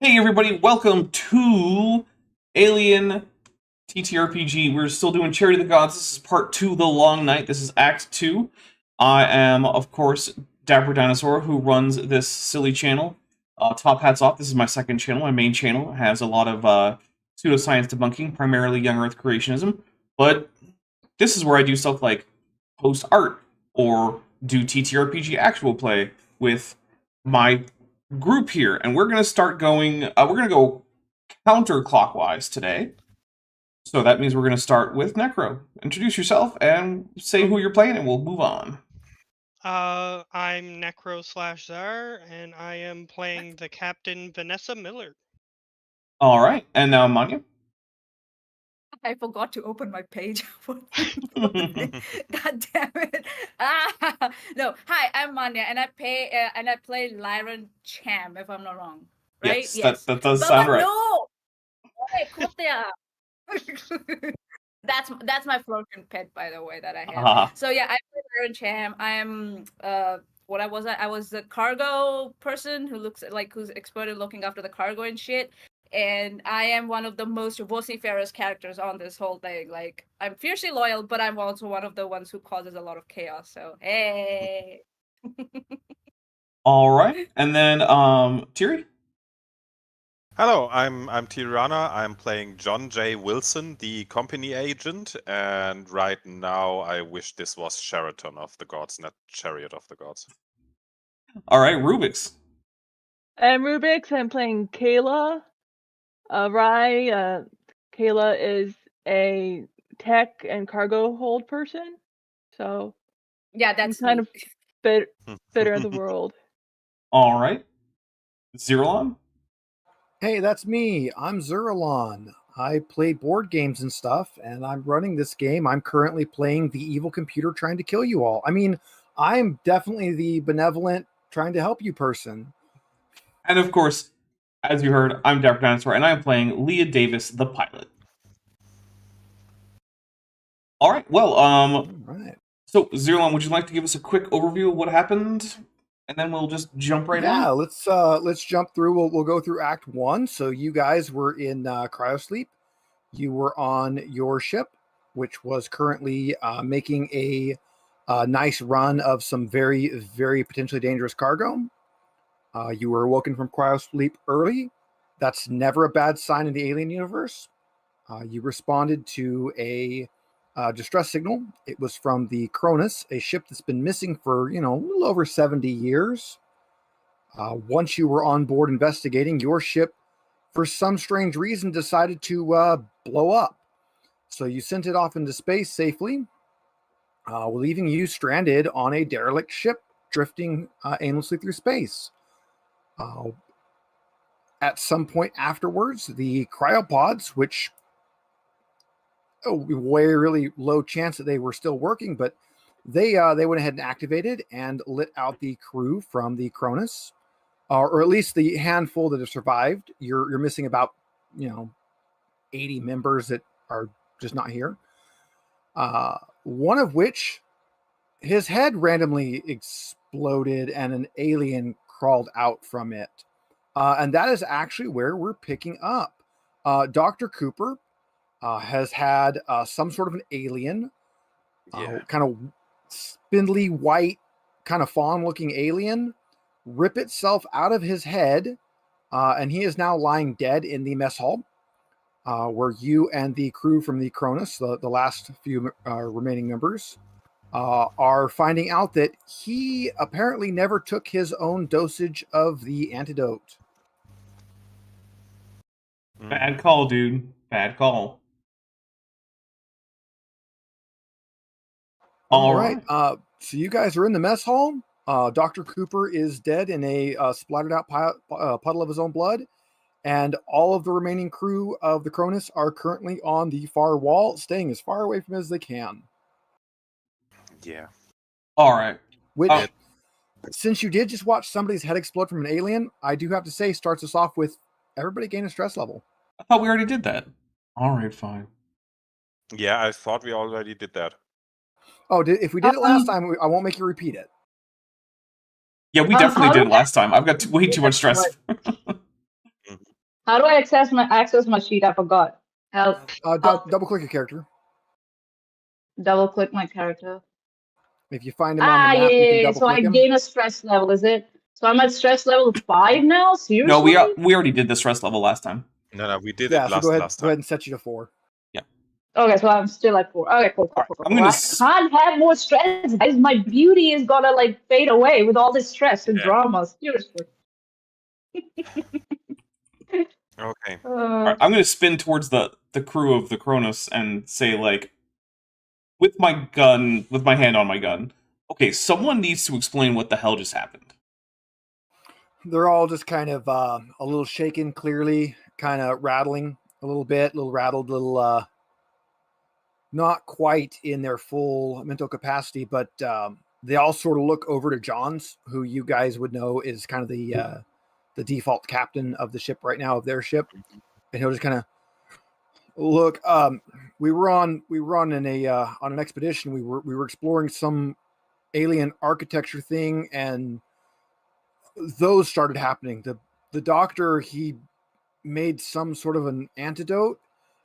Hey everybody, welcome to Alien TTRPG. We're still doing Chariot of the Gods. This is part 2, The Long Night. This is Act 2. I am, of course, Dapper Dinosaur, who runs this silly channel. Top hats off, this is my second channel. My main channel has a lot of pseudoscience debunking, primarily young Earth creationism. But this is where I do stuff like post art, or do TTRPG actual play with my group here, and we're gonna start going. We're gonna go counterclockwise today. So that means we're gonna start with Necro. Introduce yourself and say who you're playing, and we'll move on. I'm Necro/Zar, and I am playing the Captain Vanessa Miller. All right, and now Manya. I forgot to open my page. God damn it! Ah, no. Hi, I'm Manya, and I play Lyran Cham, if I'm not wrong. Right? Yes, that does sound right. No. Hey, that's my floating pet, by the way, that I have. So yeah, I play Lyran Cham. I'm what I was. I was the cargo person who's expert at looking after the cargo and shit. And I am one of the most vociferous characters on this whole thing. Like, I'm fiercely loyal, but I'm also one of the ones who causes a lot of chaos. So, hey. All right, and then Tiri. Hello, I'm Tirana. I'm playing John J. Wilson, the company agent, and right now I wish this was Sheraton of the Gods, not Chariot of the Gods. All right, Rubik's. I'm Rubik's. I'm playing Kayla. Kayla is a tech and cargo hold person, so yeah, that's kind of bitter of the world. All right, Zerlon. Hey, that's me. I'm Zerlon. I play board games and stuff, and I'm running this game. I'm currently playing the evil computer trying to kill you all. I mean, I'm definitely the benevolent trying to help you person. And of course, as you heard, I'm Dapper Dinosaur, and I'm playing Leah Davis, the pilot. All right, well, All right. So, Zerlon, would you like to give us a quick overview of what happened? And then we'll just jump right in? Yeah, let's jump through. We'll go through Act 1. So you guys were in cryosleep. You were on your ship, which was currently making a nice run of some very, very potentially dangerous cargo. You were awoken from cryosleep early. That's never a bad sign in the alien universe. You responded to a distress signal. It was from the Cronus, a ship that's been missing for, a little over 70 years. Once you were on board investigating, your ship, for some strange reason, decided to blow up. So you sent it off into space safely, leaving you stranded on a derelict ship, drifting aimlessly through space. At some point afterwards, the cryopods, which way really low chance that they were still working, but they went ahead and activated and lit out the crew from the Cronus, or at least the handful that have survived. You're missing about 80 members that are just not here. One of which, his head randomly exploded and an alien crawled out from it. And that is actually where we're picking up. Dr. Cooper has had some sort of an alien, kind of spindly white, kind of fawn-looking alien, rip itself out of his head, and he is now lying dead in the mess hall, where you and the crew from the Cronus, the last few remaining members, are finding out that he apparently never took his own dosage of the antidote. Bad call, dude. Bad call. All right. So you guys are in the mess hall. Dr. Cooper is dead in a splattered out puddle of his own blood. And all of the remaining crew of the Cronus are currently on the far wall, staying as far away from it as they can. Yeah. All right. Which, since you did just watch somebody's head explode from an alien, I do have to say starts us off with everybody gain a stress level. I thought we already did that. All right, fine. Yeah, I thought we already did that. Oh, if we did it last time, I won't make you repeat it. Yeah, we definitely did last time. I've got way too much stress. How do I access my sheet? I forgot. Help. Double click your character. Double click my character. If you find him on the map, you can Yeah. double So I click him. gain a stress level, is it? So I'm at stress level 5 now? Seriously? No, we already did the stress level last time. No, we did Yeah, it so last go ahead time. and set you to 4. Okay, so I'm still at 4. Okay, cool. Alright, I'm gonna I can't have more stress, guys. My beauty is gonna like fade away with all this stress and drama. Seriously. Okay. Alright, I'm gonna spin towards the crew of the Kronos and say, like, with my hand on my gun, okay, someone needs to explain what the hell just happened. They're all just kind of a little shaken, clearly, kind of rattling a little bit, a little rattled, little not quite in their full mental capacity, but they all sort of look over to Johns, who you guys would know is kind of the default captain of the ship right now, of their ship, and he'll just kind of look. We were on an expedition. We were exploring some alien architecture thing, and those started happening. The doctor, he made some sort of an antidote,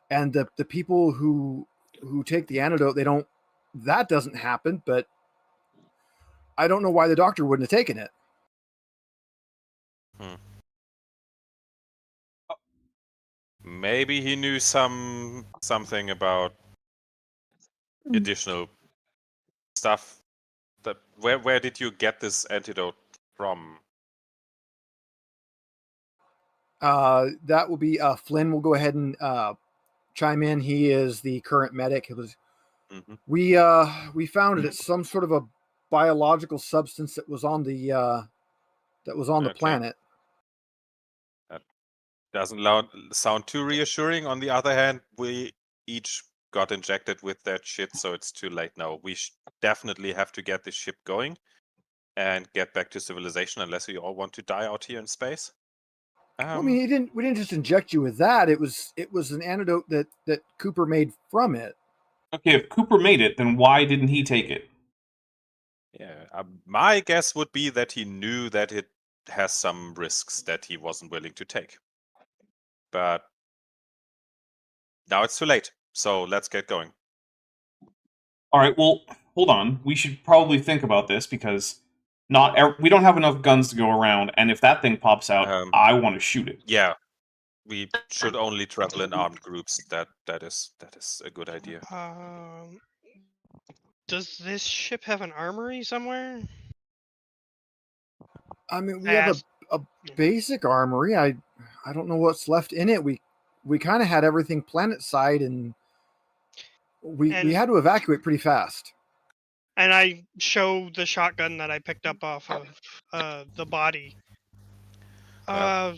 and the people who take the antidote, that doesn't happen, but I don't know why the doctor wouldn't have taken it. Maybe he knew something about additional stuff. Where did you get this antidote from? That will be Flynn will go ahead and chime in. He is the current medic. It was we found it. It's some sort of a biological substance that was on the planet. That doesn't sound too reassuring. On the other hand, we each got injected with that shit, so it's too late now. We definitely have to get this ship going and get back to civilization, unless we all want to die out here in space. Well, I mean, we didn't just inject you with that. It was an antidote that Cooper made from it. Okay, if Cooper made it, then why didn't he take it? Yeah, my guess would be that he knew that it has some risks that he wasn't willing to take. But now it's too late, so let's get going. All right, well, hold on. We should probably think about this, because we don't have enough guns to go around, and if that thing pops out, I want to shoot it. Yeah, we should only travel in armed groups. That is a good idea. Does this ship have an armory somewhere? I mean, we have a basic armory. I don't know what's left in it. We kind of had everything planet side, and we had to evacuate pretty fast. And I show the shotgun that I picked up off of the body.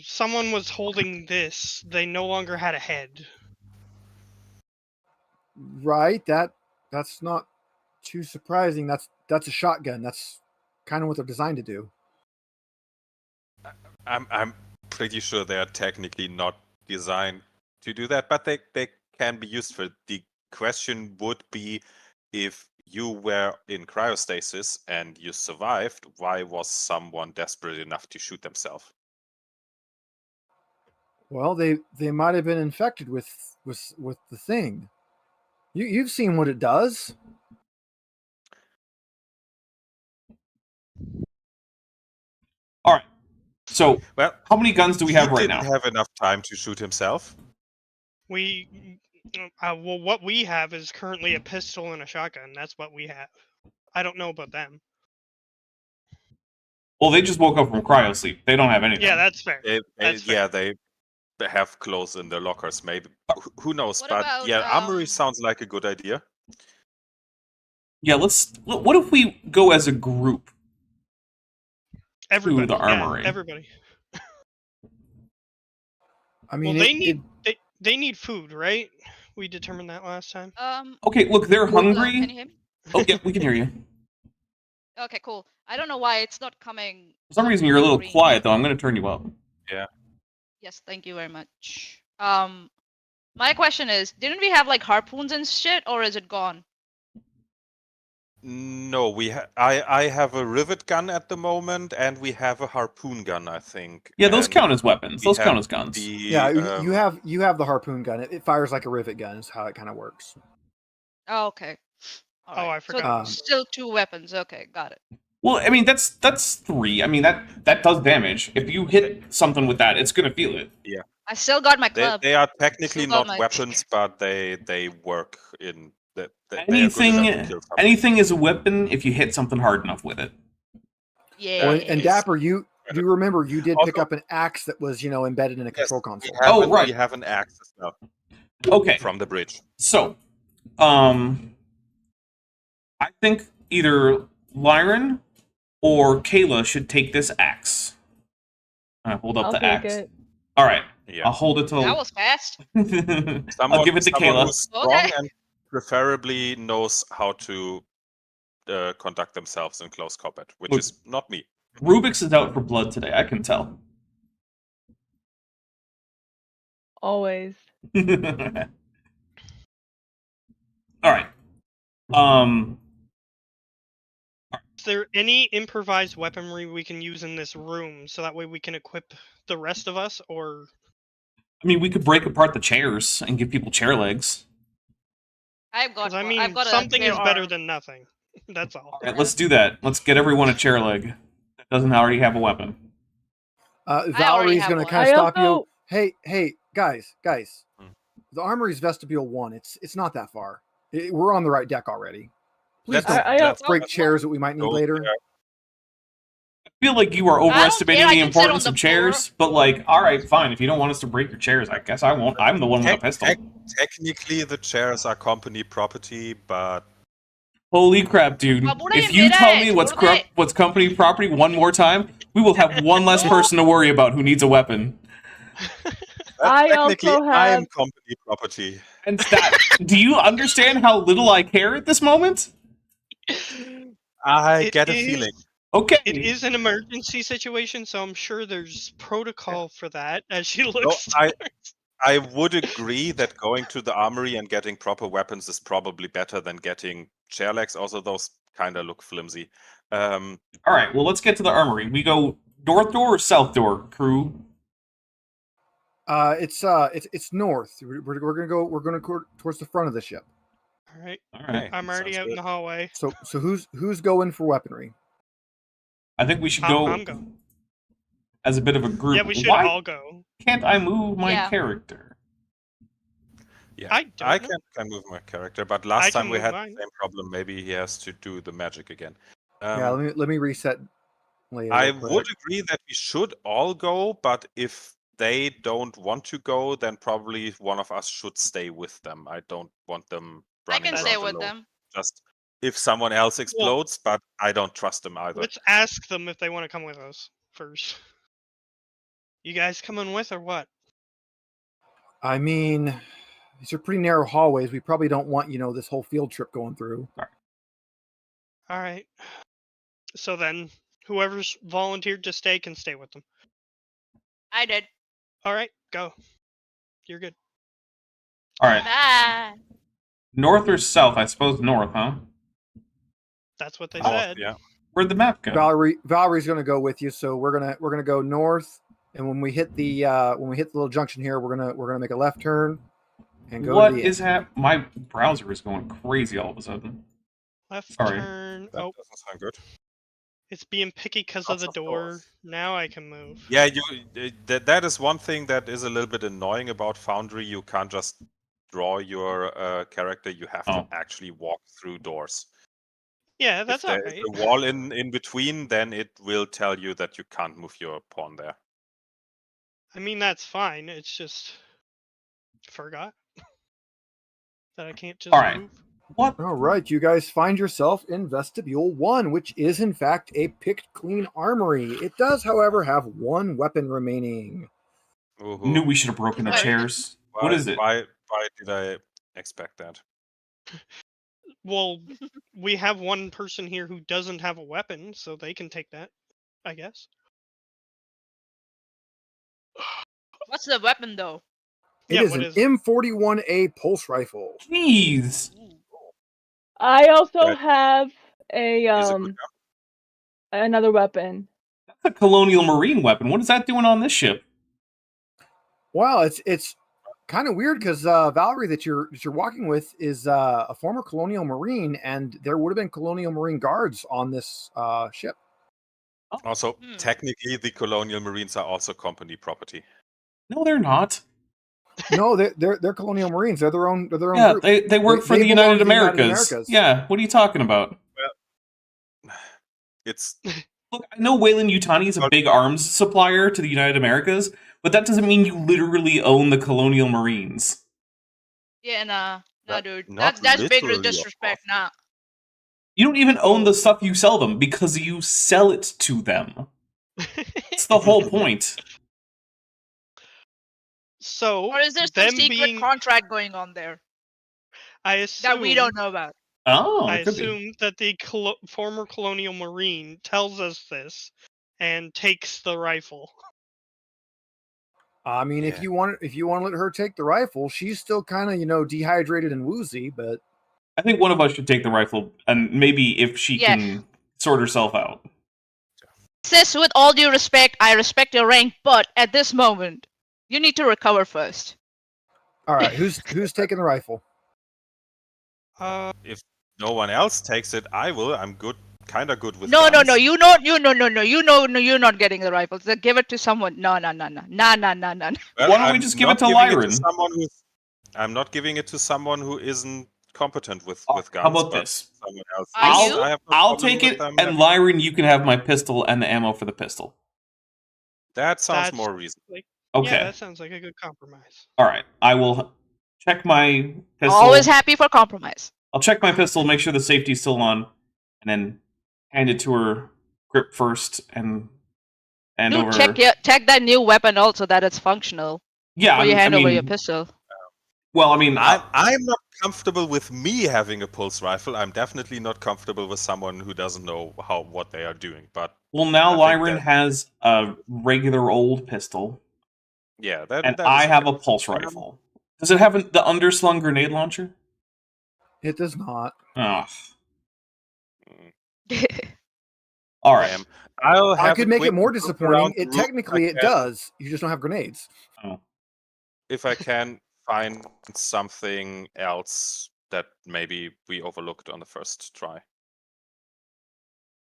Someone was holding this. They no longer had a head. Right. That's not too surprising. That's a shotgun. That's kind of what they're designed to do. I'm pretty sure they are technically not designed to do that, but they can be used for. The question would be, if you were in cryostasis and you survived, why was someone desperate enough to shoot themselves? Well, they might have been infected with the thing. You've seen what it does. All right. So, well, how many guns do we have right now? He didn't have enough time to shoot himself. Well, what we have is currently a pistol and a shotgun. That's what we have. I don't know about them. Well, they just woke up from cryo sleep. They don't have anything. Yeah, that's fair. They have clothes in their lockers, maybe. Who knows? But armory sounds like a good idea. Yeah, what if we go as a group? Everybody. To the armory. Yeah, everybody. I mean, well, they need food, right? We determined that last time. Okay, look, they're hungry. Can you hear me? Oh, yeah, we can hear you. Okay, cool. I don't know why it's not coming. For some reason, you're a little quiet, though. I'm going to turn you up. Yeah. Yes, thank you very much. My question is, didn't we have like harpoons and shit, or is it gone? No, I have a rivet gun at the moment, and we have a harpoon gun, I think. Yeah, those And count as weapons. we Those count have as guns. The, Yeah, you have the harpoon gun. It fires like a rivet gun. Is how it kind of works. Oh, okay. All Oh, right. I So forgot. still 2 weapons. Okay, got it. Well, I mean that's 3. I mean that does damage. If you hit something with that, it's gonna feel it. I still got my they, club. they are technically Still got not my- weapons, but they work in that. They are good Anything enough to kill something. anything is a weapon if you hit something hard enough with it. Yeah. Well, and Dapper, you do remember you did pick Also- up an axe that was embedded in a control We console. have Oh, right. We have an axe as well Okay. from the bridge. So, I think either Lyran or Kayla should take this axe. I hold up I'll the take axe. it. All right, Yeah. I'll hold it to. That was fast. I'll give it to someone Kayla. who's strong Okay. and preferably knows how to conduct themselves in close combat, which Look. is not me. Rubik's is out for blood today. I can tell. Always. All right. Is there any improvised weaponry we can use in this room so that way we can equip the rest of us? Or I mean, we could break apart the chairs and give people chair legs. I've got. because I I've mean, got something a is better arm. than nothing. That's all. All right, let's do that. Let's get everyone a chair leg that doesn't already have a weapon. Valerie's have going to one. kind of I stop you. also- Hey, guys. Hmm. The armory's vestibule 1. It's not that far. We're on the right deck already. Please Let's- don't I let's break also- chairs that we might need go later. there. I feel like you are don't overestimating care, I the can sit on importance the of chairs, but like, all right, fine. If you don't want us to break your chairs, I guess I won't. I'm the one with a pistol. Technically, the chairs are company property, but Holy crap, dude! Well, what do If you you mean tell it? me what's What do they- what's company property one more time, we will have one less No. person to worry about who needs a weapon. I technically also I am have- company property. And stat, do you understand how little I care at this moment? I It get a is- feeling. Okay. It is an emergency situation, so I'm sure there's protocol for that. As she No, looks, I would agree that going to the armory and getting proper weapons is probably better than getting chair legs. Also, those kind of look flimsy. All right. Well, let's get to the armory. We go north door or south door, crew. It's north. We're gonna go towards the front of the ship. all right, All right. I'm already sounds out in good. the hallway. So who's going for weaponry? I think we should I'm go going. as a bit of a group. Yeah, we should Why all go. can't I move my Yeah. character? Yeah, I don't know. can move my character, but I last can time we move had mine. the same problem. Maybe he has to do the magic again. Yeah, let me reset. Leia I real quick. would agree that we should all go, but if they don't want to go, then probably one of us should stay with them. I don't want them I running can around stay with alone. them. Just if someone else explodes, but I don't trust them either. Let's ask them if they want to come with us first. You guys coming with or what? I mean, these are pretty narrow hallways. We probably don't want this whole field trip going through. All right. So then, whoever's volunteered to stay can stay with them. I did. All right, go. You're good. All right. Bye. North or south? I suppose north, huh? That's what they Oh, said. yeah. Where'd the map go? Valerie's going to go with you, so we're gonna go north. And when we hit the little junction here, we're gonna make a left turn and go. What to the is happening? My browser is going crazy all of a sudden. Left Sorry. turn. That Oh, doesn't sound good. it's being picky because of Lots the of door. doors. Now I can move. Yeah, that is one thing that is a little bit annoying about Foundry. You can't just draw your character. You have Oh. to actually walk through doors. Yeah, that's if all there's right. a wall in between, then it will tell you that you can't move your pawn there. I mean, that's fine. It's just forgot that I can't just All right. move. What? All right, you guys find yourself in vestibule 1, which is in fact a picked clean armory. It does, however, have one weapon remaining. Ooh, Knew we should have broken the Wait. chairs. What is it? Why did I expect that? Well, we have one person here who doesn't have a weapon, so they can take that, I guess. What's the weapon though? It Yeah, is what an is it? M41A pulse rifle. Jeez. Ooh. I also Right. have Is it good? another weapon. That's a colonial marine weapon. What is that doing on this ship? Well, it's kind of weird because Valerie that you're walking with is a former colonial marine, and there would have been colonial marine guards on this ship. Also, technically, the colonial marines are also company property. No, they're not. No, they're colonial marines. They're their own. They're their own Yeah, group. they work for They the belong United to the United Americas. Americas. Yeah, what are you talking about? It's Look, I know Weyland-Yutani is a big arms supplier to the United Americas, but that doesn't mean you literally own the colonial marines. Yeah, nah, Not- dude. not That's big literally, of disrespect. Nah. You don't even own the stuff you sell them because you sell it to them. That's the whole point. So, Or is there some them secret being, contract going on there I assume that we don't know about? Oh, I it could be. assume that the former colonial marine tells us this and takes the rifle. I mean, if you want to let her take the rifle, she's still kind of dehydrated and woozy, but I think one of us should take the rifle, and maybe if she can sort herself out. Sis, with all due respect, I respect your rank, but at this moment, you need to recover first. all right, who's taking the rifle? if no one else takes it, I will. I'm good, kind of good with. No, guns. you're not getting the rifles. So give it to someone. No. Well, Why don't we I'm just give not it to giving Lyran? someone I'm not giving it to someone who isn't competent with guns. How about but this? Someone else. Are is. you? I have no I'll problem take with it, them and having- Lyran, you can have my pistol and the ammo for the pistol. That sounds That's more reasonable. Okay. Yeah, that sounds like a good compromise. All right. I will check my pistol. Always happy for compromise. I'll check my pistol, make sure the safety's still on, and then hand it to her. Grip first, and Dude, over. check that new weapon also that it's functional. Yeah, Before you hand I over mean, your pistol. Well, I mean, I'm not comfortable with me having a pulse rifle. I'm definitely not comfortable with someone who doesn't know what they are doing. But well, now I think Lyran that- has a regular old pistol, yeah, and that I is have okay. a pulse rifle. Does it have the underslung grenade launcher? It does not. Oh. All right. I could make it more look disappointing. around the It room technically if I it can. does. You just don't have grenades. Oh. If I can find something else that maybe we overlooked on the first try.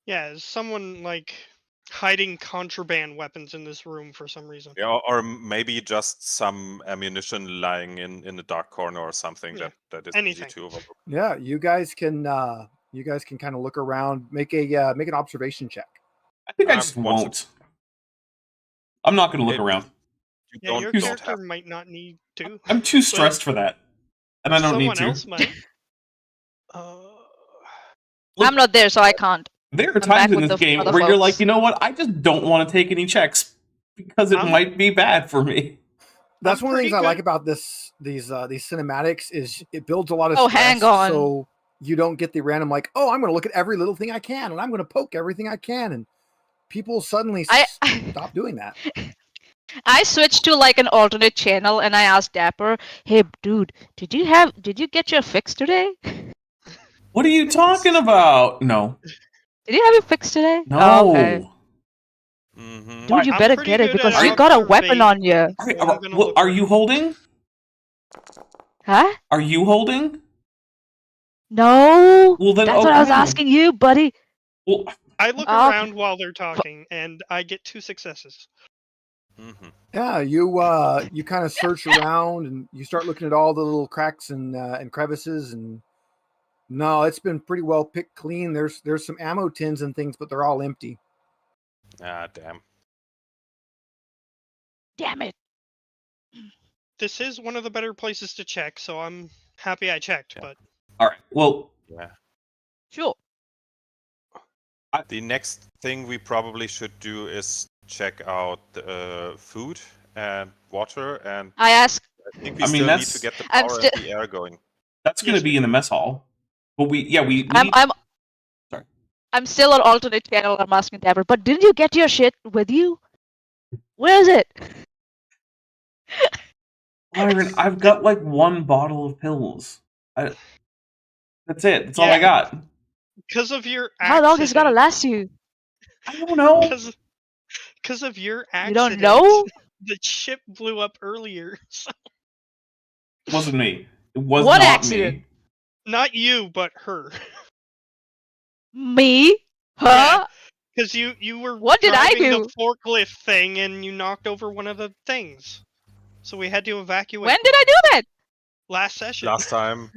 Yeah, is someone like hiding contraband weapons in this room for some reason? Yeah, or maybe just some ammunition lying in the dark corner or something Yeah, that is anything. easy to overlook. Yeah, you guys can kind of look around, make an observation check. I think I I just want to- won't. I'm not going to look It- around. You Yeah, your don't character have might not need to. I'm too stressed for that, and I don't need Someone to. else might. Look, I'm not there, so I can't. there are I'm back times in with this the game other where you're like, folks. you know what? I just don't want to take any checks because it I'm- might be bad for me. That's I'm one of the things I pretty like good- about these cinematics is it builds a lot of Oh, stress, hang on. so you don't get the random like, oh, I'm going to look at every little thing I can and I'm going to poke everything I can, and people suddenly stop doing that. I switched to like an alternate channel and I asked Dapper, "Hey, dude, did you get your fix today? What are you talking about? No. Did you have your fix today? No. Oh, okay. Mhm. Dude, you I'm better pretty get it good because at you got a weapon observation. on you. Okay, I'm gonna well, look are around. you holding? Huh? Are you holding? No. Well, then That's what I was okay. asking you, buddy. Well, I look Oh. around while they're talking, and I get 2 successes. Mhm. Yeah, you kind of search around and you start looking at all the little cracks and crevices, and no, it's been pretty well picked clean. There's some ammo tins and things, but they're all empty. Ah, damn. Damn it. This is one of the better places to check, so I'm happy I checked. Yeah. But all right. Well, Yeah. Sure. The next thing we probably should do is check out food and water, and I asked. I think we I mean, still need that's- to get the I'm power still- and the air going. that's going to Yes, be we in the do. mess hall. But we need... I'm Sorry. I'm still on alternate channel. I'm asking Dapper, but didn't you get your shit with you? Where is it? Byron, I've got like one bottle of pills. That's it. That's all I Yeah. got. Because of your How long is it gonna accident. last you? I don't know. Because of your accident. You don't know? The ship blew up earlier. So. It wasn't me. It was What not accident? me. Not you, but her. Me? Huh? Because you were What did I driving do? the forklift thing and you knocked over one of the things. So we had to evacuate. When did I do that? Last session. Last time.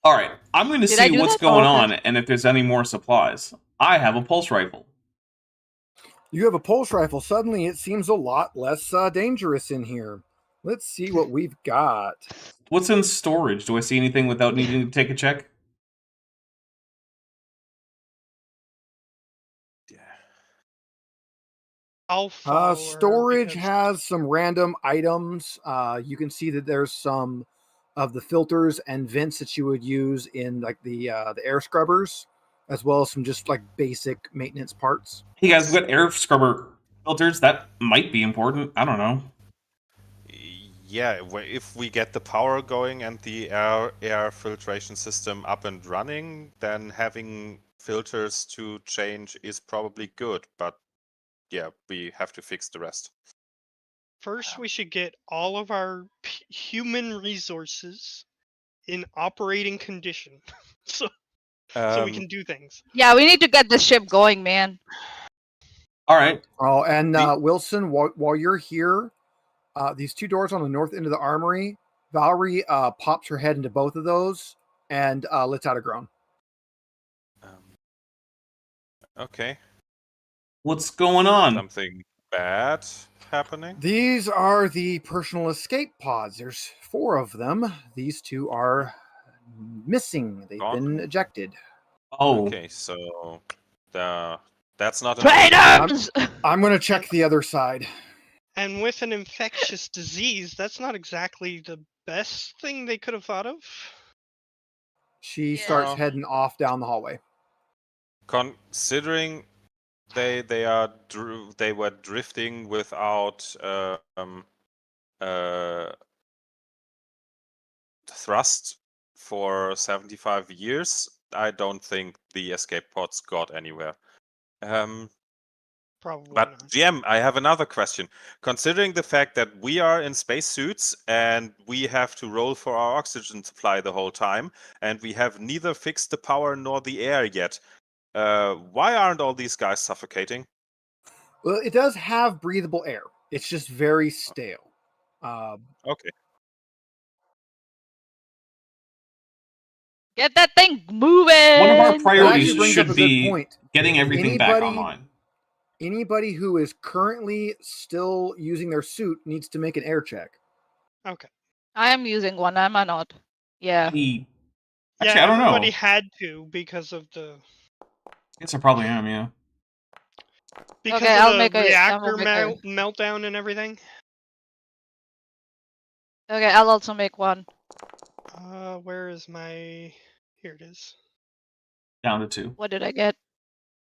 All right, I'm going to Did I see do what's that? going Oh, on okay. and if there's any more supplies. I have a pulse rifle. You have a pulse rifle. Suddenly, it seems a lot less dangerous in here. Let's see what we've got. What's in storage? Do I see anything without needing to take a check? I'll follow her Storage because- has some random items. You can see that there's some of the filters and vents that you would use in like the air scrubbers, as well as some just like basic maintenance parts. Hey guys, we've got air scrubber filters. That might be important. I don't know. Yeah, if we get the power going and the air filtration system up and running, then having filters to change is probably good. But yeah, we have to fix the rest. First, we should get all of our human resources in operating condition, so we can do things. Yeah, we need to get this ship going, man. All right. Oh, and Wilson, while you're here, these two doors on the north end of the armory, Valerie pops her head into both of those and lets out a groan. Okay. What's going on? Something bad happening? These are the personal escape pods. There's 4 of them. These 2 are missing. They've been ejected. Oh. Okay, so that's not Traitors! I'm going to check the other side. And with an infectious disease, that's not exactly the best thing they could have thought of. She starts heading off down the hallway. Considering they were drifting without thrust for 75 years, I don't think the escape pods got anywhere. Probably But not. GM, I have another question. Considering the fact that we are in spacesuits and we have to roll for our oxygen supply the whole time, and we have neither fixed the power nor the air yet, why aren't all these guys suffocating? Well, it does have breathable air. It's just very stale. Okay. Get that thing moving! One of our That priorities actually brings up should a good be point. getting everything back online. Anybody who is currently still using their suit needs to make an air check. Okay. I am using one, am I not? Yeah. Actually, Yeah, I don't know. everybody had to because of the I guess I probably am, yeah. because Okay, of I'll the make a- reactor I'll make a- meltdown and everything. Okay, I'll also make one. Where is my? Here it is. Down to 2. What did I get?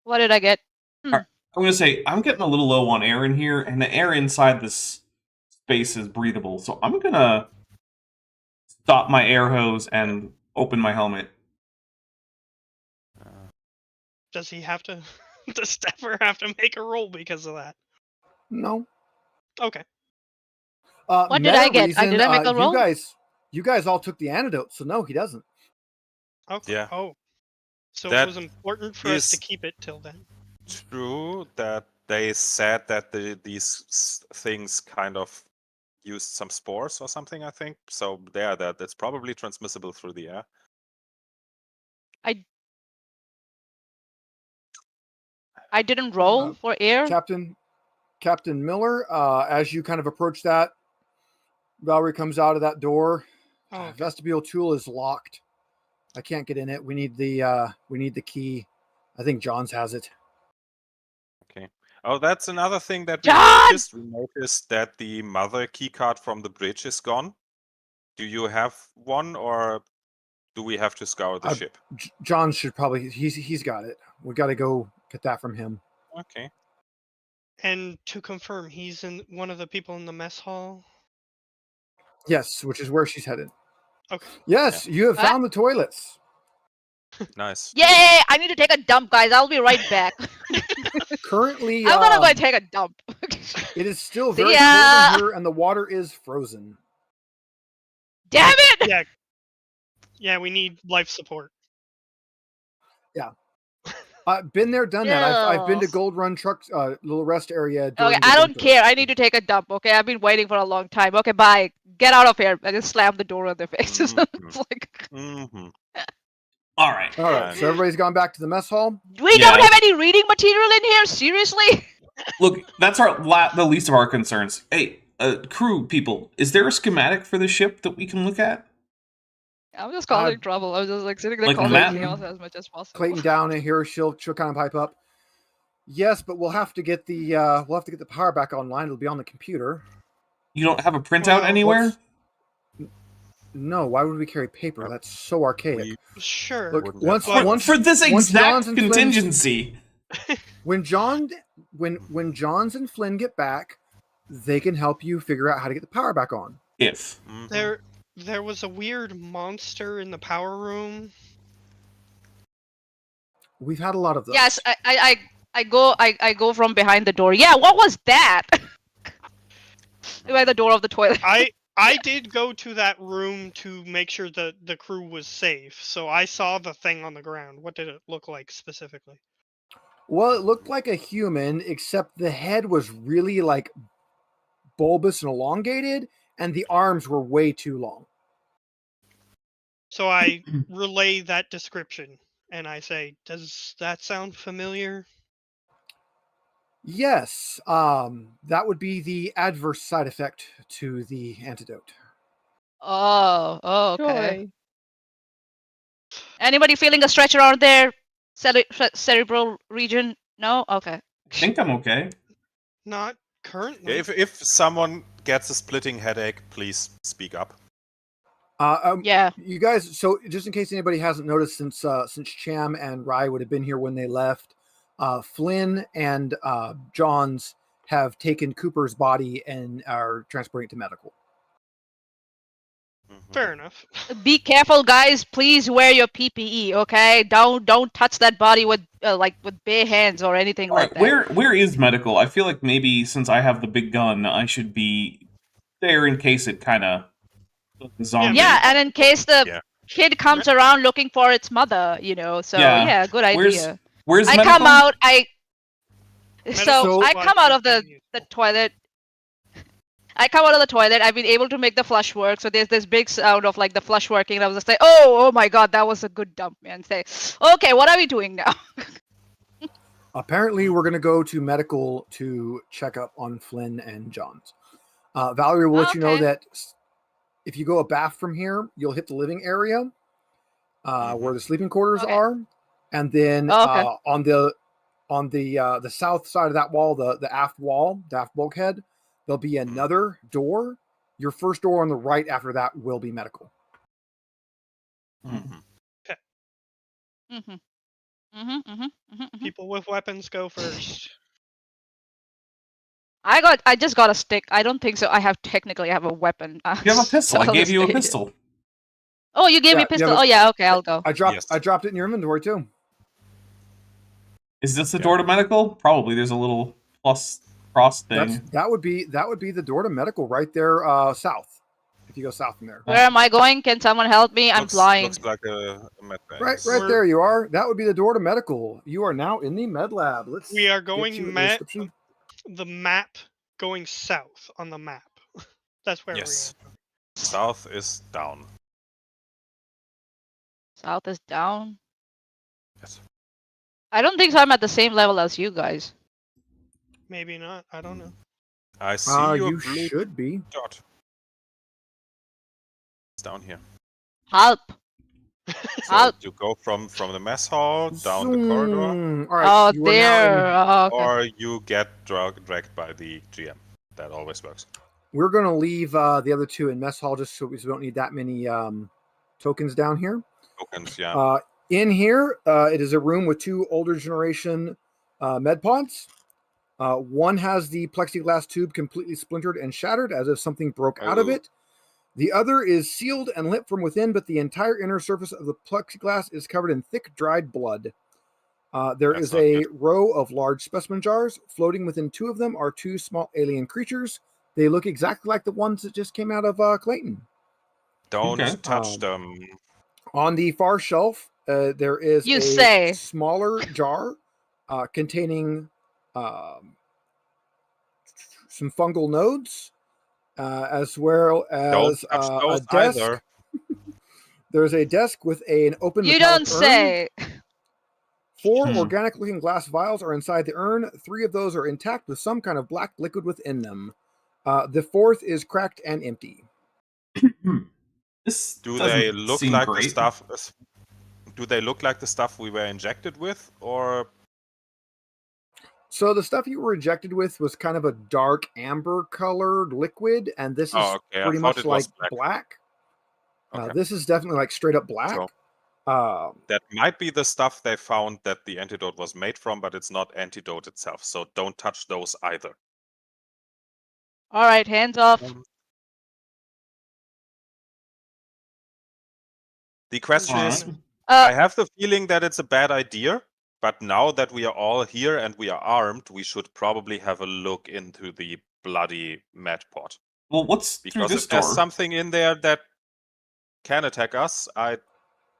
What did I get? I'm going to say, I'm getting a little low on air in here, and the air inside this space is breathable. So I'm going to stop my air hose and open my helmet. Does he have to? Does Stepper have to make a roll because of that? No. Okay. What did I get? Did I make a roll? You guys all took the antidote, so no, he doesn't. Okay. Yeah. Oh. So That it was important for us to is- keep it till then. True that they said that these things kind of used some spores or something, I think. So that's probably transmissible through the air. I didn't roll for air. Captain Miller, as you kind of approach that, Valerie comes out of that door. Oh, okay. Vestibule tool is locked. I can't get in it. We need the key. I think John's has it. Okay. Oh, that's another thing that we John! noticed. We noticed that the mother keycard from the bridge is gone. Do you have one, or do we have to scour the ship? John should probably he's got it. We got to go get that from him. Okay. And to confirm, he's in one of the people in the mess hall. Yes, which is where she's headed. Okay. Yes, you have found the toilets. Nice. Yay! I need to take a dump, guys. I'll be right back. Currently, I'm gonna go take a dump. it is still See very ya. cold in here, and the water is frozen. Damn it! Yeah. Yeah, we need life support. Been there, done that. I've been to Yes. Gold Run truck, little rest area. During Okay, the I don't winter. care. I need to take a dump. Okay, I've been waiting for a long time. Okay, bye. Get out of here. I just slammed the door on their faces. It's like All right. All right, so everybody's gone back to the mess hall. we don't have any reading material in here. Seriously? Look, that's the least of our concerns. Hey, crew people, is there a schematic for the ship that we can look at? I'm just causing trouble. I was just like sitting there Like causing map- chaos as much as possible. Clayton down in here. She'll kind of pipe up. Yes, but we'll have to get the power back online. It'll be on the computer. You don't have a printout anywhere? No, why would we carry paper? That's so archaic. Sure. Look, once For this once exact Johns and Flynn's- contingency. when Johns and Flynn get back, they can help you figure out how to get the power back on. If There was a weird monster in the power room. We've had a lot of those. Yes, I go from behind the door. Yeah, what was that? By the door of the toilet. I did go to that room to make sure the crew was safe, so I saw the thing on the ground. What did it look like specifically? Well, it looked like a human, except the head was really like bulbous and elongated, and the arms were way too long. So I relay that description, and I say, "Does that sound familiar?" Yes, that would be the adverse side effect to the antidote. Oh, okay. Joy. Anybody feeling a stretch around their cerebral region? No? Okay. I think I'm okay. Not currently. If someone gets a splitting headache, please speak up. Yeah. You guys. So, just in case anybody hasn't noticed, since Cham and Rye would have been here when they left, Flynn and Johns have taken Cooper's body and are transporting it to medical. Fair enough. Be careful, guys. Please wear your PPE, okay? Don't touch that body with with bare hands or anything All like right, that. where is medical? I feel like maybe since I have the big gun, I should be there in case it kind of zombie. Yeah, and in case the kid comes around looking for its mother, you know. So yeah, good idea. Where's I medical? come out. So- I come out of the toilet. I come out of the toilet. I've been able to make the flush work. So there's this big sound of like the flush working. And I was just like, oh my god, that was a good dump, man. Say, okay, what are we doing now? Apparently, we're going to go to medical to check up on Flynn and Johns. Valerie will let you know Okay. that if you go a bath from here, you'll hit the living area where the sleeping quarters Okay. are, and then Okay. on the south side of that wall, the aft wall, the aft bulkhead, there'll be another door. Your first door on the right after that will be medical. People with weapons go first. I just got a stick. I don't think so. I have a weapon. You have a pistol. I So gave you a stay- pistol. Oh, you gave me Yeah, a pistol. yeah, but- Oh yeah, okay, I'll go. I dropped it in your inventory too. Is this the door to medical? Probably. There's a little plus cross thing. That would be the door to medical right there, south. If you go south from there, Where am I going? Can someone help me? I'm blind. Looks like a med bay. right there you are. That would be the door to medical. You are now in the med lab. We are get going you a map. description. The map going south on the map. That's where Yes. South is down. South is down. Yes. I don't think so. I'm at the same level as you guys. Maybe not. I don't know. I see your You blue should be. dot. It's down here. Help! So Help! you go from the mess hall down the corridor, All right, Oh, you are now there. in- Oh, okay. or you get dragged by the GM. That always works. We're going to leave the other two in mess hall just so we don't need that many tokens down here. Tokens, yeah. In here, it is a room with two older generation med pods. One has the plexiglass tube completely splintered and shattered as if something broke out of Oh. it. The other is sealed and lit from within, but the entire inner surface of the plexiglass is covered in thick, dried blood. There That's is not a good. row of large specimen jars. Floating within two of them are two small alien creatures. They look exactly like the ones that just came out of Clayton. Don't Okay. touch them. On the far shelf, there is You a say. smaller jar containing some fungal nodes, as well Don't as touch a those desk. either. There's a desk with an open You metallic don't urn. say. 4 Hmm. organic-looking glass vials are inside the urn. 3 of those are intact with some kind of black liquid within them. The 4th is cracked and empty. This Do doesn't they look seem like great. the stuff? Do they look like the stuff we were injected with, or? So the stuff you were injected with was kind of a dark amber-colored liquid, and this is Oh, okay. I pretty thought much it was like black. Okay. This is definitely like straight up black. So that might be the stuff they found that the antidote was made from, but it's not antidote itself. So don't touch those either. All right, hands off. The question Alright. is, I Uh, have the feeling that it's a bad idea, but now that we are all here and we are armed, we should probably have a look into the bloody med pot. Well, what's through Because this if there's door? something in there that can attack us,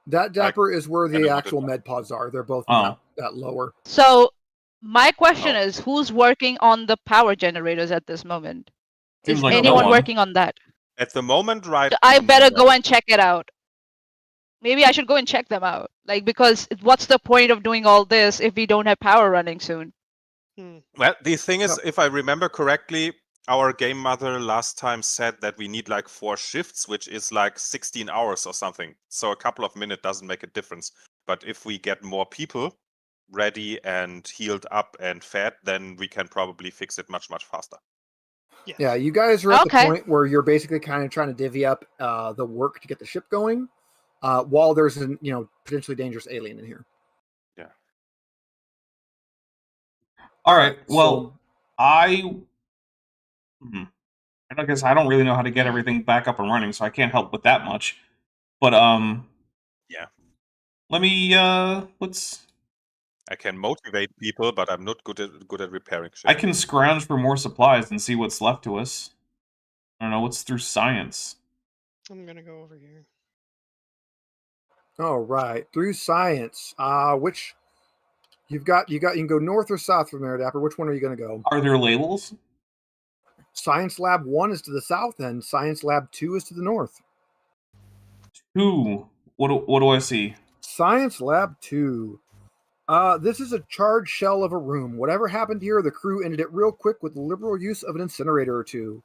That Dapper is where kinda the want actual it. med pods are. They're both Oh. that lower. so my question Oh. is, who's working on the power generators at this moment? Seems Is like no anyone one. working on that? At the moment, right? So I better go no. and check it out. Maybe I should go and check them out. Like, because what's the point of doing all this if we don't have power running soon? Well, the thing is, if I remember correctly, our game mother last time said that we need like 4 shifts, which is like 16 hours or something. So a couple of minutes doesn't make a difference. But if we get more people ready and healed up and fed, then we can probably fix it much, much faster. Yes. Yeah, you guys are at Okay. the point where you're basically kind of trying to divvy up the work to get the ship going, while there's an potentially dangerous alien in here. Yeah. All right. Well, So- I guess I don't really know how to get everything back up and running, so I can't help with that much. But Yeah. let me let's. I can motivate people, but I'm not good at repairing shit. I can scrounge for more supplies and see what's left to us. I don't know what's through science. I'm gonna go over here. All right, through science. Which you can go north or south from there, Dapper. Which one are you going to go? Are there labels? Science Lab 1 is to the south, and Science Lab 2 is to the north. 2. What do I see? Science Lab 2. This is a charred shell of a room. Whatever happened here, the crew ended it real quick with the liberal use of an incinerator or two.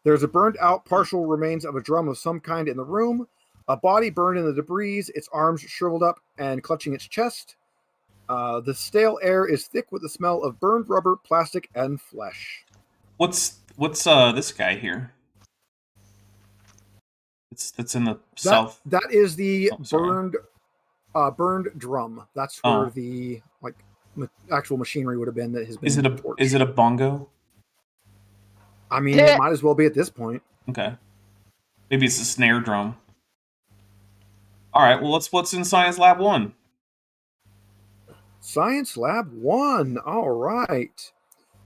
There's a burned out partial remains of a drum of some kind in the room, a body burned in the debris, its arms shriveled up and clutching its chest. The stale air is thick with the smell of burned rubber, plastic, and flesh. What's this guy here? That's in the south. That is the Oh, sorry. burned drum. That's where the actual machinery would have been that has been torched. Is it a bongo? I mean, it might as well be at this point. Okay. Maybe it's a snare drum. All right. Well, what's in Science Lab 1? Science Lab 1. All right.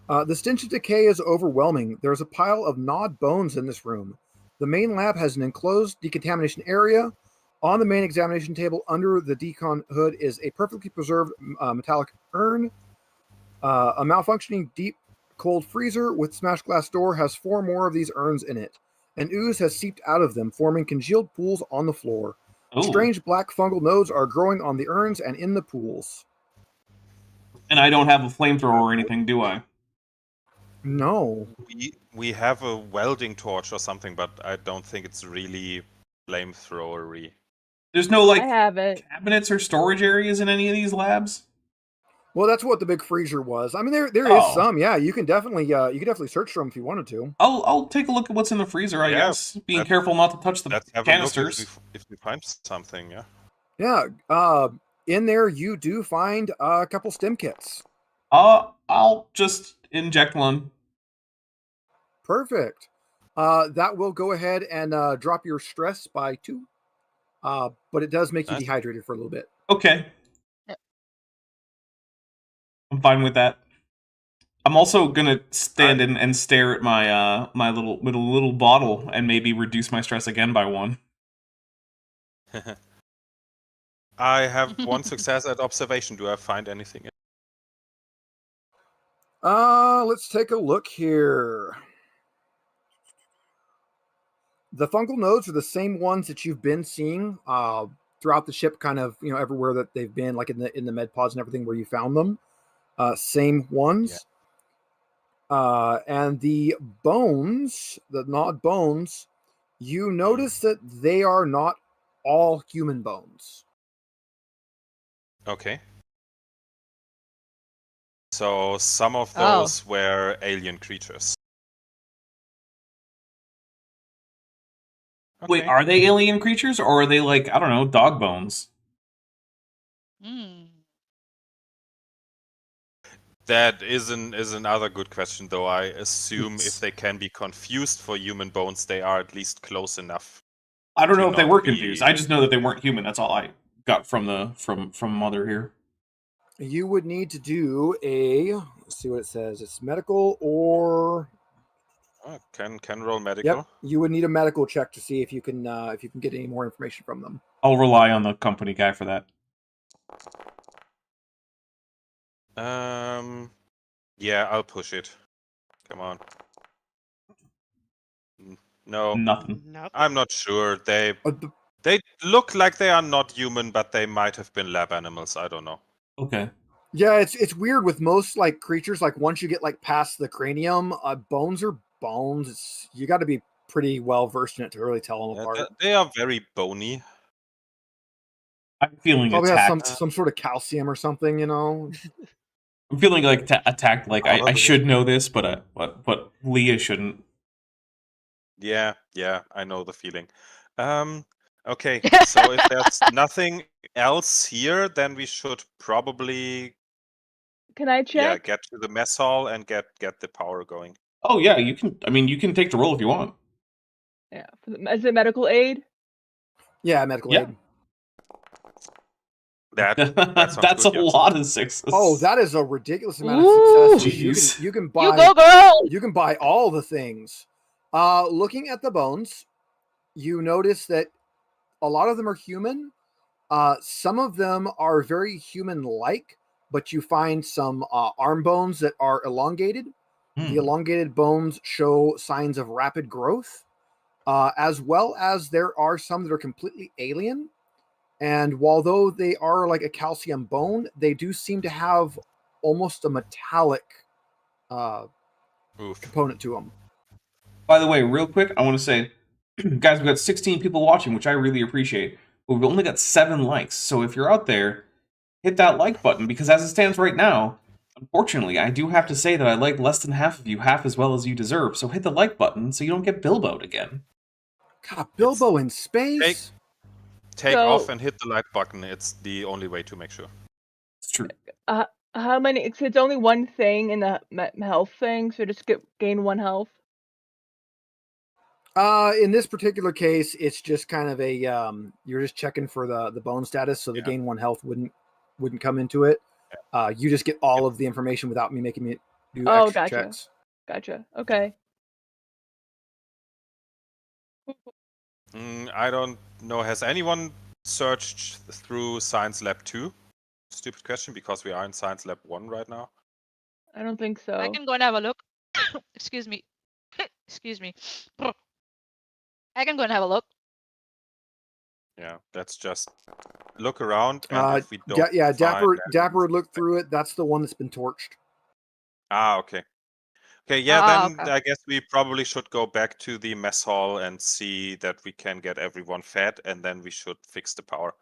The stench of decay is overwhelming. There's a pile of gnawed bones in this room. The main lab has an enclosed decontamination area. On the main examination table under the decon hood is a perfectly preserved metallic urn. A malfunctioning deep cold freezer with smashed glass door has 4 more of these urns in it. An ooze has seeped out of them, forming congealed pools on the floor. Ooh. Strange black fungal nodes are growing on the urns and in the pools. And I don't have a flamethrower or anything, do I? No. We have a welding torch or something, but I don't think it's really flamethrowery. There's no I have it. cabinets or storage areas in any of these labs? Well, that's what the big freezer was. I mean, there is Oh. some. Yeah, you can definitely search for them if you wanted to. I'll take a look at what's in the freezer, I Yeah, guess. Being careful not to touch the Let's have canisters. a look if we find something. Yeah. Yeah. In there you do find a couple stim kits. I'll just inject one. Perfect. That will go ahead and drop your stress by 2. But it does make you Nice. dehydrated for a little bit. Okay. Yep. I'm fine with that. I'm also gonna stand in and stare at my my little bottle and maybe reduce my stress again by 1. I have 1 success at observation. Do I find anything? Let's take a look here. The fungal nodes are the same ones that you've been seeing throughout the ship, kind of, everywhere that they've been, like in the med pods and everything where you found them. Same ones. Yeah. And the bones, the gnawed bones, you notice that they are not all human bones. Okay. So some of those were alien creatures. Okay. Wait, are they alien creatures or are they like, I don't know, dog bones? That is another good question, though. I assume if they can be confused for human bones, they are at least close enough. I don't know if they were be- confused. I just know that they weren't human. That's all I got from Mother here. You would need to do let's see what it says. It's medical or Can roll medical. Yep. You would need a medical check to see if you can get any more information from them. I'll rely on the company guy for that. Yeah, I'll push it. Come on. No. Nothing. I'm not sure. They look like they are not human, but they might have been lab animals. I don't know. Okay. Yeah, it's weird with most like creatures. Like once you get like past the cranium, bones are bones. You got to be pretty well versed in it to really tell them apart. They are very bony. I'm feeling Probably attacked. has some sort of calcium or something, I'm feeling like attacked. Like I should know this, but Leah shouldn't. Yeah, I know the feeling. Okay, so if there's nothing else here, then we should probably Can I check? get to the mess hall and get the power going. Oh yeah, you can. I mean, you can take the roll if you want. Yeah. Is it medical aid? Yeah, medical aid. That's good, a lot of 6s. Oh, that is a ridiculous amount of successes. You can buy. You go, girl. You can buy all the things. Looking at the bones, you notice that a lot of them are human. Some of them are very human-like, but you find some arm bones that are elongated. The elongated bones show signs of rapid growth, as well as there are some that are completely alien. And although they are like a calcium bone, they do seem to have almost a metallic component to them. By the way, real quick, I want to say, guys, we've got 16 people watching, which I really appreciate. But we've only got 7 likes. So if you're out there, hit that like button, because as it stands right now, unfortunately, I do have to say that I like less than half of you, half as well as you deserve. So hit the like button so you don't get Bilbo'd again. God, Bilbo in space? Take off and hit the like button. It's the only way to make sure. It's true. How many? It's only one thing in the health thing, so just gain 1 health. In this particular case, it's just kind of a you're just checking for the bone status, so the gain 1 health wouldn't come into it. You just get all of the information without me making me do extra checks. Gotcha. Okay. I don't know. Has anyone searched through Science Lab 2? Stupid question, because we are in Science Lab 1 right now. I don't think so. I can go and have a look. Excuse me. Excuse me. I can go and have a look. Yeah, let's just look around. And if we don't Dapper would look through it. That's the one that's been torched. Okay. Okay, then I guess we probably should go back to the mess hall and see that we can get everyone fed, and then we should fix the power.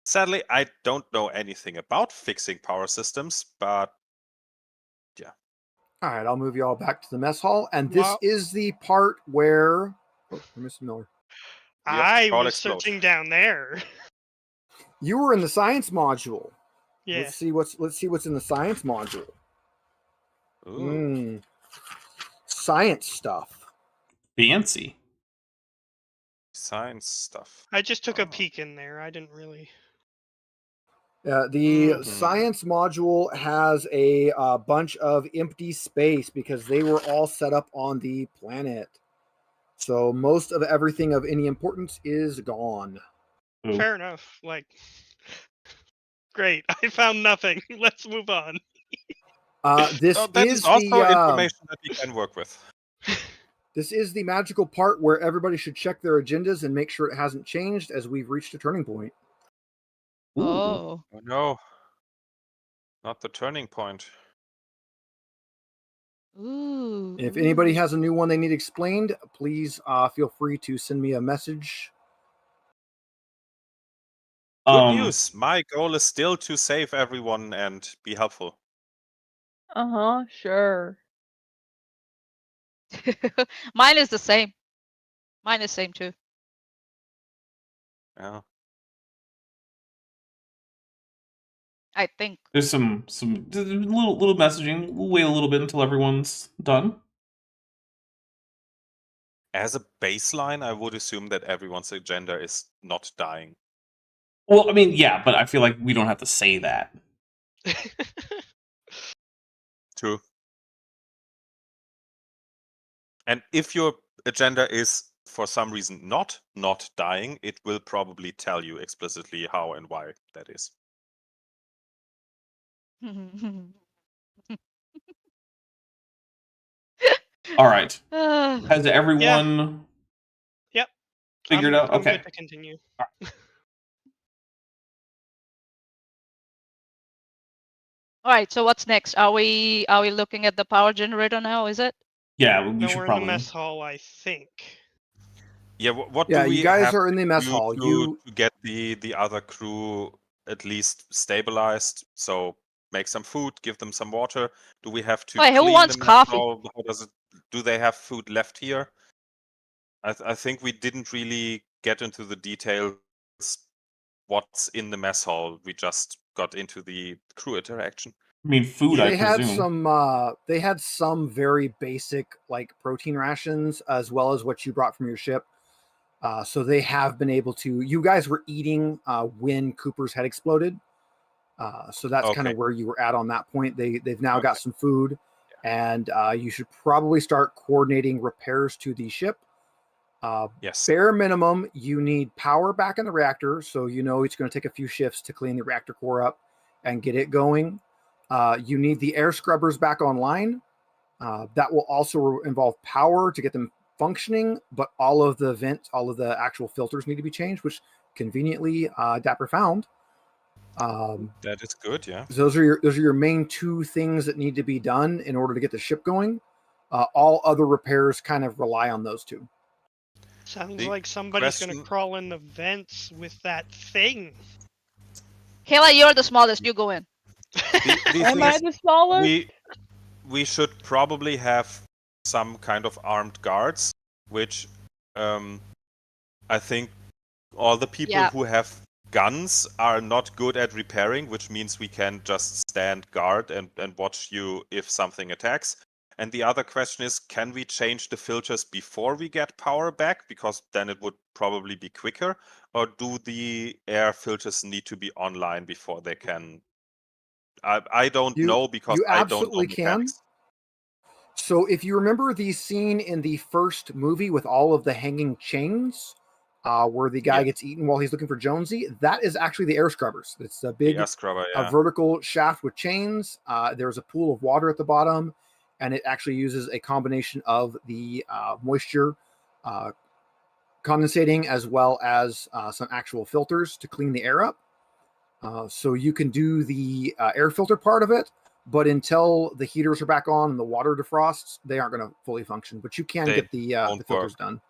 Sadly, I don't know anything about fixing power systems, but yeah. All right, I'll move you all back to the mess hall, and this is the part where Mr. Miller. I was searching down there. You were in the science module. Yeah. Let's see what's in the science module. Science stuff. Fancy. Science stuff. I just took a peek in there. I didn't really. The science module has a bunch of empty space because they were all set up on the planet. So most of everything of any importance is gone. Ooh. Fair enough. Like, great. I found nothing. Let's move on. This that is also the information that we can work with. this is the magical part where everybody should check their agendas and make sure it hasn't changed as we've reached a turning point. Ooh. Oh. Oh no. Not the turning point. Ooh. If anybody has a new one they need explained, please feel free to send me a message. Good news. My goal is still to save everyone and be helpful. Sure. Mine is the same. Mine is same too. Yeah. I think. There's some little messaging. We'll wait a little bit until everyone's done. As a baseline, I would assume that everyone's agenda is not dying. Well, I mean, yeah, but I feel like we don't have to say that. True. And if your agenda is for some reason not dying, it will probably tell you explicitly how and why that is. All right. Has everyone Yep. figured out? I'm Okay. good to continue. All right. So what's next? Are we looking at the power generator now? Is it? Yeah, we No, should we're probably. in the mess hall, I think. Yeah, what Yeah, do we you guys have are in the mess to hall. do to get the other crew at least stabilized? So make some food, give them some water. Do we have to Wait, who clean wants the mess coffee? hall? How does it? Do they have food left here? I think we didn't really get into the details. What's in the mess hall? We just got into the crew interaction. I mean, food. I They had presume. some very basic like protein rations as well as what you brought from your ship. So they have been able to. You guys were eating when Cooper's head exploded, so that's kind Okay. of where you were at on that point. They've now got Okay. some food, and you should probably start coordinating repairs to the ship. Yes. Bare minimum, you need power back in the reactor, so you know it's going to take a few shifts to clean the reactor core up and get it going. You need the air scrubbers back online. That will also involve power to get them functioning, but all of the vents, all of the actual filters need to be changed, which conveniently Dapper found. That is good, yeah. Those are your main two things that need to be done in order to get the ship going. All other repairs kind of rely on those two. Sounds The like somebody's gonna question- crawl in the vents with that thing. Kayla, you're the smallest. You go in. The Am thing I is, the smallest? we should probably have some kind of armed guards, which I think all the people Yeah. who have guns are not good at repairing, which means we can just stand guard and watch you if something attacks. And the other question is, can we change the filters before we get power back? Because then it would probably be quicker. Or do the air filters need to be online before they can? I don't know because you I don't know absolutely can. mechanics. So if you remember the scene in the first movie with all of the hanging chains, where the guy gets eaten while he's looking for Jonesy, that is actually the air scrubbers. It's a big The air scrubber, a vertical shaft with chains. There's a pool of water at the bottom, and it actually uses a combination of the moisture condensating as well as some actual filters to clean the air up. So you can do the air filter part of it, but until the heaters are back on and the water defrosts, they aren't going to fully function. But you can get the filters done.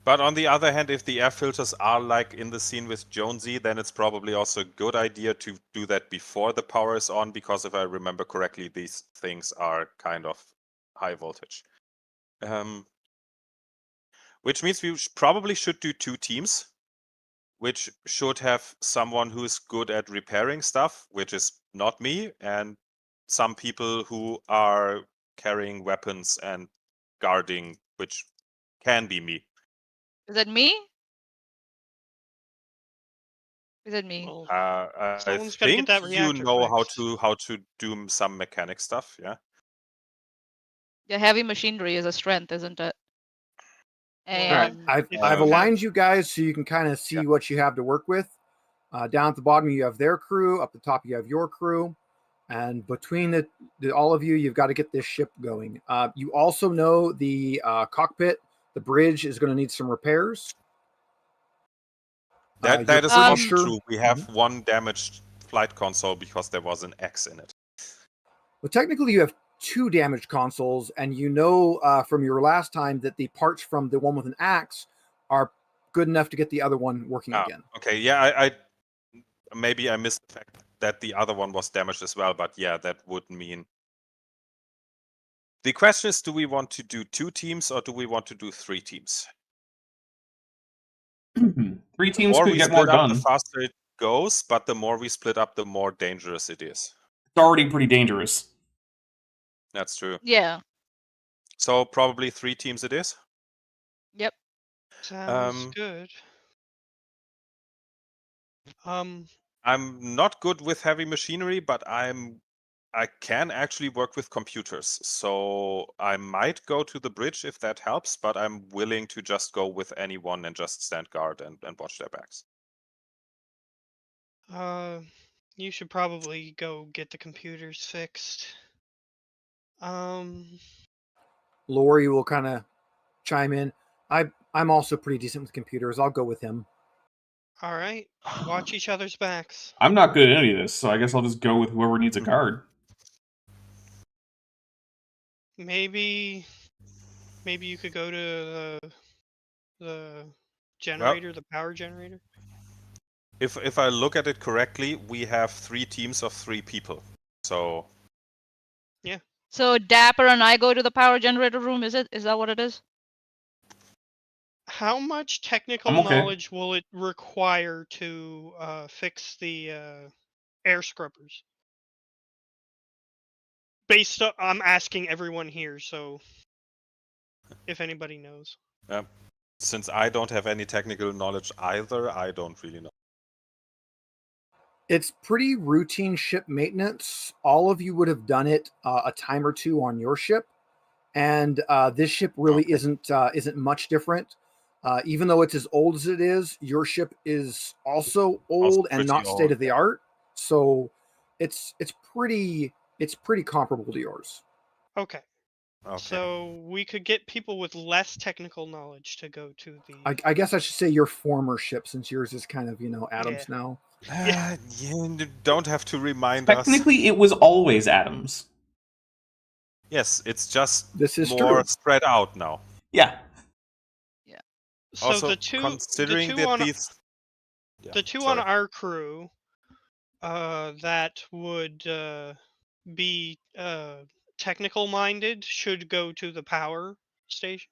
But on the other hand, if the air filters are like in the scene with Jonesy, then it's probably also a good idea to do that before the power is on, because if I remember correctly, these things are kind of high voltage. Which means we probably should do 2 teams, which should have someone who's good at repairing stuff, which is not me, and some people who are carrying weapons and guarding, which can be me. Is it me? Is it me? Well, I someone's gotta get think that you reactor know fixed. how to do some mechanic stuff, yeah? Yeah, heavy machinery is a strength, isn't it? Well, And I've if I've you have- aligned you guys so you can kind of see what you have to work with. Down at the bottom, you have their crew. Up the top, you have your crew. And between all of you, you've got to get this ship going. You also know the cockpit, the bridge is going to need some repairs. That you're is pretty also sure- true. We have one damaged flight console because there was an X in it. Well, technically, you have 2 damaged consoles, and you know from your last time that the parts from the one with an axe are good enough to get the other one working again. Okay, yeah, I maybe I missed the fact that the other one was damaged as well, but yeah, that would mean. The question is, do we want to do 2 teams or do we want to do 3 teams? 3 teams The more could we get more split up, done. the faster it goes, but the more we split up, the more dangerous it is. It's already pretty dangerous. That's true. yeah. So probably 3 teams it is. Yep. Sounds good. I'm not good with heavy machinery, but I can actually work with computers. So I might go to the bridge if that helps, but I'm willing to just go with anyone and just stand guard and watch their backs. You should probably go get the computers fixed. Lori will kind of chime in. I'm also pretty decent with computers. I'll go with him. All right. Watch each other's backs. I'm not good at any of this, so I guess I'll just go with whoever needs a guard. Maybe you could go to the generator, the power generator. If I look at it correctly, we have 3 teams of 3 people. So So Dapper and I go to the power generator room. Is that what it is? How much technical I'm okay. knowledge will it require to fix the air scrubbers? I'm asking everyone here, so if anybody knows. since I don't have any technical knowledge either, I don't really know. It's pretty routine ship maintenance. All of you would have done it a time or 2 on your ship, and this ship really isn't much different. Even though it's as old as it is, your ship is also old and not pretty state of the art. So it's pretty comparable to yours. Okay. Okay. So we could get people with less technical knowledge to go to the. I guess I should say your former ship, since yours is kind of Adams now. You don't have to remind us. Technically, it was always Adams. Yes, it's just This is more true. spread out now. Yeah. So Also, the two considering that on these... the 2 sorry. on our crew that would be technical minded should go to the power station,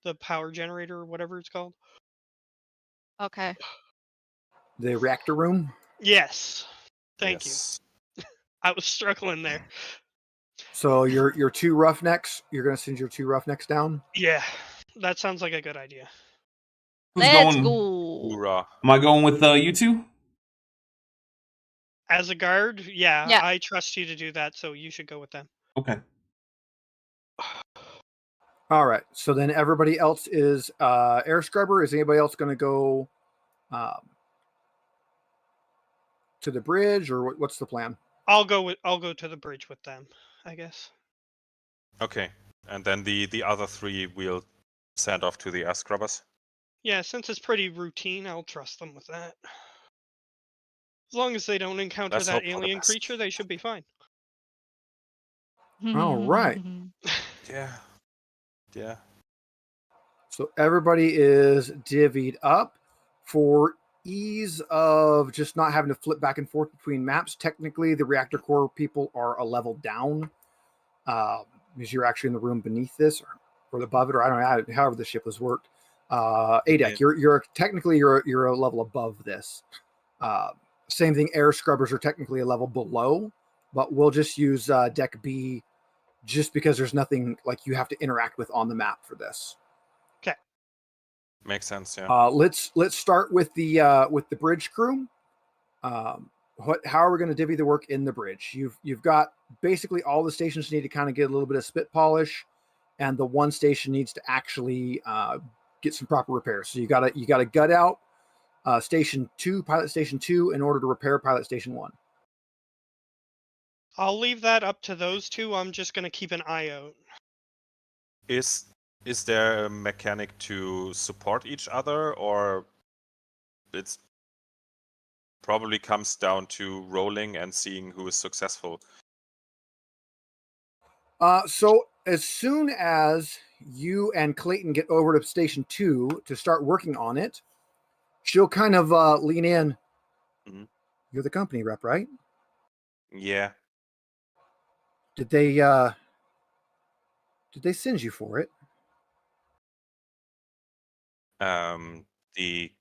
the power generator, or whatever it's called. Okay. The reactor room. Yes. Thank Yes. you. I was struggling there. So your 2 roughnecks. You're going to send your 2 roughnecks down. Yeah, that sounds like a good idea. Who's Let's going? go. Hoorah. Am I going with you 2? As a guard, yeah, Yeah. I trust you to do that, so you should go with them. Okay. All right. So then everybody else is air scrubber. Is anybody else going to go to the bridge, or what's the plan? I'll go to the bridge with them, I guess. Okay. And then the other 3 we'll send off to the air scrubbers. Yeah, since it's pretty routine, I'll trust them with that. As long as they don't encounter Let's that hope for the alien best. creature, they should be fine. All right. Yeah. Yeah. So everybody is divvied up for ease of just not having to flip back and forth between maps. Technically, the reactor core people are a level down because you're actually in the room beneath this or above it, or I don't know, however the ship was worked. ADEC, you're technically you're a level above this. Same thing. Air scrubbers are technically a level below, but we'll just use deck B just because there's nothing like you have to interact with on the map for this. Makes sense, yeah. Let's start with the bridge crew. How are we going to divvy the work in the bridge? You've got basically all the stations need to kind of get a little bit of spit polish, and the one station needs to actually get some proper repairs. So you gotta gut out station 2, pilot station 2, in order to repair pilot station 1. I'll leave that up to those two. I'm just gonna keep an eye out. Is there a mechanic to support each other, or it's probably comes down to rolling and seeing who is successful? So as soon as you and Clayton get over to station 2 to start working on it, she'll kind of lean in. Mhm. You're the company rep, right? Yeah. Did they send you for it? The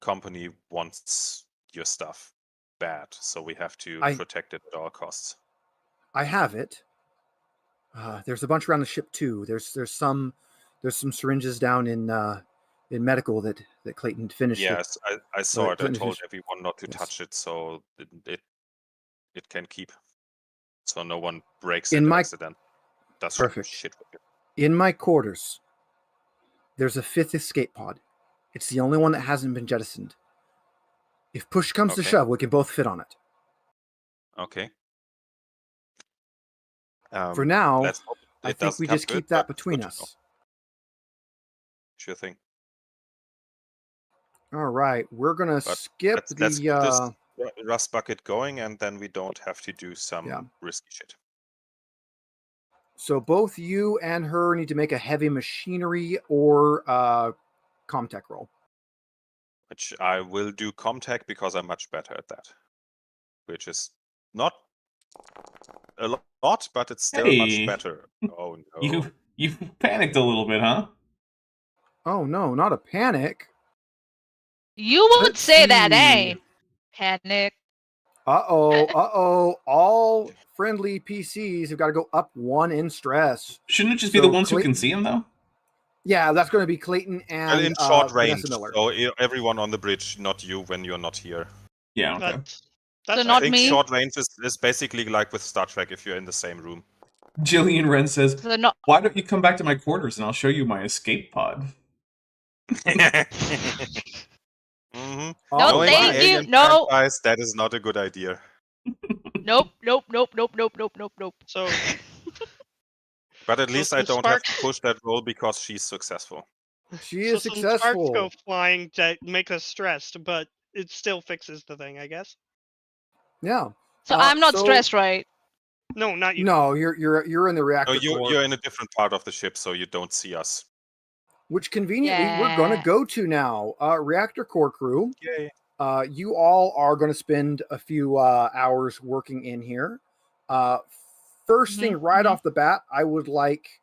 company wants your stuff bad, so we have to protect it at all costs. I have it. There's a bunch around the ship too. There's some syringes down in medical that Clayton finished. Yes, I saw it. I Clayton told finished. everyone not to Yes. touch it, so it can keep, so no one breaks In it my- accident. Does some Perfect. shit with it. In my quarters, there's a 5th escape pod. It's the only one that hasn't been jettisoned. If push comes to Okay. shove, we can both fit on it. Okay. For now, let's hope I it think doesn't we come just to keep it, that but it's between good to know. us. All right, we're gonna But skip Let's keep this the. rust bucket going, and then we don't have to do some Yeah. risky shit. So both you and her need to make a heavy machinery or Comtech roll. Which I will do Comtech because I'm much better at that. Which is not a lot, but it's still Hey. much better. Oh no. You panicked a little bit, huh? Oh no, not a panic. You would Let's say that, see. eh? Panic. Uh-oh. All friendly PCs have got to go up 1 in stress. Shouldn't it just be So the ones who Clayton- can see him, though? Yeah, that's going to be Clayton Well, and in short range, Vanessa Miller. so everyone on the bridge, not you when you're not here. Yeah, okay. That's So not I think me? short range is basically like with Star Trek if you're in the same room. Jillian Wren says, So not. why don't you come back to my quarters and I'll show you my escape pod? Mm-hmm. All No, Knowing thank the you. alien No. franchise, that is not a good idea. Nope. So But at So least I some don't have to sparks- push that roll because she's successful. She so is some sparks successful. go flying to make us stressed, but it still fixes the thing, I guess. Yeah. So I'm not so- stressed, right? No, not you. No, you're in the No, reactor core, you're in a different part of the ship, so you don't see us. which conveniently we're going to Yeah. go to now. Reactor core crew. Yay. You all are going to spend a few hours working in here. First thing right off the bat, I would like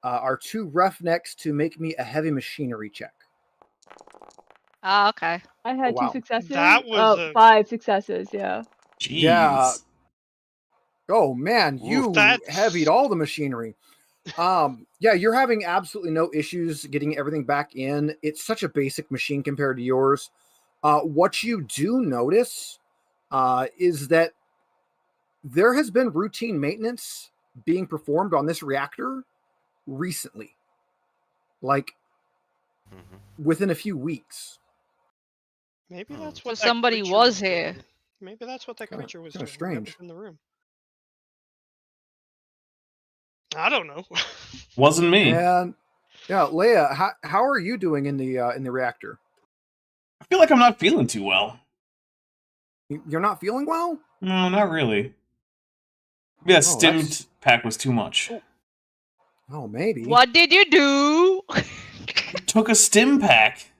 our 2 roughnecks to make me a heavy machinery check. Ah, okay. I had wow. 2 successes. That was a- 5 successes. Yeah. Jeez. Yeah. Oh man, you That's- heavied all the machinery. Yeah, you're having absolutely no issues getting everything back in. It's such a basic machine compared to yours. What you do notice is that there has been routine maintenance being performed on this reactor recently, like within a few weeks. Maybe that's So what that somebody creature was doing. here. Maybe that's what that Kinda- creature was kinda doing. strange. In the room. I don't know. Wasn't me. And yeah, Leia, how are you doing in the reactor? I feel like I'm not feeling too well. You're not feeling well? No, not really. Maybe that Oh, stimmed pack was too much. Oh, maybe. What did you do? Took a stim pack.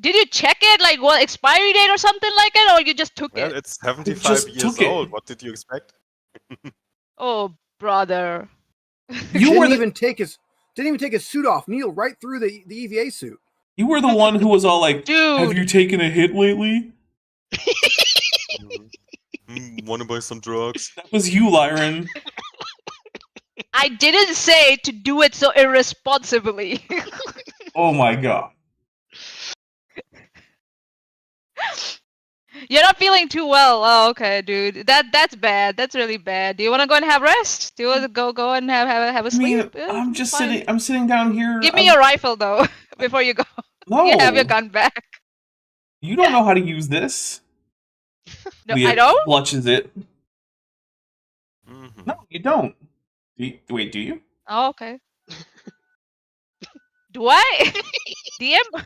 Did you check it? Like what expiry date or something like it, or you just took Well, it? it's 75 just years took it. old. What did you expect? Oh, brother. You were didn't the even take his suit off. Kneeled right through the EVA suit. you were the one who was all like, Dude. "Have you taken a hit lately?" Want to buy some drugs? That was you, Lyran. I didn't say to do it so irresponsibly. Oh my god. You're not feeling too well. Oh, okay, dude. That's bad. That's really bad. Do you want to go and have rest? Do you want to go and have a I mean, sleep? I'm just fine. sitting. I'm sitting down here. Give me your rifle though before you go. No. You have your gun back. You don't know how to use this. No, Leah I don't. clutches it. Mhm. No, you don't. Wait, do you? Oh, okay. Do I? DM?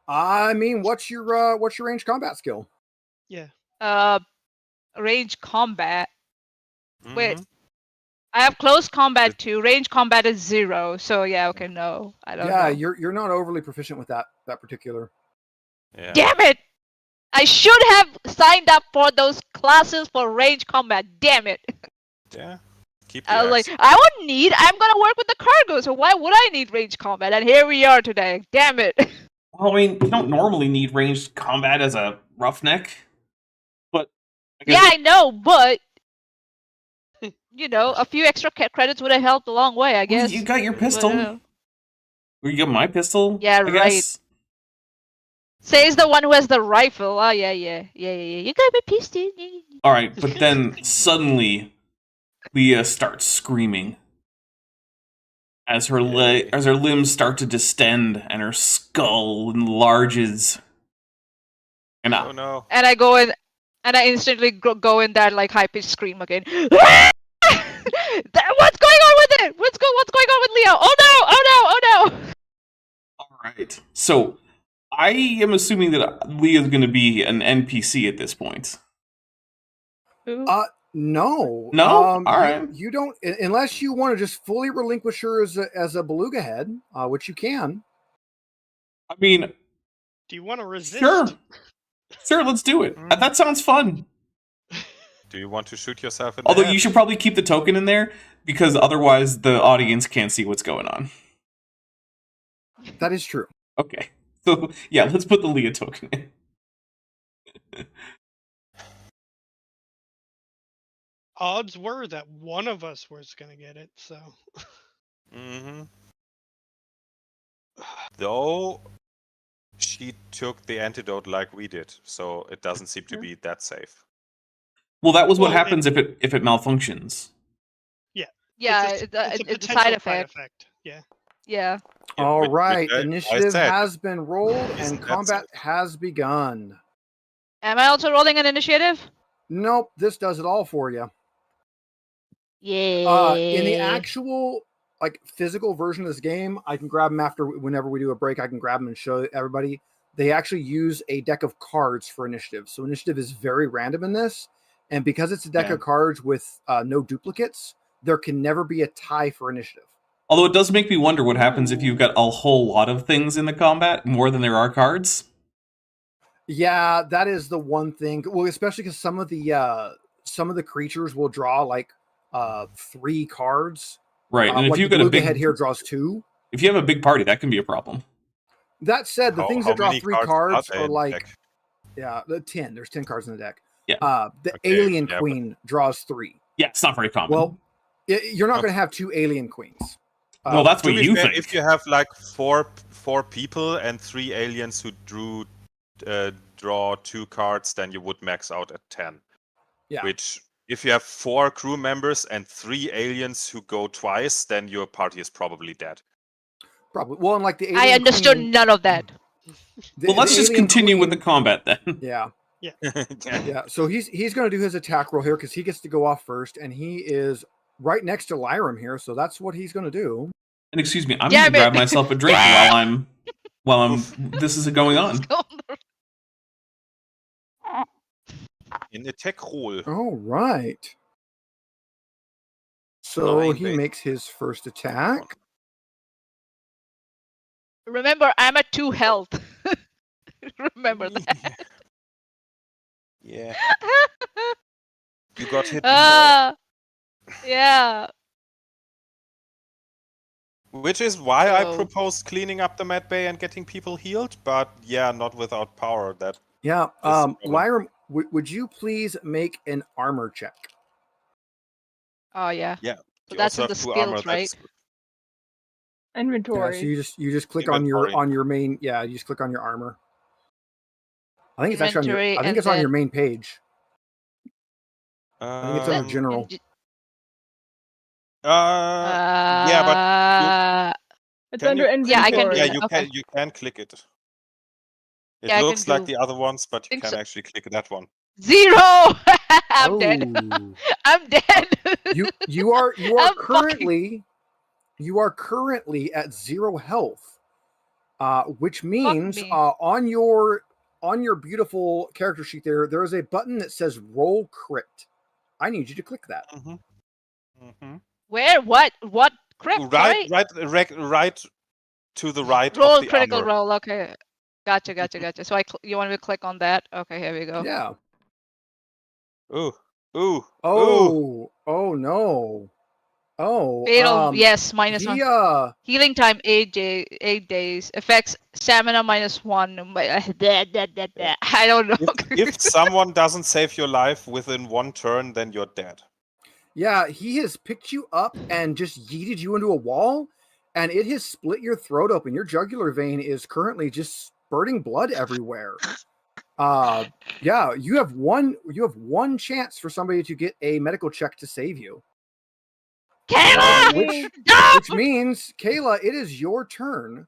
I mean, what's your range combat skill? Range combat. Wait. Mhm. I have close combat 2. Range combat is 0. So yeah, okay, no. I don't Yeah, know. you're not overly proficient with that particular. Yeah. Damn it! I should have signed up for those classes for range combat. Damn it! Yeah. Keep I the was axe. like, I wouldn't need. I'm gonna work with the cargo, so why would I need range combat? And here we are today. Damn it! Well, I mean, you don't normally need ranged combat as a roughneck, but I guess Yeah, I know, but you know, a few extra credits would have helped a long way. I well, guess. you got your But, pistol. Or you got my pistol. Yeah, I right. guess. Says the one who has the rifle. Oh yeah. You got my pistol. All right, but then suddenly, Leah starts screaming as her Yay. as her limbs start to distend and her skull enlarges. And Oh no. And I go in, and I instantly go in that like high pitched scream again. What's going on with it? What's going on with Leo? Oh no! Oh no! Oh no! all right, so I am assuming that Leah's going to be an NPC at this point. No. No? All right. You don't unless you want to just fully relinquish her as a beluga head, which you can. I mean, Do you want to resist? sure, let's do it. That sounds fun. Do you want to shoot yourself in Although the head? you should probably keep the token in there because otherwise the audience can't see what's going on. That is true. Okay. So, yeah, let's put the Leah token in. Odds were that one of us was going to get it, so. Mm-hmm. Though she took the antidote like we did, so it doesn't seem to be that safe. Well, that was what Well, happens if it malfunctions. Yeah, it's a it's a potential side effect. Yeah. Yeah. Yeah, All which right, I initiative said. has been rolled Isn't and that combat safe? has begun. Am I also rolling an initiative? Nope, this does it all for you. Yeah. In the actual like physical version of this game, I can grab them after whenever we do a break. I can grab them and show everybody. They actually use a deck of cards for initiative. So initiative is very random in this, and because it's a deck Yeah. of cards with no duplicates, there can never be a tie for initiative. Although it does make me wonder what happens if you've got a whole lot of things in the combat, more than there are cards. Yeah, that is the one thing. Well, especially because some of the creatures will draw like 3 cards. Right, and if like you've the got a beluga big head here draws 2. if you have a big party, that can be a problem. That said, the things that draw many 3 cards cards they are in the like deck? the 10. There's 10 cards in the deck. Yeah. The Okay, alien yeah, but- queen draws 3. Yeah, it's not very common. Well, you're not Oh. going to have 2 alien queens. well, that's To what be you fair, think. if you have like four people and 3 aliens who draw 2 cards, then you would max out at 10. Yeah. Which, if you have 4 crew members and 3 aliens who go twice, then your party is probably dead. Probably. Well, and like the alien I understood queen, none of that. Well, let's just alien continue with the queen- combat then. Yeah. Yeah. Yeah. So he's going to do his attack roll here because he gets to go off first, and he is right next to Lyram here, so that's what he's going to do. And excuse me, I'm Damn gonna grab it. myself a drink while I'm this is going on. In attack roll. All right. So Nine, he babe. makes his first attack. Remember, I'm at 2 health. Remember that. Yeah. You got hit before. Yeah. Which is why I So- proposed cleaning up the med bay and getting people healed, but yeah, not without power. That Yeah. This- Lyram, would you please make an armor check? Oh yeah. You that's also in the have 2 armor. skills, right? Yeah, Inventory. so you just click on Inventory. your main. Yeah, you just click on your armor. I think it's actually on your. Inventory, I think and it's on your then- main page. I think it's under Um, general. yeah, but It's Can under you- inventory. Yeah, I can do yeah, that. you can click it. It Yeah, I looks can like do- the other ones, but you think can so. actually click that one. 0! I'm dead. Oh. I'm dead. You are I'm currently at 0 health, which means me. on your beautiful character sheet there is a button that says roll crit. I need you to click that. Mm-hmm. Mm-hmm. Where? What? What? Crit? Right, Sorry? right to the right Roll of the critical armor. roll. Okay. Gotcha. So you want me to click on that? Okay, here we go. Yeah. Ooh, ooh, ooh. Oh no. Oh. Fatal. Yes, -1. The Healing time 8 days. Effects stamina -1. I don't know. If someone doesn't save your life within 1 turn, then you're dead. Yeah, he has picked you up and just yeeted you into a wall, and it has split your throat open. Your jugular vein is currently just spurting blood everywhere. Yeah, you have one chance for somebody to get a medical check to save you. Kayla! Which means, Kayla, it is your turn.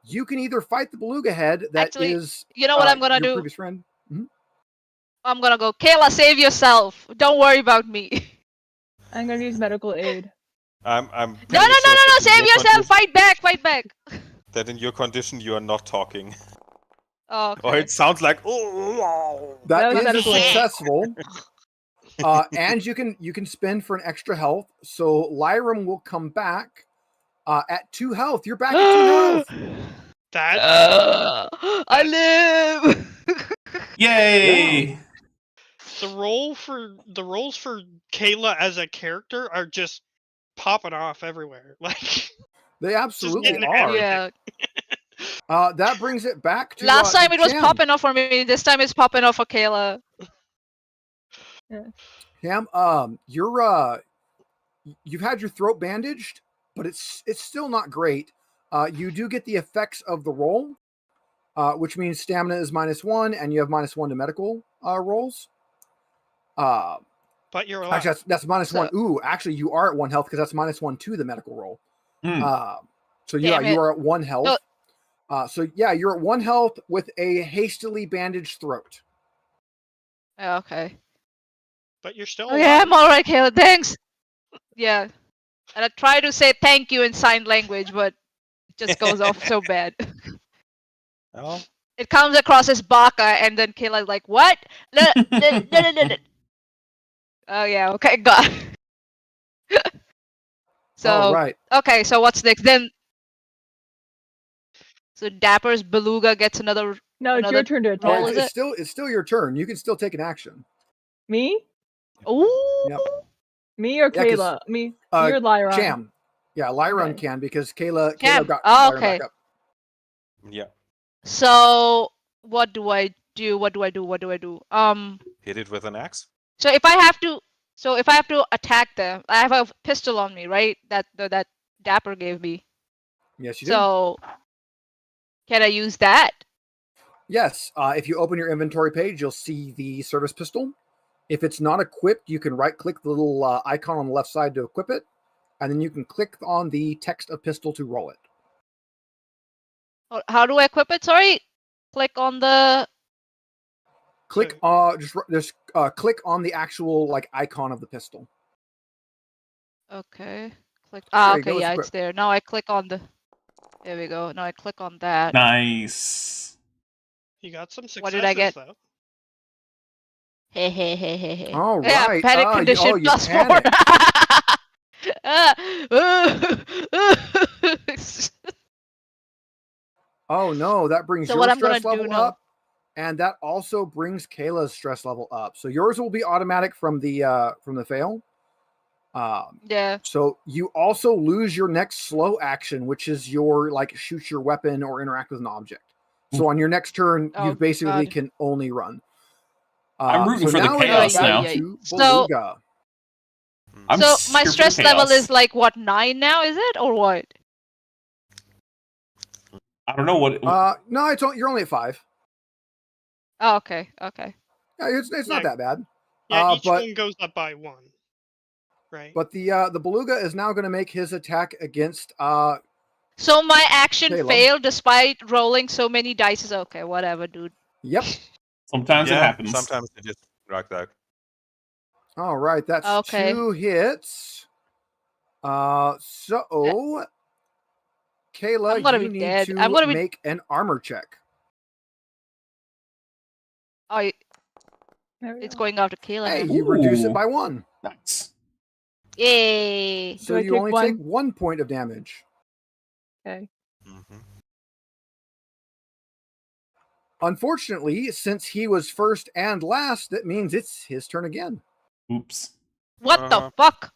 You can either fight the beluga head that Actually, is you know what I'm gonna your do? previous friend. I'm gonna go. Kayla, save yourself. Don't worry about me. I'm gonna use medical aid. I'm No, pretty sure that in save your yourself. condition- Fight back. That in your condition you are not talking. Oh, okay. Or it sounds like oh. That was That is medical aid. successful. And you can spend for an extra health. So Lyram will come back at 2 health. You're back at 2 health. That I live. Yay! the rolls for Kayla as a character are just popping off everywhere. Like They absolutely getting are. Yeah. That brings it back to Last time it was Cam. popping off for me. This time it's popping off for Kayla. Cam, you've had your throat bandaged, but it's still not great. You do get the effects of the roll, which means stamina is -1, and you have -1 to medical rolls. but you're alive. Actually, that's -1. Ooh, actually, you are at 1 health because that's -1 to the medical roll. So yeah, Damn you it. are at 1 health. So yeah, you're at 1 health with a hastily bandaged throat. Yeah, okay. But you're still Oh alive. yeah, I'm alright, Kayla. Thanks. Yeah. And I try to say thank you in sign language, but it just goes off so bad. Well, It comes across as baka, and then Kayla's like, what? No. Oh yeah, okay, got it. So, All right. okay, so what's next? Then, so Dapper's Beluga gets another No, it's Another your turn to roll, attack. is it? It's still your turn. You can still take an action. Me? Ooh. Yep. Me or Yeah, 'cause, Kayla? Me or Lyra? Cham. Yeah, Lyron Okay. can because Kayla Cham. got Oh, Lyron okay. back up. yeah. So what do I do? Hit it with an axe. So if I have to attack them, I have a pistol on me, right? That Dapper gave me. Yes, you do. So can I use that? Yes. If you open your inventory page, you'll see the service pistol. If it's not equipped, you can right-click the little icon on the left side to equip it, and then you can click on the text of pistol to roll it. How do I equip it? Sorry. Click on the. Click just click on the actual like icon of the pistol. Okay. Click. There you Okay. go, it's Yeah, it's equipped. there. Now I click on the. There we go. Now I click on that. Nice. You got some successes, What did I get? though. Hey. All Yeah, right. panic Oh, condition you plus 4. panicked. Oh no, that brings So your what I'm stress gonna do level now- up, and that also brings Kayla's stress level up. So yours will be automatic from the fail. Yeah. So you also lose your next slow action, which is your like shoot your weapon or interact with an object. So on your next turn, Oh, you basically God. can only run. I'm rooting for the now it chaos is back now. to So- Beluga. I'm So my here for the stress level chaos. is like what, 9 now? Is it or what? I don't know what. No, you're only at 5. Oh, okay. Okay. Yeah, it's not that bad. Yeah, each but one goes up by 1. Right. but the beluga is now going to make his attack against So my action Caleb. failed despite rolling so many dice. Okay, whatever, dude. Yep. Sometimes it happens. Sometimes it just like that. All right, that's Okay. 2 hits. So Kayla, I'm gonna you be need dead. to I'm gonna be- make an armor check. Oh, There we it's go. going after Kayla. Hey, now. you reduce Ooh. it by 1. Nice. Yay! So I you take only 1? take 1 point of damage. Okay. Mm-hmm. Unfortunately, since he was first and last, that means it's his turn again. Oops. What the fuck?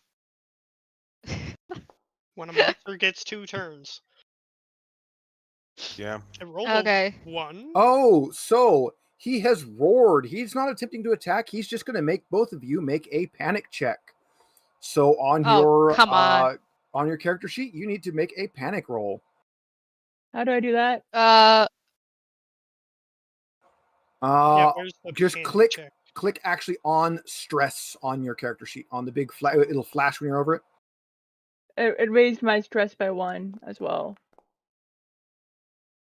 When a monster gets 2 turns. Yeah. I rolled Okay. a 1. Oh, so he has roared. He's not attempting to attack. He's just going to make both of you make a panic check. So on Come on. on your character sheet, you need to make a panic roll. How do I do that? Yeah, where's the Just panic click check? click actually on stress on your character sheet on the big it'll flash when you're over it. It raised my stress by 1 as well.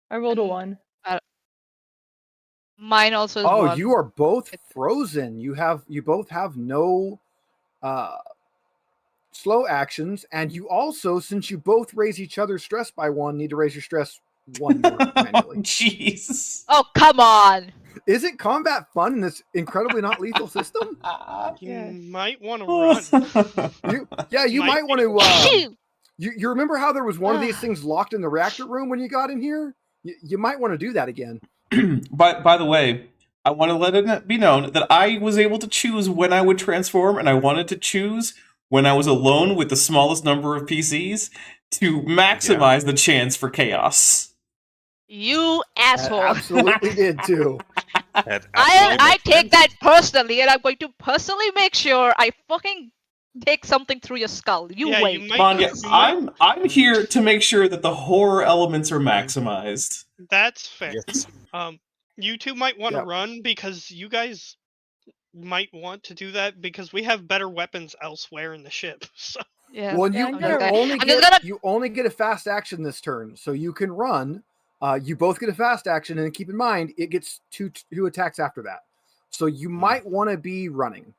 I rolled a 1. Mine also is Oh, 1. you are both frozen. You both have no slow actions, and you also, since you both raise each other's stress by 1, need to raise your stress 1 more manually. Jeez. Oh, come on! Isn't combat fun in this incredibly not lethal system? You might want to run. You might want to. Phew! You remember how there was one of these things locked in the reactor room when you got in here? You might want to do that again. By the way, I want to let it be known that I was able to choose when I would transform, and I wanted to choose when I was alone with the smallest number of PCs to maximize the chance for chaos. You asshole! I absolutely did too. I take that personally, and I'm going to personally make sure I fucking take something through your skull. You Yeah, wait. you might- Vanya, I'm here to make sure that the horror elements are maximized. That's fair. Yes. You two might want to Yep. run because you guys might want to do that because we have better weapons elsewhere in the ship. So Yeah. Well, Yeah, you, I'm gonna- you only get a fast action this turn, so you can run. You both get a fast action, and keep in mind it gets two attacks after that. So you might want to be running.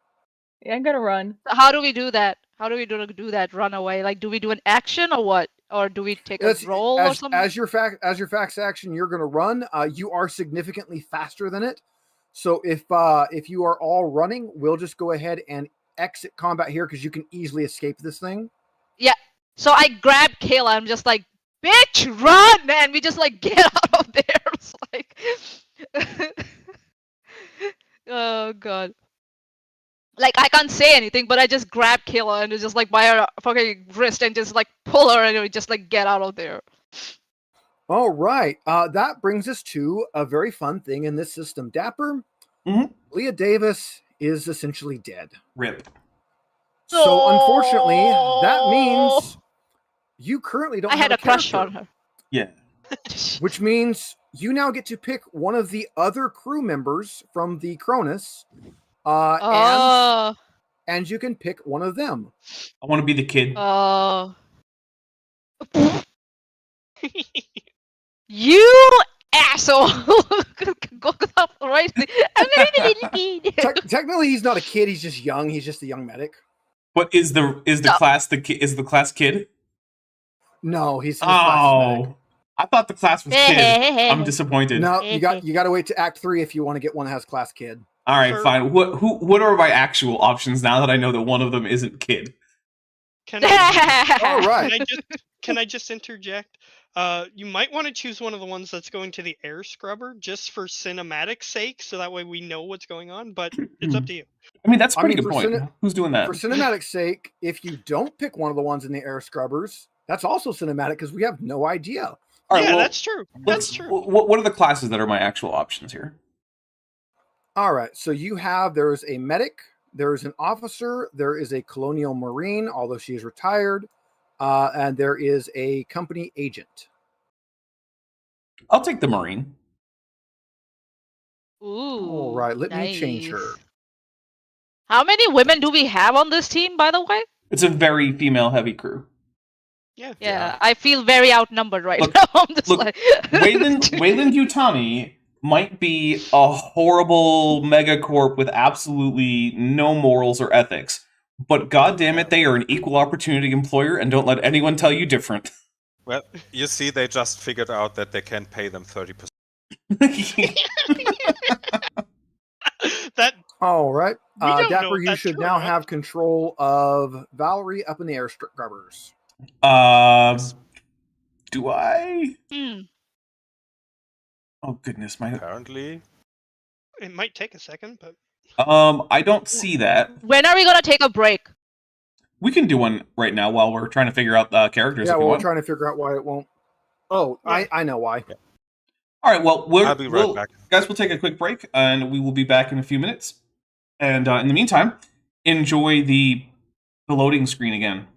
Yeah, I'm gonna run. How do we do that? How do we do that? Run away? Like, do we do an action or what? Or do we take a roll or something? As your fast action, you're going to run. You are significantly faster than it. So if you are all running, we'll just go ahead and exit combat here because you can easily escape this thing. Yeah. So I grab Kayla. I'm just like, bitch, run, man. We just like get out of there. It's like, oh god. Like I can't say anything, but I just grab Kayla and just like by her fucking wrist and just like pull her and we just like get out of there. All right. That brings us to a very fun thing in this system. Dapper, Leah Davis is essentially dead. Rip. So unfortunately, that means you currently don't I have had a crush on character, her. Yeah. which means you now get to pick one of the other crew members from the Cronus, Oh. and you can pick one of them. I want to be the kid. Oh. You asshole! Go up right. Technically, he's not a kid. He's just young. He's just a young medic. But is the class the class kid? No, he's class medic. I thought the class was kid. I'm disappointed. No, you got to wait to Act 3 if you want to get one that has class kid. All right, fine. What are my actual options now that I know that one of them isn't kid? Can I, All right. can I just interject? You might want to choose one of the ones that's going to the air scrubber just for cinematic sake, so that way we know what's going on, but it's up to you. I mean, that's a pretty good point. Who's doing that? For cinematic sake, if you don't pick one of the ones in the air scrubbers, that's also cinematic because we have no idea. All right, yeah, well, that's true. That's true. What are the classes that are my actual options here? All right, so there's a medic, There is an officer. There is a colonial marine, although she is retired, and there is a company agent. I'll take the Marine. Ooh. All right, let me change her. nice. How many women do we have on this team, by the way? It's a very female-heavy crew. Yeah. Yeah, I feel very outnumbered right Look- now. I'm just look, like Weyland-Yutani might be a horrible megacorp with absolutely no morals or ethics, but goddammit, they are an equal opportunity employer, and don't let anyone tell you different. Well, you see, they just figured out that they can pay them 30%. That All right. We don't know Dapper, if you that's should true or now not. have control of Valerie up in the air grubbers. Do I? hmm. Oh goodness, my. Apparently. it might take a second, but I don't see that. When are we gonna take a break? We can do one right now while we're trying to figure out the characters. Yeah, if you well, we're want. trying to figure out why it won't. Oh, Yeah. I know why. All right. Well, I'll be right back. Guys, we'll take a quick break, and we will be back in a few minutes. And in the meantime, enjoy the loading screen again.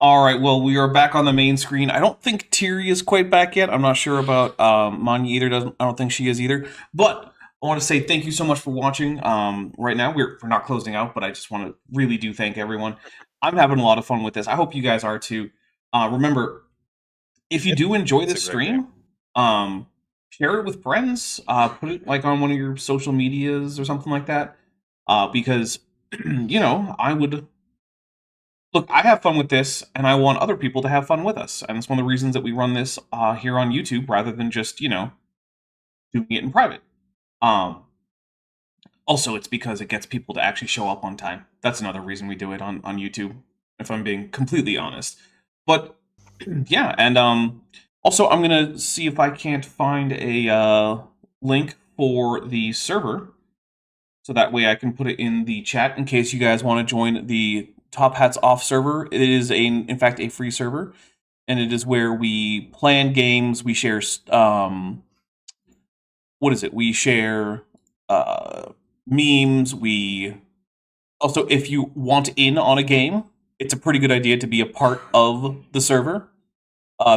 All right, well, we are back on the main screen. I don't think Tiri is quite back yet. I'm not sure about Manya either. I don't think she is either. But I want to say thank you so much for watching. Right now, we're not closing out, but I just want to really do thank everyone. I'm having a lot of fun with this. I hope you guys are too. Remember, if you do enjoy this It's a great stream, share it with friends. Put it like on one of your social medias or something like that. Because, I would... Look, I have fun with this, and I want other people to have fun with us. And it's one of the reasons that we run this here on YouTube rather than just, doing it in private. Also, it's because it gets people to actually show up on time. That's another reason we do it on YouTube, if I'm being completely honest. But yeah, and also I'm gonna see if I can't find a link for the server, so that way I can put it in the chat in case you guys want to join the Top Hats Off server. It is in fact a free server, and it is where we plan games. We share what is it? We share memes. We also, if you want in on a game, it's a pretty good idea to be a part of the server,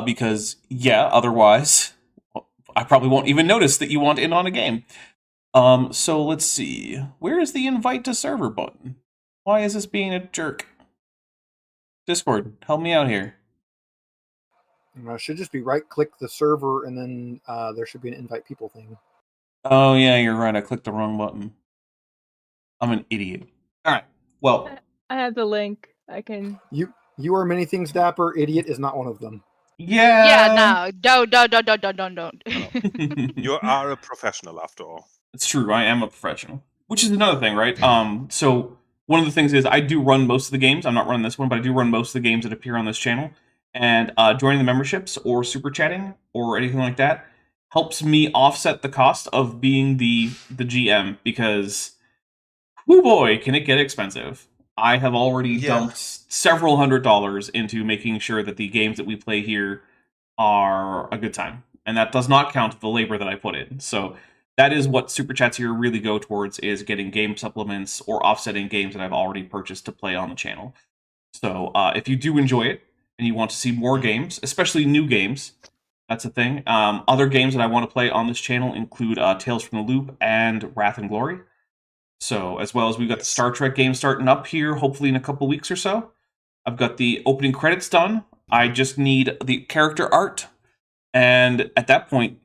because yeah, otherwise I probably won't even notice that you want in on a game. So let's see. Where is the invite to server button? Why is this being a jerk? Discord, help me out here. It should just be right-click the server, and then there should be an invite people thing. Oh yeah, you're right. I clicked the wrong button. I'm an idiot. All right. Well, I have the link. I can. You are many things, Dapper. Idiot is not one of them. Yeah, no, don't. You are a professional after all. It's true. I am a professional, which is another thing, right? So one of the things is I do run most of the games. I'm not running this one, but I do run most of the games that appear on this channel. And joining the memberships or super chatting or anything like that helps me offset the cost of being the GM, because, whoo boy, can it get expensive. I have already dumped several $100s into making sure that the games that we play here are a good time. And that does not count the labor that I put in. So that is what Super Chats here really go towards, is getting game supplements or offsetting games that I've already purchased to play on the channel. So if you do enjoy it and you want to see more games, especially new games, that's a thing. Other games that I want to play on this channel include Tales from the Loop and Wrath and Glory. So, as well as we've got the Star Trek game starting up here, hopefully in a couple weeks or so. I've got the opening credits done. I just need the character art. And at that point,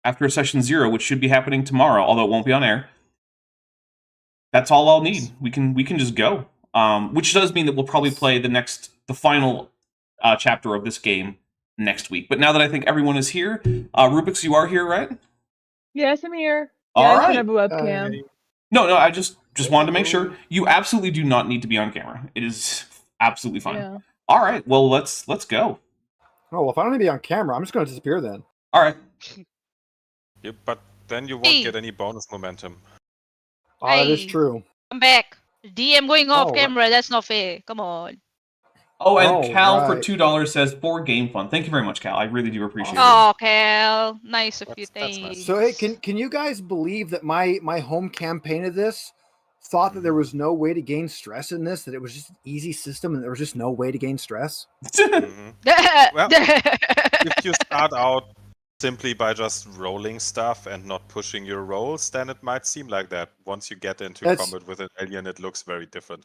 after session 0, which should be happening tomorrow, although it won't be on air, that's all I'll need. We can just go. Which does mean that we'll probably play the final chapter of this game next week. But now that I think everyone is here, Rubix, you are here, right? Yes, I'm here. All I right. have a webcam. No, I just wanted to make sure. You absolutely do not need to be on camera. It is absolutely fine. Yeah. All right, well, let's go. Oh, well, if I don't need to be on camera, I'm just going to disappear then. All right. Yeah, but then you won't get any bonus momentum. Oh, that is Hey. true. I'm back. DM going off Oh, camera. That's not fair. Come on. Oh, and All Cal for right. $2 says, for game fun. Thank you very much, Cal. I really do appreciate it. Oh, Cal. Nice of you. That's nice. Thanks. So, hey, can you guys believe that my home campaign of this thought that there was no way to gain stress in this, that it was just an easy system and there was just no way to gain stress? Mhm. Well, if you start out simply by just rolling stuff and not pushing your rolls, then it might seem like that. Once you get into combat with an alien, it looks very different.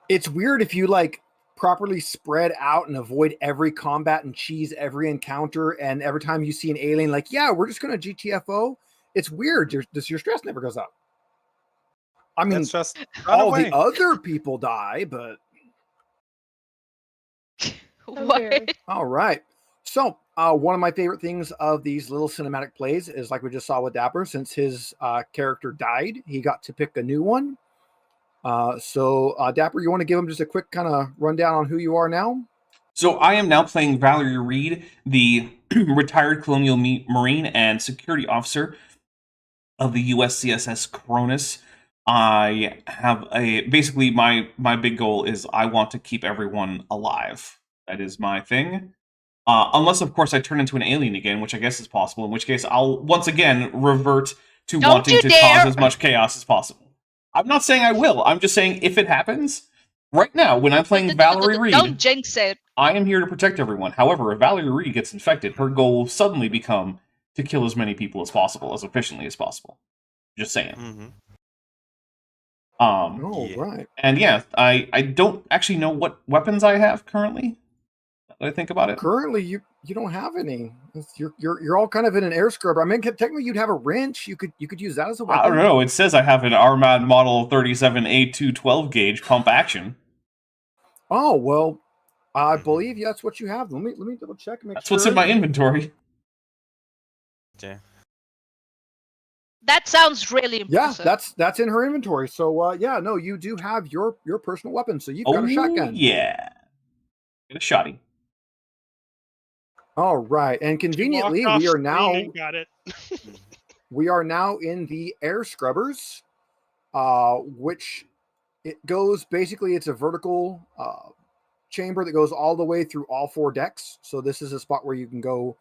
It's weird if you properly spread out and avoid every combat and cheese every encounter, and every time you see an alien, yeah, we're just going to GTFO. It's weird. Your stress never goes up. I mean, Let's just run all away. the other people die, but What? all right. So one of my favorite things of these little cinematic plays is, like we just saw with Dapper, since his character died, he got to pick a new one. So Dapper, you want to give him just a quick kind of rundown on who you are now? So I am now playing Valerie Reed, the retired Colonial Marine and security officer of the USCSS Cronus. I have basically my big goal is I want to keep everyone alive. That is my thing. Unless, of course, I turn into an alien again, which I guess is possible, in which case I'll once again revert to wanting to cause as much chaos as possible. I'm not saying I will. I'm just saying if it happens, right now, when I'm playing Valerie Reed, Don't jinx it. I am here to protect everyone. However, if Valerie Reed gets infected, her goal will suddenly become to kill as many people as possible, as efficiently as possible. Just saying. Mm-hmm. Right. And yeah, I don't actually know what weapons I have currently. I think about it. Currently, you don't have any. You're all kind of in an air scrubber. I mean, technically, you'd have a wrench. You could use that as a weapon. I don't know. It says I have an Armad Model 37A2 12 gauge pump action. Oh well, I believe that's what you have. Let me double check. That's what's in my inventory. Yeah. That sounds really Yeah, impressive. that's in her inventory. So yeah, no, you do have your personal weapon. So you've got a shotgun. Yeah. Get a shotty. All right, and conveniently, Walked off we are screen now and got it. in the air scrubbers, which it goes basically. It's a vertical chamber that goes all the way through all 4 decks. So this is a spot where you can go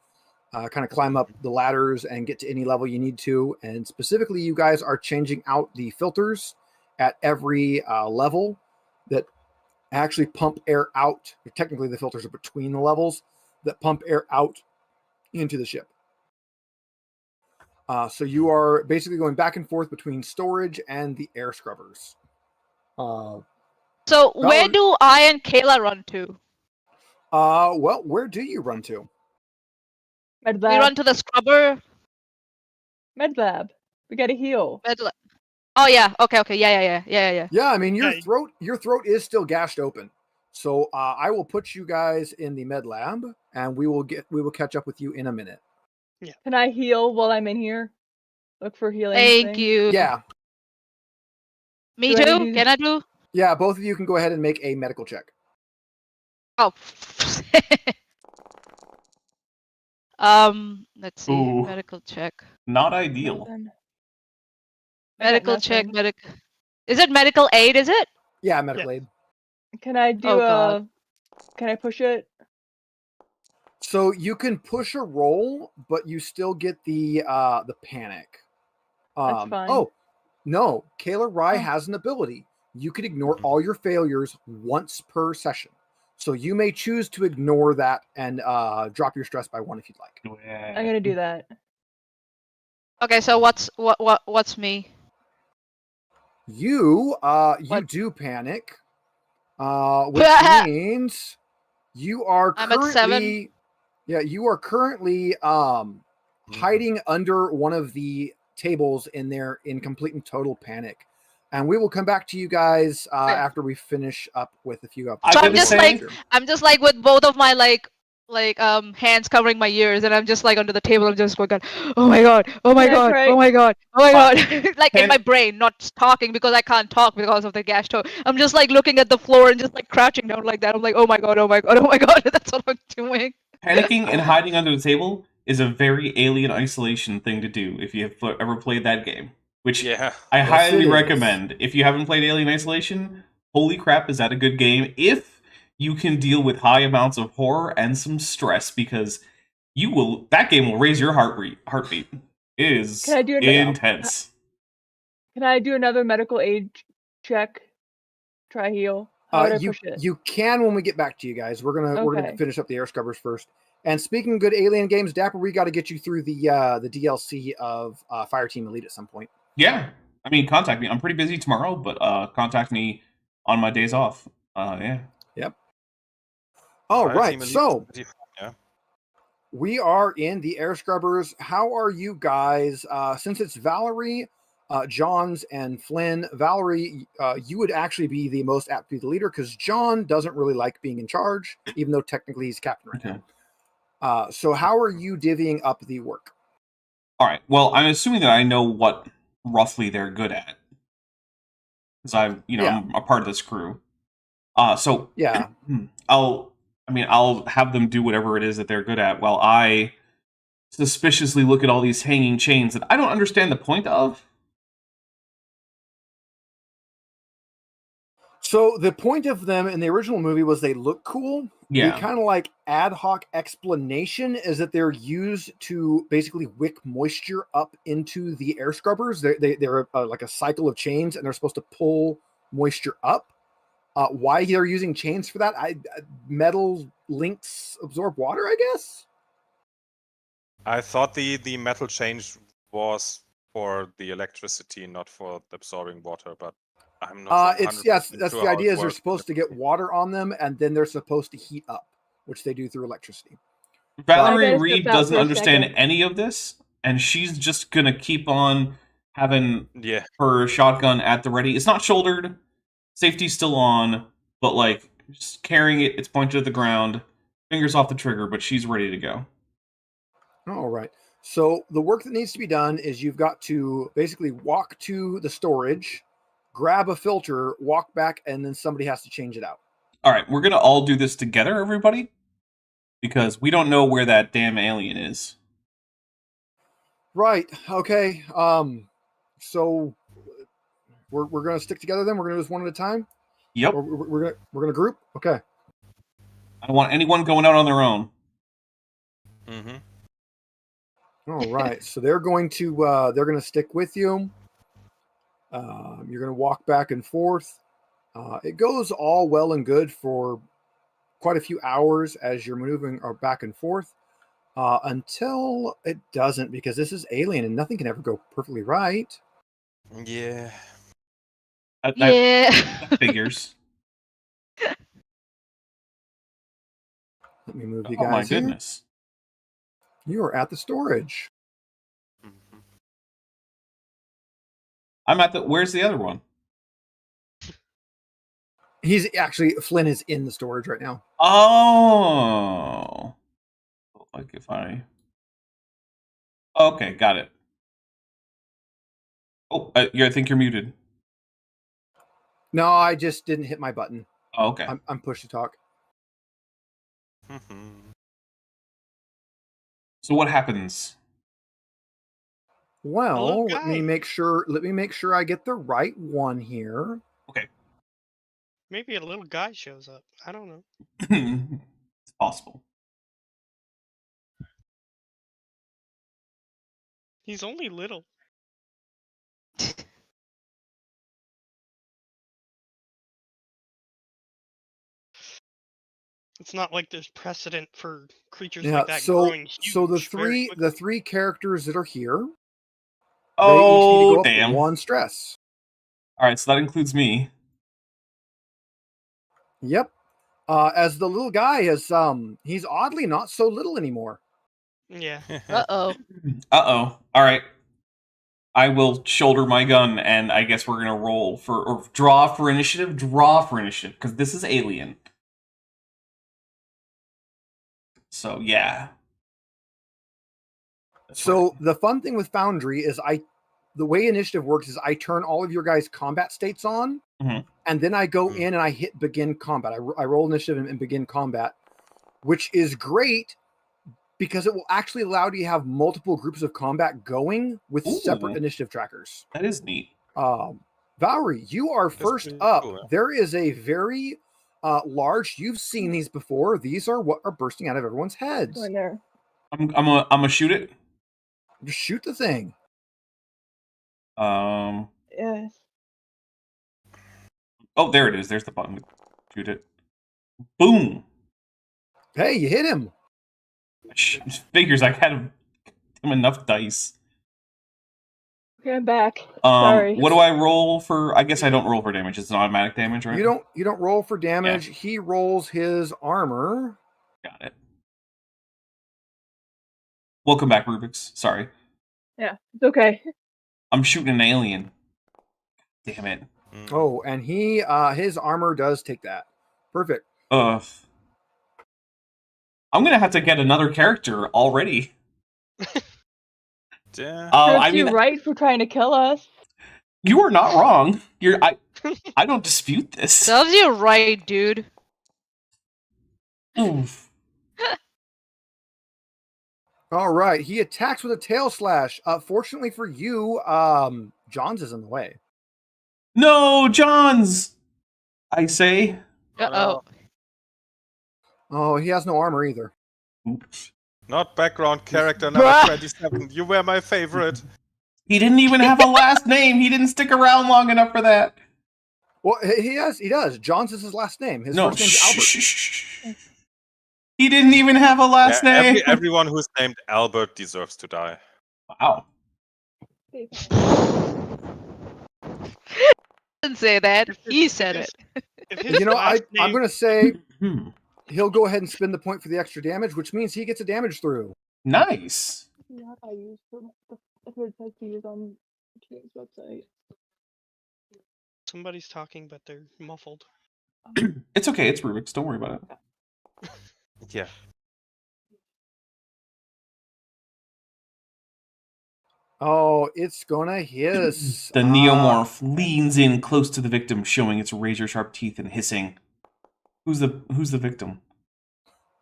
kind of climb up the ladders and get to any level you need to. And specifically, you guys are changing out the filters at every level that actually pump air out. Technically, the filters are between the levels that pump air out into the ship. So you are basically going back and forth between storage and the air scrubbers. So where do I and Kayla run to? Well, where do you run to? Med We lab. run to the scrubber. Med lab. We gotta heal. Oh yeah. Okay. Yeah. Yeah, I mean your Yeah. throat is still gashed open. So I will put you guys in the med lab, and we will catch up with you in a minute. Can I heal while I'm in here? Look for healing. Thank thing? you. Yeah, Me Do I too. need to- Can I do? yeah. Both of you can go ahead and make a medical check. Oh. Let's see. Ooh. Medical check. Not ideal. Nothing. Medical check. nothing. Is it medical aid? Is it? Yeah, medical aid. Can I do Oh, God. Can I push it? So you can push a roll, but you still get the panic. That's fine. Oh no, Kayla Rye Oh. has an ability. You can ignore all your failures once per session. So you may choose to ignore that and drop your stress by 1 if you'd like. I'm gonna do that. Okay. So what's me? You What? do panic, which means you are I'm at 7. currently you are currently hiding under one of the tables in there in complete and total panic. And we will come back to you guys after we finish up with a few. So I'm just like with both of my hands covering my ears, and I'm just like under the table. I'm just going, oh my god, oh my Can I god, try- oh my god, oh my god, like in Can- my brain, not talking because I can't talk because of the gas toe. I'm just like looking at the floor and just like crouching down like that. I'm like, oh my god, oh my god, oh my god. That's what I'm doing. Panicking and hiding under the table is a very Alien Isolation thing to do if you have ever played that game. Which Yeah. I Yes, highly it is. recommend. If you haven't played Alien Isolation, holy crap, is that a good game if you can deal with high amounts of horror and some stress, because that game will raise your heartbeat. It is Can I do it? intense. Can I do another medical aid check? Try heal. How would I push it? You can when we get back to you guys. We're gonna Okay. finish up the air scrubbers first. And speaking of good Alien games, Dapper, we got to get you through the DLC of Fireteam Elite at some point. Yeah. I mean, contact me. I'm pretty busy tomorrow, but contact me on my days off. Yeah. Yep. All right. So yeah. we are in the air scrubbers. How are you guys? Since it's Valerie, Johns, and Flynn, Valerie, you would actually be the most apt to be the leader because John doesn't really like being in charge, even though technically he's captain right now. So how are you divvying up the work? All right. Well, I'm assuming that I know what roughly they're good at, because I'm a part of this crew. So yeah, I'll have them do whatever it is that they're good at, while I suspiciously look at all these hanging chains that I don't understand the point of. So the point of them in the original movie was they look cool. Yeah. The kind of like ad hoc explanation is that they're used to basically wick moisture up into the air scrubbers. They're like a cycle of chains, and they're supposed to pull moisture up. Why they're using chains for that? Metal links absorb water, I guess. I thought the metal change was for the electricity, not for absorbing water, but I'm not. That's the idea. Is they're supposed to get water on them, and then they're supposed to heat up, which they do through electricity. Valerie Reed doesn't understand any of this, and she's just gonna keep on having her shotgun at the ready. It's not shouldered, safety's still on, but like just carrying it. It's pointed at the ground, fingers off the trigger, but she's ready to go. All right. So the work that needs to be done is you've got to basically walk to the storage, grab a filter, walk back, and then somebody has to change it out. All right, we're gonna all do this together, everybody, because we don't know where that damn alien is. Right. Okay. So we're gonna stick together then. We're gonna do this one at a time. Yep. Or we're gonna group. Okay. I don't want anyone going out on their own. Mm-hmm. All right. So they're going to stick with you. You're going to walk back and forth. It goes all well and good for quite a few hours as you're maneuvering back and forth until it doesn't, because this is alien and nothing can ever go perfectly right. Yeah. Yeah. That figures. Let me move you Oh my guys here. goodness. You are at the storage. Mhm. I'm at the. Where's the other one? He's actually, Flynn is in the storage right now. Oh. Like if I. Okay, got it. Oh, I think you're muted. No, I just didn't hit my button. Oh, okay. I'm push to talk. Mhm. So what happens? Well, let me guy. make sure I get the right one here. Okay. Maybe a little guy shows up. I don't know. It's possible. He's only little. It's not like there's precedent for creatures Yeah, like that so growing huge. so very the three characters that are here, Oh, they each need to go damn. up one stress. All right, so that includes me. Yep. As the little guy is he's oddly not so little anymore. Yeah. Uh-oh. Uh-oh. All right. I will shoulder my gun, and I guess we're gonna roll for or draw for initiative. Draw for initiative because this is alien. So yeah. That's So right. the fun thing with Foundry is the way initiative works is I turn all of your guys' combat states on, Mhm. and then I go in and I hit begin combat. I roll initiative and begin combat, which is great because it will actually allow you to have multiple groups of combat going with separate Ooh. initiative trackers. That is neat. Valerie, you are That's first pretty up. cool, yeah. There is a very large. You've seen these before. These are what are bursting out of everyone's heads. Going there. I'm gonna shoot it. Just shoot the thing. Yes. Oh, there it is. There's the button. Shoot it. Boom. Hey, you hit him. Figures I had him enough dice. Okay, I'm back. Sorry. What do I roll for? I guess I don't roll for damage. It's an automatic damage, right? You don't roll for damage. Yeah. He rolls his armor. Got it. Welcome back, Rubik's. Sorry. Yeah, it's okay. I'm shooting an alien. Damn it. Oh, and he his armor does take that. Perfect. I'm gonna have to get another character already. Yeah. I mean, you're right for trying to kill us. You are not wrong. I don't dispute this. Serves you right, dude. Oof. All right, he attacks with a tail slash. Fortunately for you, John's is in the way. No, John's. I say. Uh-oh. Oh, he has no armor either. Oops. Not background character number 27. You were my favorite. He didn't even have a last name. He didn't stick around long enough for that. Well, he does. John's is his last name. His first name's Albert. He didn't even have a last name. Everyone who's named Albert deserves to die. Wow. Didn't say that. He said it. You know, I'm going to say he'll go ahead and spend the point for the extra damage, which means he gets a damage through. Nice. I use the third type to use on TA's website. Somebody's talking, but they're muffled. It's okay. It's Rubik's. Don't worry about it. Yeah. Oh, it's gonna hiss. The neomorph leans in close to the victim, showing its razor-sharp teeth and hissing. Who's the victim?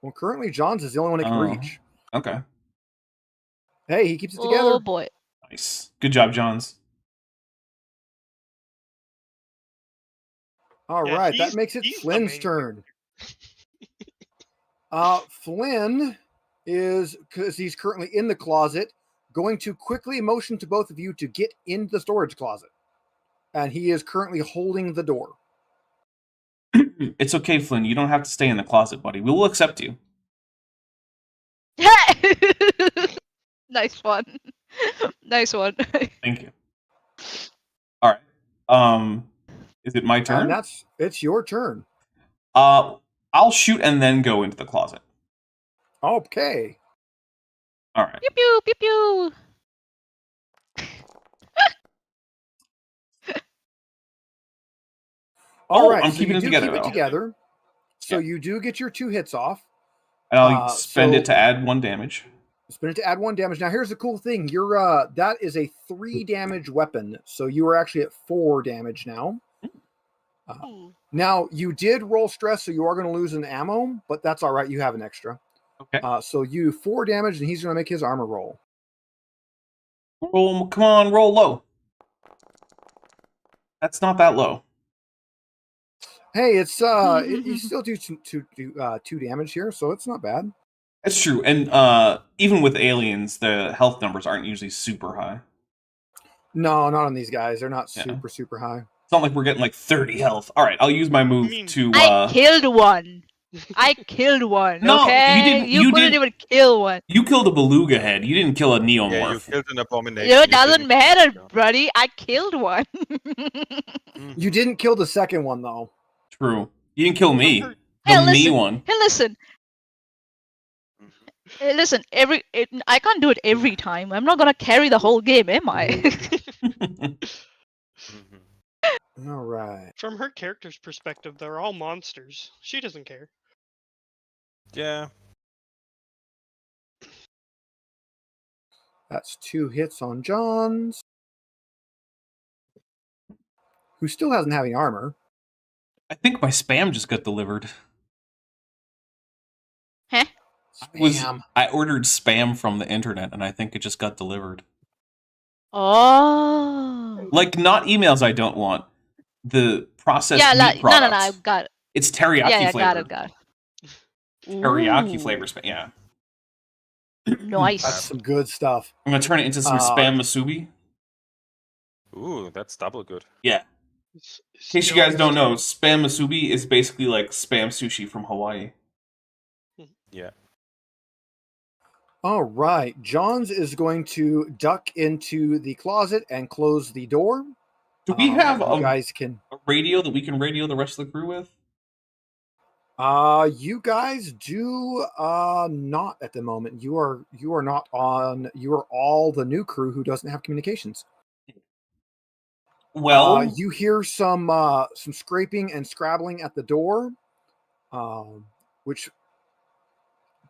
Well, currently John's is the only one it can reach. Okay. Hey, he keeps it together. Oh boy. Nice. Good job, Johns. All Yeah, right, that makes it he's the Flynn's main turn. Flynn is, because he's currently in the closet, going to quickly motion to both of you to get into the storage closet. And he is currently holding the door. It's okay, Flynn. You don't have to stay in the closet, buddy. We will accept you. Nice one. Nice one. Thank you. All right. Is it my turn? And it's your turn. I'll shoot and then go into the closet. Okay. All right. Pew pew pew pew. All right. I'm so keeping you it do together, keep it though. together. So Yeah. you do get your 2 hits off. And I'll spend so- it to add 1 damage. Spin it to add 1 damage. Now here's the cool thing. You're that is a 3 damage weapon. So you are actually at 4 damage now. Now you did roll stress, so you are going to lose an ammo, but that's all right. You have an extra. Okay. So you 4 damage, and he's going to make his armor roll. Roll, come on, roll low. That's not that low. Hey, it's you still do 2 damage here, so it's not bad. That's true. And even with aliens, the health numbers aren't usually super high. No, not on these guys. They're not Yeah. super high. It's not like we're getting like 30 health. All right, I'll use my move to. I killed one. I killed one. No, you okay? didn't- You you couldn't didn't- even kill one. You killed a beluga head. You didn't kill a neomorph. Yeah, you killed an abomination. It you doesn't didn't- matter, buddy. I killed one. You didn't kill the second one though. True. You didn't kill me. Hey, The me listen. one. Hey, listen. Hey, listen. I can't do it every time. I'm not gonna carry the whole game, am I? Mhm. All right. From her character's perspective, they're all monsters. She doesn't care. Yeah. That's 2 hits on John's, who still hasn't have any armor. I think my spam just got delivered. Huh? Spam. I ordered spam from the internet, and I think it just got delivered. Oh. Like, not emails I don't want. The processed Yeah, meat products. no, I've got it. It's teriyaki Yeah, flavor. got it. Teriyaki Ooh. flavor spam. Yeah. That's Nice. some good stuff. I'm gonna turn it into some spam masubi. Ooh, that's double good. Yeah. In case you guys don't know, spam masubi is basically like spam sushi from Hawaii. Yeah. All right. Johns is going to duck into the closet and close the door. Do we have you guys can a radio that we can radio the rest of the crew with? you guys do not at the moment. You are not on. You are all the new crew who doesn't have communications. Well, you hear some scraping and scrabbling at the door, which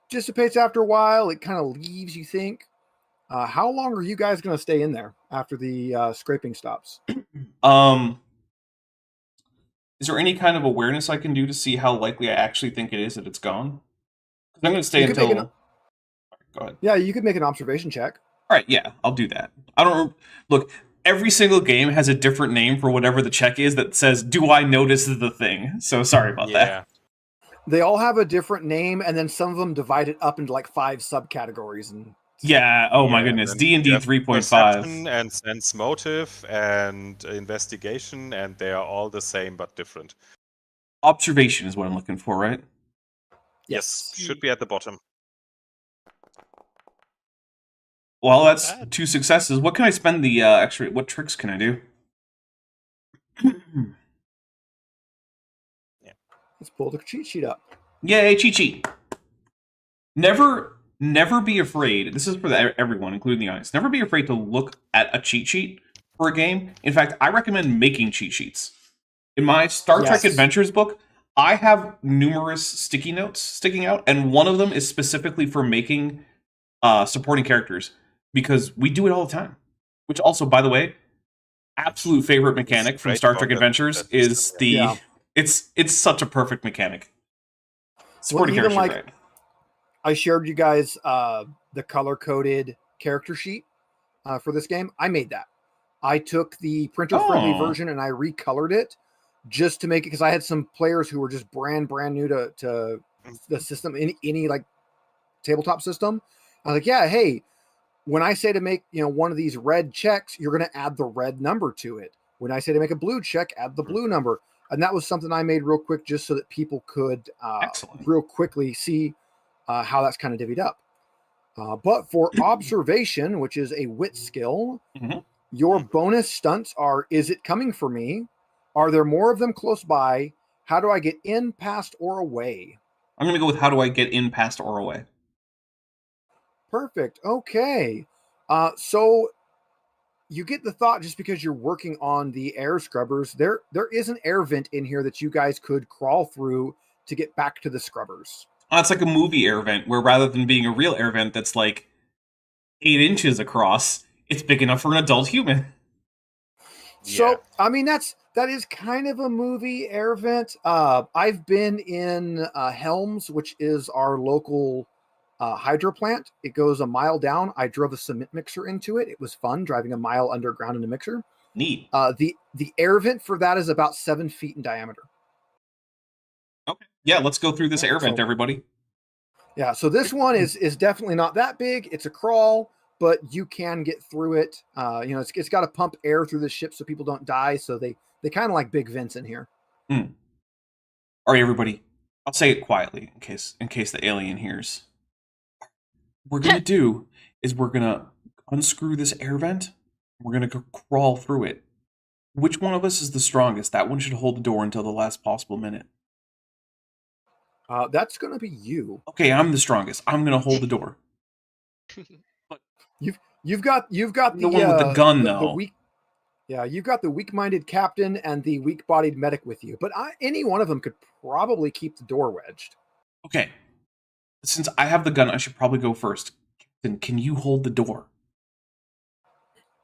dissipates after a while. It kind of leaves, you think. How long are you guys going to stay in there after the scraping stops? Is there any kind of awareness I can do to see how likely I actually think it is that it's gone? Because I'm going to stay You could until. make Go ahead. Yeah, you could make an observation check. All right, yeah, I'll do that. I don't look. Every single game has a different name for whatever the check is that says, "Do I notice the thing?" So sorry about that. Yeah. They all have a different name, and then some of them divide it up into like 5 subcategories. And Yeah. Oh my Yeah, goodness. then D&D you have 3.5. perception and sense motive and investigation, and they are all the same but different. Observation is what I'm looking for, right? Yes, should be at the bottom. Well, that's Bad. 2 successes. What can I spend the extra? What tricks can I do? let's pull the cheat sheet up. Yay, cheat sheet. Never be afraid. This is for everyone, including the audience. Never be afraid to look at a cheat sheet for a game. In fact, I recommend making cheat sheets. In my Star Trek Yes. Adventures book, I have numerous sticky notes sticking out, and one of them is specifically for making supporting characters, because we do it all the time. Which also, by the way, absolute favorite mechanic from Great Star Trek about Adventures that is system, the. yeah. It's such a perfect mechanic. Supporting even character, like right? I shared you guys the color coded character sheet for this game. I made that. I took the printer friendly Oh. version and I recolored it just to make it, because I had some players who were just brand new to the system, any like tabletop system. I was like, yeah, hey, when I say to make one of these red checks, you're going to add the red number to it. When I say to make a blue check, add the blue number. And that was something I made real quick just so that people could Excellent. real quickly see how that's kind of divvied up. But for observation, which is a wit skill, Mhm. your bonus stunts are: is it coming for me? Are there more of them close by? How do I get in, past, or away? I'm gonna go with how do I get in, past, or away. Perfect. Okay. So you get the thought, just because you're working on the air scrubbers, there is an air vent in here that you guys could crawl through to get back to the scrubbers. It's like a movie air vent, where rather than being a real air vent that's like 8 inches across, it's big enough for an adult human. So, I mean, that is kind of a movie air vent. I've been in Helms, which is our local hydro plant. It goes a mile down. I drove a cement mixer into it. It was fun driving a mile underground in a mixer. Neat. The air vent for that is about 7 feet in diameter. Okay. Yeah, let's go through this air vent, everybody. Yeah, so this one is definitely not that big. It's a crawl, but you can get through it. It's got to pump air through the ship so people don't die. So they kind of like big vents in here. All right, everybody. I'll say it quietly in case the alien hears. What we're gonna do is we're gonna unscrew this air vent. We're gonna go crawl through it. Which one of us is the strongest? That one should hold the door until the last possible minute. That's gonna be you. Okay, I'm the strongest. I'm gonna hold the door. You've got the one with the gun, the though. weak. Yeah, you've got the weak-minded captain and the weak-bodied medic with you, but any one of them could probably keep the door wedged. Okay. Since I have the gun, I should probably go first. Captain, can you hold the door?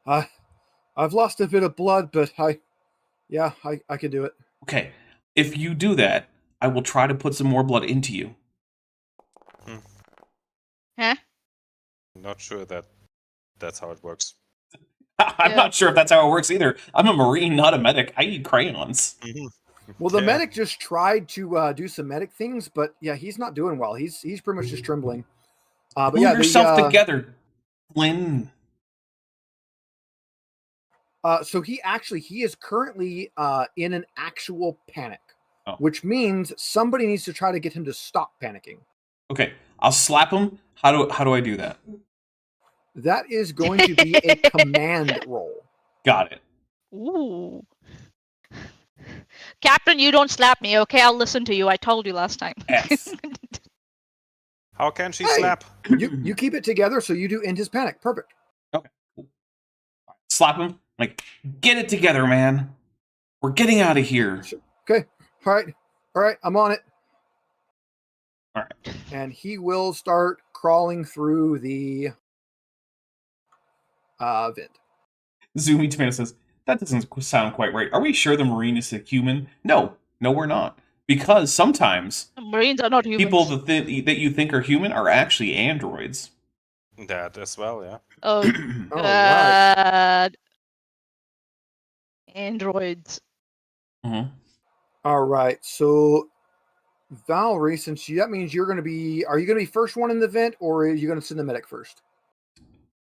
I've lost a bit of blood, but I can do it. Okay. If you do that, I will try to put some more blood into you. Huh? I'm not sure that's how it works. I'm Yeah. not sure if that's how it works either. I'm a Marine, not a medic. I eat crayons. Well, the Yeah. medic just tried to do some medic things, but yeah, he's not doing well. He's pretty much just trembling. But Pull yeah, yourself together, Flynn. So he is currently in an actual panic, Oh. which means somebody needs to try to get him to stop panicking. Okay, I'll slap him. How do I do that? That is going to be a command roll. Got it. Ooh. Captain, you don't slap me, okay? I'll listen to you. I told you last time. Yes. How can she Hey. slap? You keep it together, so you do end his panic. Perfect. Okay. Cool. Slap him. Like, get it together, man. We're getting out of here. Okay. All right. I'm on it. All right. And he will start crawling through the vent. Zoomy Tomato says, that doesn't sound quite right. Are we sure the Marine is a human? No, we're not. Because sometimes Marines are not humans. people that you think are human are actually androids. That as well, yeah. Oh, All right. Androids. Mm-hmm. All right. So, Valerie, that means you're going to be, are you going to be first one in the vent, or are you going to send the medic first?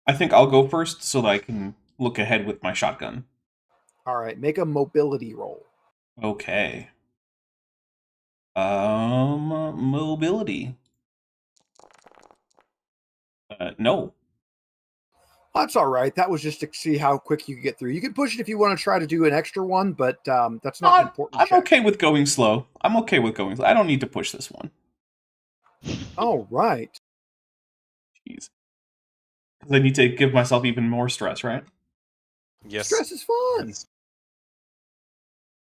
I think I'll go first so that I can look ahead with my shotgun. All right. Make a mobility roll. Okay. Mobility. No. That's all right. That was just to see how quick you could get through. You can push it if you want to try to do an extra one, but that's not an important. I'm okay with going slow. I don't need to push this one. All right. Jeez. Because I need to give myself even more stress, right? Yes. Stress is fun.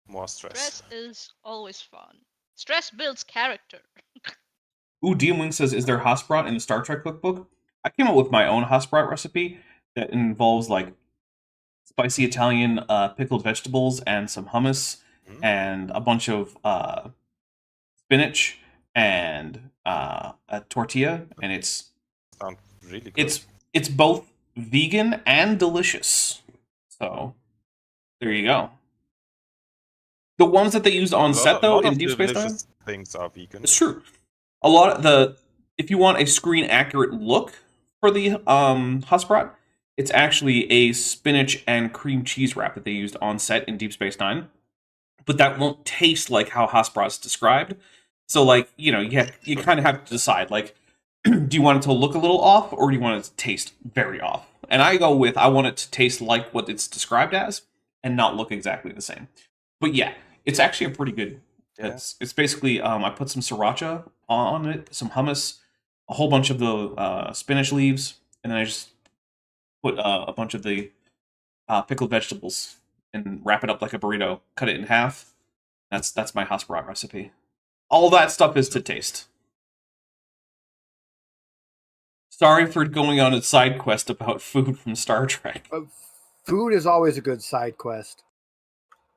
More stress. Stress is always fun. Stress builds character. Ooh, DM Wing says, is there Hasbrat in the Star Trek cookbook? I came up with my own Hasbrat recipe that involves, like, spicy Italian pickled vegetables and some hummus and a bunch of spinach and a tortilla, and it's Sounds really good. it's both vegan and delicious. So there you go. The ones that they used on set though in Deep Space Nine, things are vegan. it's true. A lot of if you want a screen accurate look for the Hasbrat, it's actually a spinach and cream cheese wrap that they used on set in Deep Space Nine. But that won't taste like how Hasbrat's described. So, like, you kind of have to decide, like, do you want it to look a little off, or do you want it to taste very off? And I go with, I want it to taste like what it's described as, and not look exactly the same. But yeah, it's actually a pretty good... Yeah. It's basically, I put some sriracha on it, some hummus, a whole bunch of the spinach leaves, and then I just put a bunch of the pickled vegetables and wrap it up like a burrito, cut it in half. That's my Hasbrat recipe. All that stuff is to taste. Sorry for going on a side quest about food from Star Trek. Food is always a good side quest.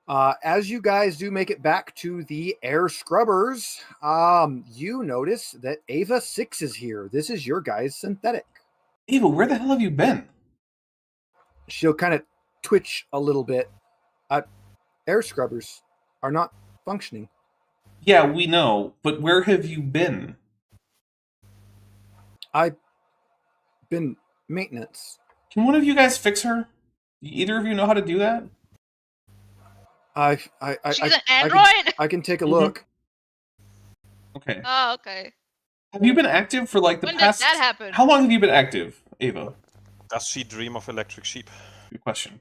As you guys do make it back to the air scrubbers, you notice that Ava 6 is here. This is your guy's synthetic. Ava, where the hell have you been? She'll kind of twitch a little bit. Air scrubbers are not functioning. Yeah, we know, but where have you been? I've been maintenance. Can one of you guys fix her? Either of you know how to do that? She's an android? I can take a look. Okay. Oh, okay. Have you been active for like the When past... did that happen? How long have you been active, Ava? Does she dream of electric sheep? Good question.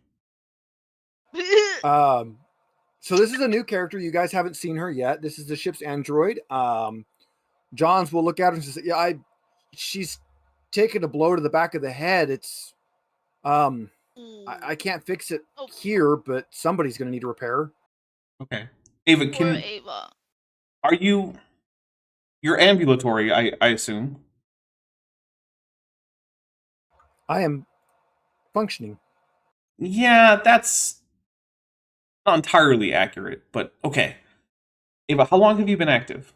So this is a new character. You guys haven't seen her yet. This is the ship's android. Johns will look at her and say, "Yeah, she's taken a blow to the back of the head. It's I can't fix it here, but somebody's going to need to repair her." Okay. Ava, Poor Ava. Are you... You're ambulatory, I assume. I am functioning. Yeah, that's not entirely accurate, but okay. Ava, how long have you been active?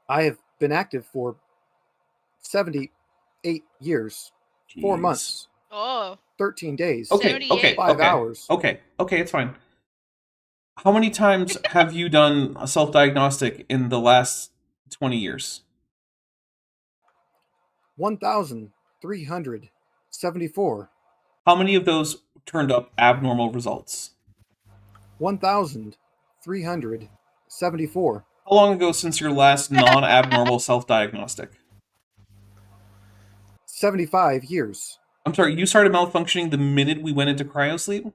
I have been active for 78 years, 4 Jeez. months, Oh. 13 days, Okay, 78. 5 hours. Okay, it's fine. How many times have you done a self-diagnostic in the last 20 years? 1,374. How many of those turned up abnormal results? 1,374. How long ago since your last non-abnormal self-diagnostic? 75 years. I'm sorry, you started malfunctioning the minute we went into cryosleep?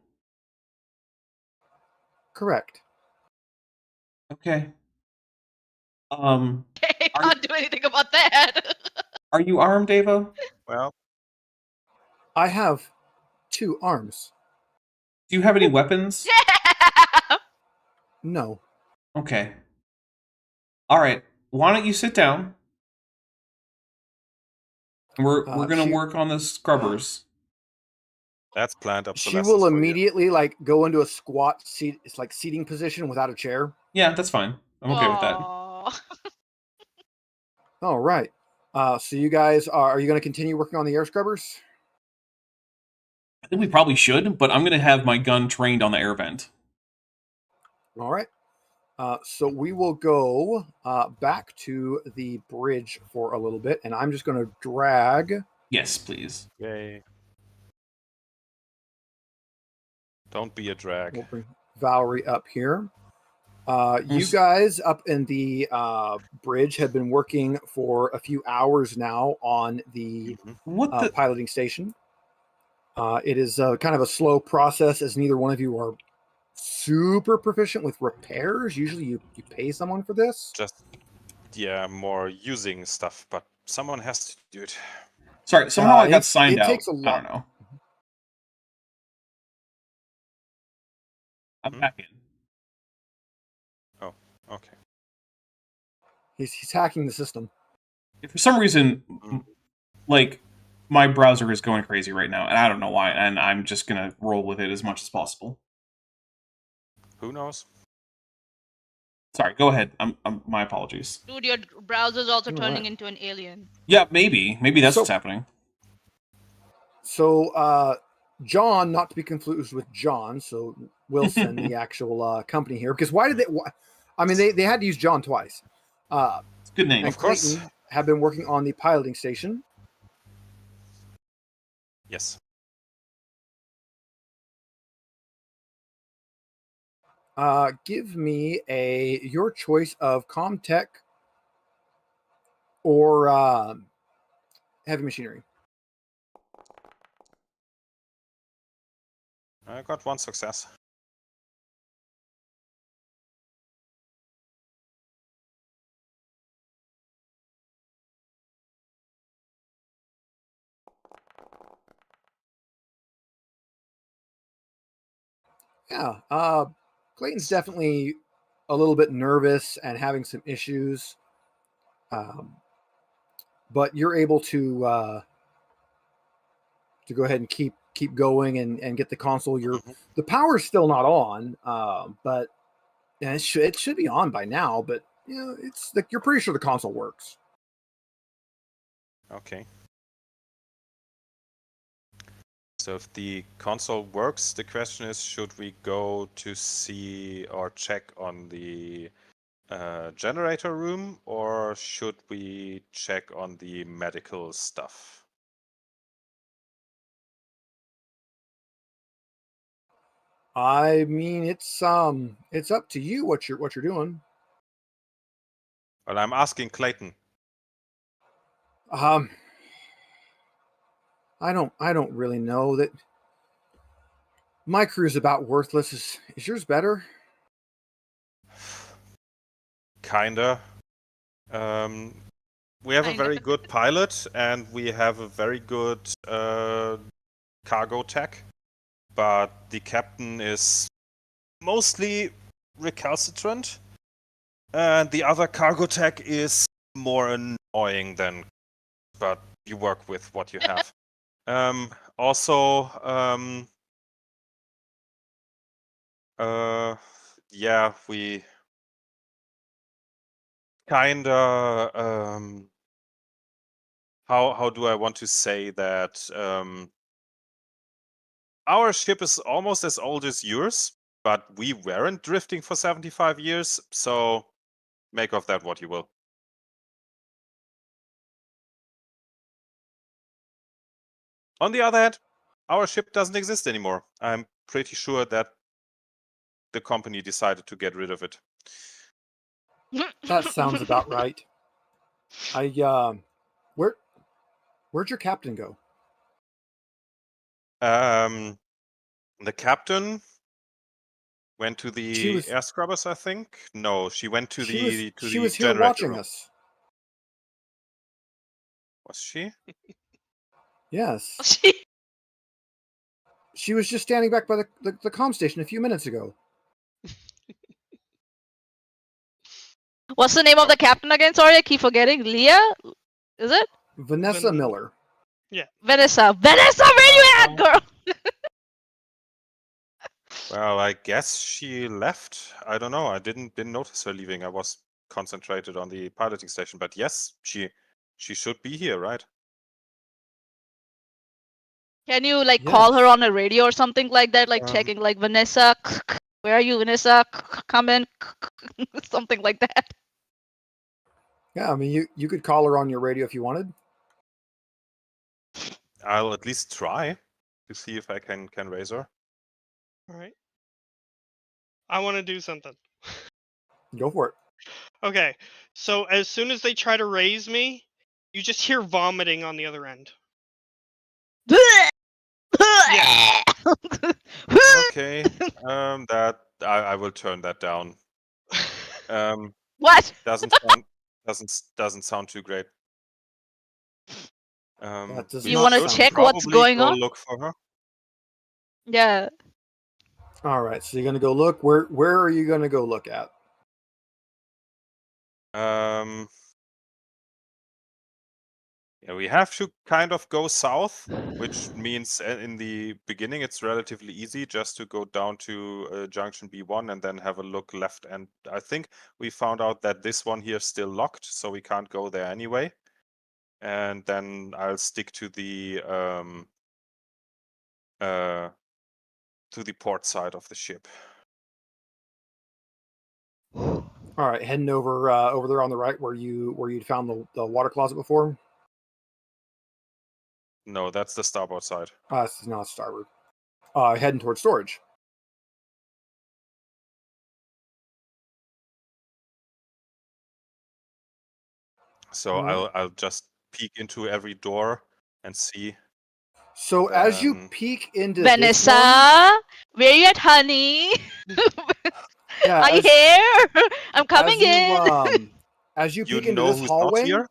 Correct. Okay. Okay, can't do anything about that. Are you armed, Ava? Well, I have 2 arms. Do you have any weapons? Yeah. No. Okay. Alright, why don't you sit down? We're gonna work on the scrubbers. that's planned She obsolescence will for you. immediately go into a squat seat. It's like seating position without a chair. Yeah, that's fine. I'm okay with that. Aw. All right. So you guys are you going to continue working on the air scrubbers? I think we probably should, but I'm gonna have my gun trained on the air vent. All right. So we will go back to the bridge for a little bit, and I'm just going to drag. Yes, please. Yay. Don't be a drag. We'll bring Valerie up here. You guys up in the bridge have been working for a few hours now on the What the... piloting station. It is kind of a slow process, as neither one of you are super proficient with repairs. Usually you pay someone for this. Just, yeah, more using stuff, but someone has to do it. Sorry, somehow I got it signed out. takes a I lot. don't know. I'm back in. Oh, okay. He's hacking the system. If for some reason, like, My browser is going crazy right now, and I don't know why, and I'm just gonna roll with it as much as possible. Who knows? Sorry, go ahead. My apologies. Dude, your browser's also All turning right. into an alien. Yeah, maybe that's So- what's happening. So, John, not to be confused with John, so Wilson, the actual company here, because why did they? I mean, they had to use John twice. It's a good name. And Of course. Clayton have been working on the piloting station. Yes. Give me your choice of Comtech or heavy machinery. I got one success. Yeah, Clayton's definitely a little bit nervous and having some issues, but you're able to go ahead and keep going and get the console. The power's still not on, but it should be on by now. But you know, it's like you're pretty sure the console works. Okay. So if the console works, the question is, should we go to see or check on the generator room, or should we check on the medical stuff? I mean, it's up to you what you're doing. Well, I'm asking Clayton. I don't really know that. My crew's about worthless. Is yours better? Kinda. We have a Kinda. very good pilot, and we have a very good cargo tech, but the captain is mostly recalcitrant, and the other cargo tech is more annoying than. But you work with what you have. Also, yeah, we kinda how do I want to say that? Our ship is almost as old as yours, but we weren't drifting for 75 years, so make of that what you will. On the other hand, our ship doesn't exist anymore. I'm pretty sure that the company decided to get rid of it. That sounds about right. Where'd your captain go? The captain went to the air scrubbers, I think. No, she went to the she was here generator watching room. us. Was she? Yes. She was just standing back by the comm station a few minutes ago. What's the name of the captain again? Sorry, I keep forgetting. Leah? Is it? Vanessa Miller. Yeah. Vanessa. Vanessa, where you at, girl? Well, I guess she left. I don't know. I didn't notice her leaving. I was concentrated on the piloting station. But yes, she should be here, right? Can you like call her Yes. on a radio or something like that? Like checking like Vanessa, where are you, Vanessa? Come in. Something like that. Yeah, I mean you could call her on your radio if you wanted. I'll at least try to see if I can raise her. All right. I want to do something. Go for it. Okay, so as soon as they try to raise me, you just hear vomiting on the other end. Yeah. Okay. That I will turn that down. What? Doesn't sound too great. That does You not wanna sound check great. what's Probably going go on? look for her. Yeah. All right, so you're gonna go look. Where are you gonna go look at? Yeah, we have to kind of go south, which means in the beginning it's relatively easy just to go down to junction B1 and then have a look left. And I think we found out that this one here is still locked, so we can't go there anyway. And then I'll stick to the port side of the ship. All right, heading over over there on the right where you'd found the water closet before. No, that's the starboard side. This is not starboard. Heading towards storage. So I'll just peek into every door and see. So as you peek into Vanessa, this one, where you at, honey? yeah, Are you here? I'm coming in. As you You peek into know this who's not hallway, here?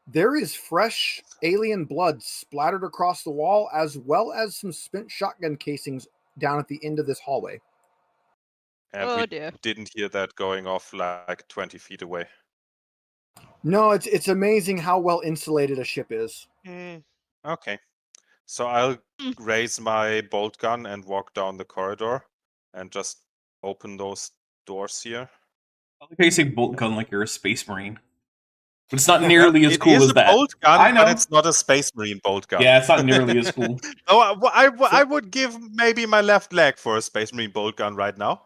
there is fresh alien blood splattered across the wall, as well as some spent shotgun casings down at the end of this hallway. And Oh we dear. didn't hear that going off like 20 feet away. No, it's amazing how well insulated a ship is. Okay. So I'll Mm. raise my bolt gun and walk down the corridor and just open those doors here. I like how you say bolt gun like you're a space marine. But it's not nearly as It cool is as a that. bolt gun, I know. but it's not a space marine bolt gun. Yeah, it's not nearly as cool. Oh, I would give maybe my left leg for a space marine bolt gun right now.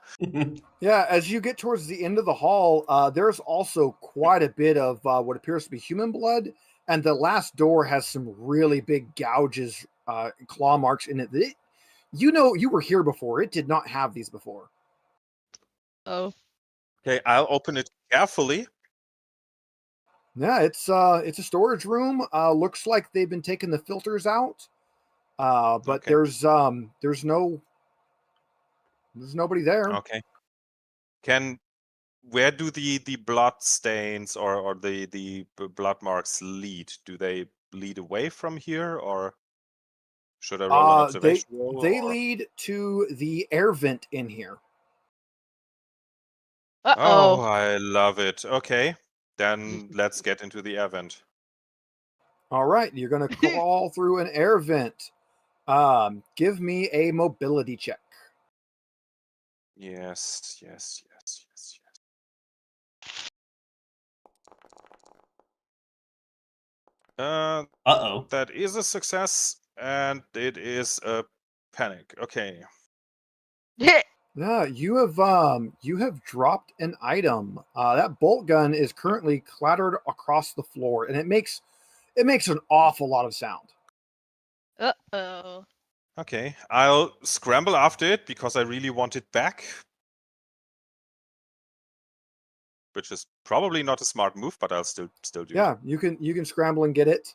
Yeah, as you get towards the end of the hall, there's also quite a bit of what appears to be human blood, and the last door has some really big gouges, claw marks in it. You were here before. It did not have these before. Oh. Okay, I'll open it carefully. Yeah, it's a storage room. Looks like they've been taking the filters out, but Okay. there's nobody there. Okay. Where do the blood stains or the blood marks lead? Do they lead away from here, or should I roll an observation roll? They or- lead to the air vent in here. Uh Oh, oh. I love it. Okay, then let's get into the event. All right, you're gonna crawl through an air vent. Give me a mobility check. Yes. Uh-oh. That is a success, and it is a panic. Okay. Yeah, you have dropped an item. That bolt gun is currently clattered across the floor, and it makes an awful lot of sound. Uh oh. Okay, I'll scramble after it because I really want it back. Which is probably not a smart move, but I'll still do it. Yeah, you can scramble and get it.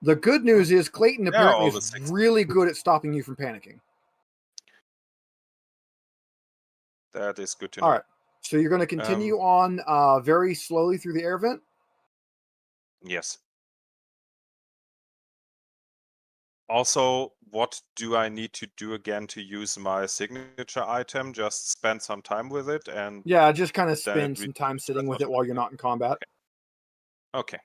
The good news is Clayton apparently all the is six. really good at stopping you from panicking. That is good to know. All right, so you're going to continue on very slowly through the air vent. Yes. Also, what do I need to do again to use my signature item? Just spend some time with it and... Yeah, just kind of Then spend it some time sitting with it while you're not in combat. Okay.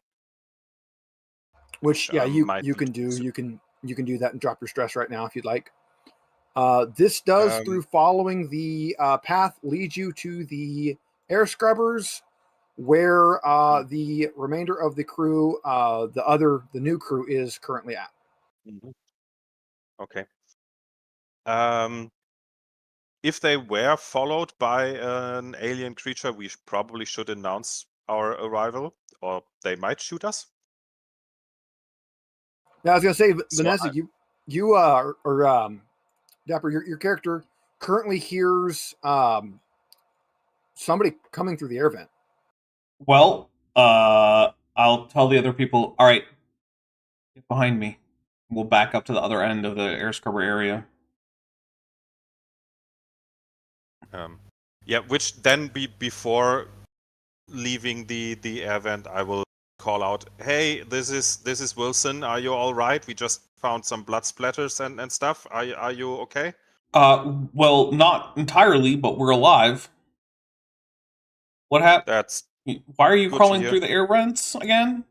Which I you might can need to do. do. You can do that and drop your stress right now if you'd like. This does, through following the path, lead you to the air scrubbers, where the remainder of the crew, the new crew, is currently at. Okay. If they were followed by an alien creature, we probably should announce our arrival, or they might shoot us. Now, I was gonna say, So Vanessa, Dapper, your character currently hears somebody coming through the air vent. Well, I'll tell the other people, all right, get behind me. We'll back up to the other end of the air scrubber area. Yeah, which then before leaving the air vent, I will call out, "Hey, this is Wilson. Are you all right? We just found some blood splatters and stuff. Are you okay?" Well, not entirely, but we're alive. What happened? That's Why are you good to crawling hear. through the air vents again?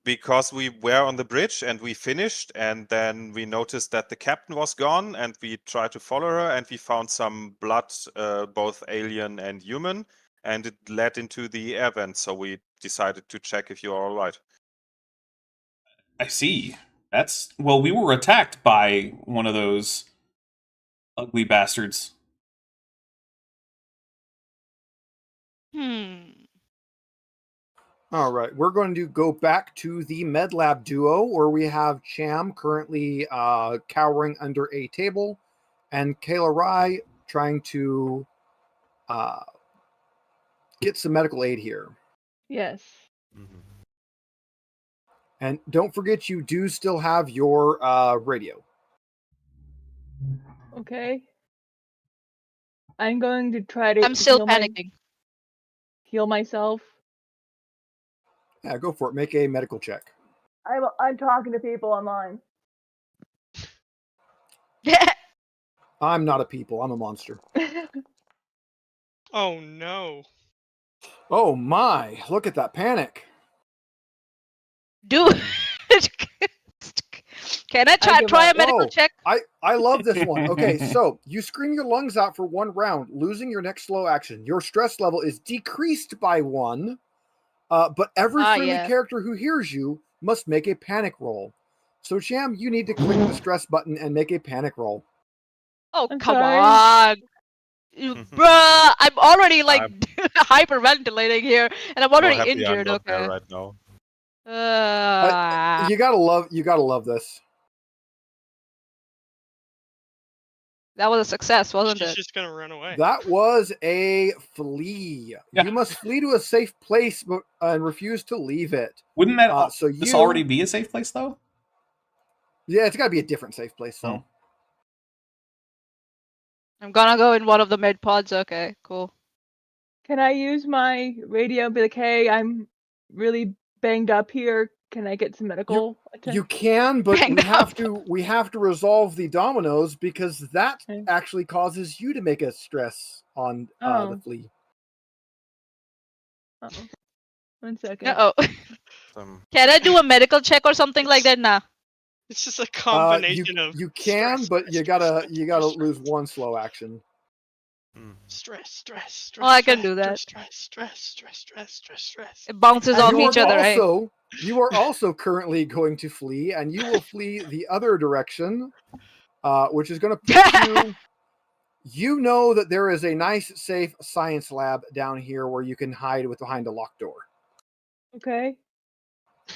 Because we were on the bridge and we finished, and then we noticed that the captain was gone, and we tried to follow her, and we found some blood, both alien and human, and it led into the air vent. So we decided to check if you're all right. I see. Well, we were attacked by one of those ugly bastards. All right, we're going to go back to the med lab duo, where we have Cham currently cowering under a table, and Kayla Rai trying to get some medical aid here. Yes. Mhm. And don't forget, you do still have your radio. Okay. I'm going to try to I'm still heal panicking. heal myself. Yeah, go for it. Make a medical check. I'm talking to people online. I'm not a people. I'm a monster. Oh no. Oh my! Look at that panic. Dude. Can I give try a up. medical Whoa. check? I love this one. Okay, so you scream your lungs out for 1 round, losing your next slow action. Your stress level is decreased by 1, but every friendly yeah. character who hears you must make a panic roll. So, Cham, you need to click the stress button and make a panic roll. Oh, I'm come sorry. on. Bruh, I'm already like I'm- hyperventilating here, and I'm More already happy injured. I'm not there Okay. right now. You gotta love this. That was a success, wasn't She's it? just gonna run away. That was a flee. Yeah. You must flee to a safe place and refuse to leave it. Wouldn't that So this you- already be a safe place, though? Yeah, it's gotta be a different safe place, though. I'm gonna go in one of the med pods. Okay, cool. Can I use my radio and be like, hey, I'm really banged up here. Can I get some medical attention? You can, but Bang we have to resolve the dominoes because that Okay. actually causes you to make a stress on the Oh. flea. Uh-oh. 1 second. Uh oh. Um, Can I do a medical check or something like that? Nah. It's just a combination of You can, stress, but stress, you gotta stress, lose stress, 1 slow action. stress. Oh, I can do that. Stress. It bounces And off you each other, right? You are also currently going to flee, and you will flee the other direction, which is going to put you. You know that there is a nice, safe science lab down here where you can hide behind a locked door. Okay.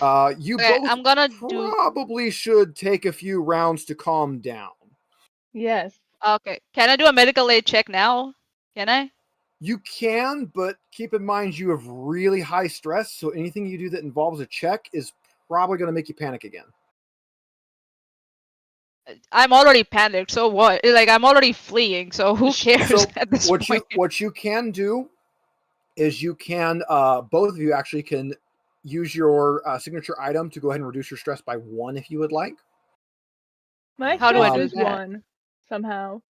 You Okay, both I'm gonna probably should take a few rounds to calm down. Yes. Okay. Can I do a medical aid check now? Can I? You can, but keep in mind you have really high stress, so anything you do that involves a check is probably going to make you panic again. I'm already panicked, so what? Like, I'm already fleeing, so who cares So at this point? what you can do is you can both of you actually can use your signature item to go ahead and reduce your stress by 1 if you would like. My How do I stress do is that? 1 somehow.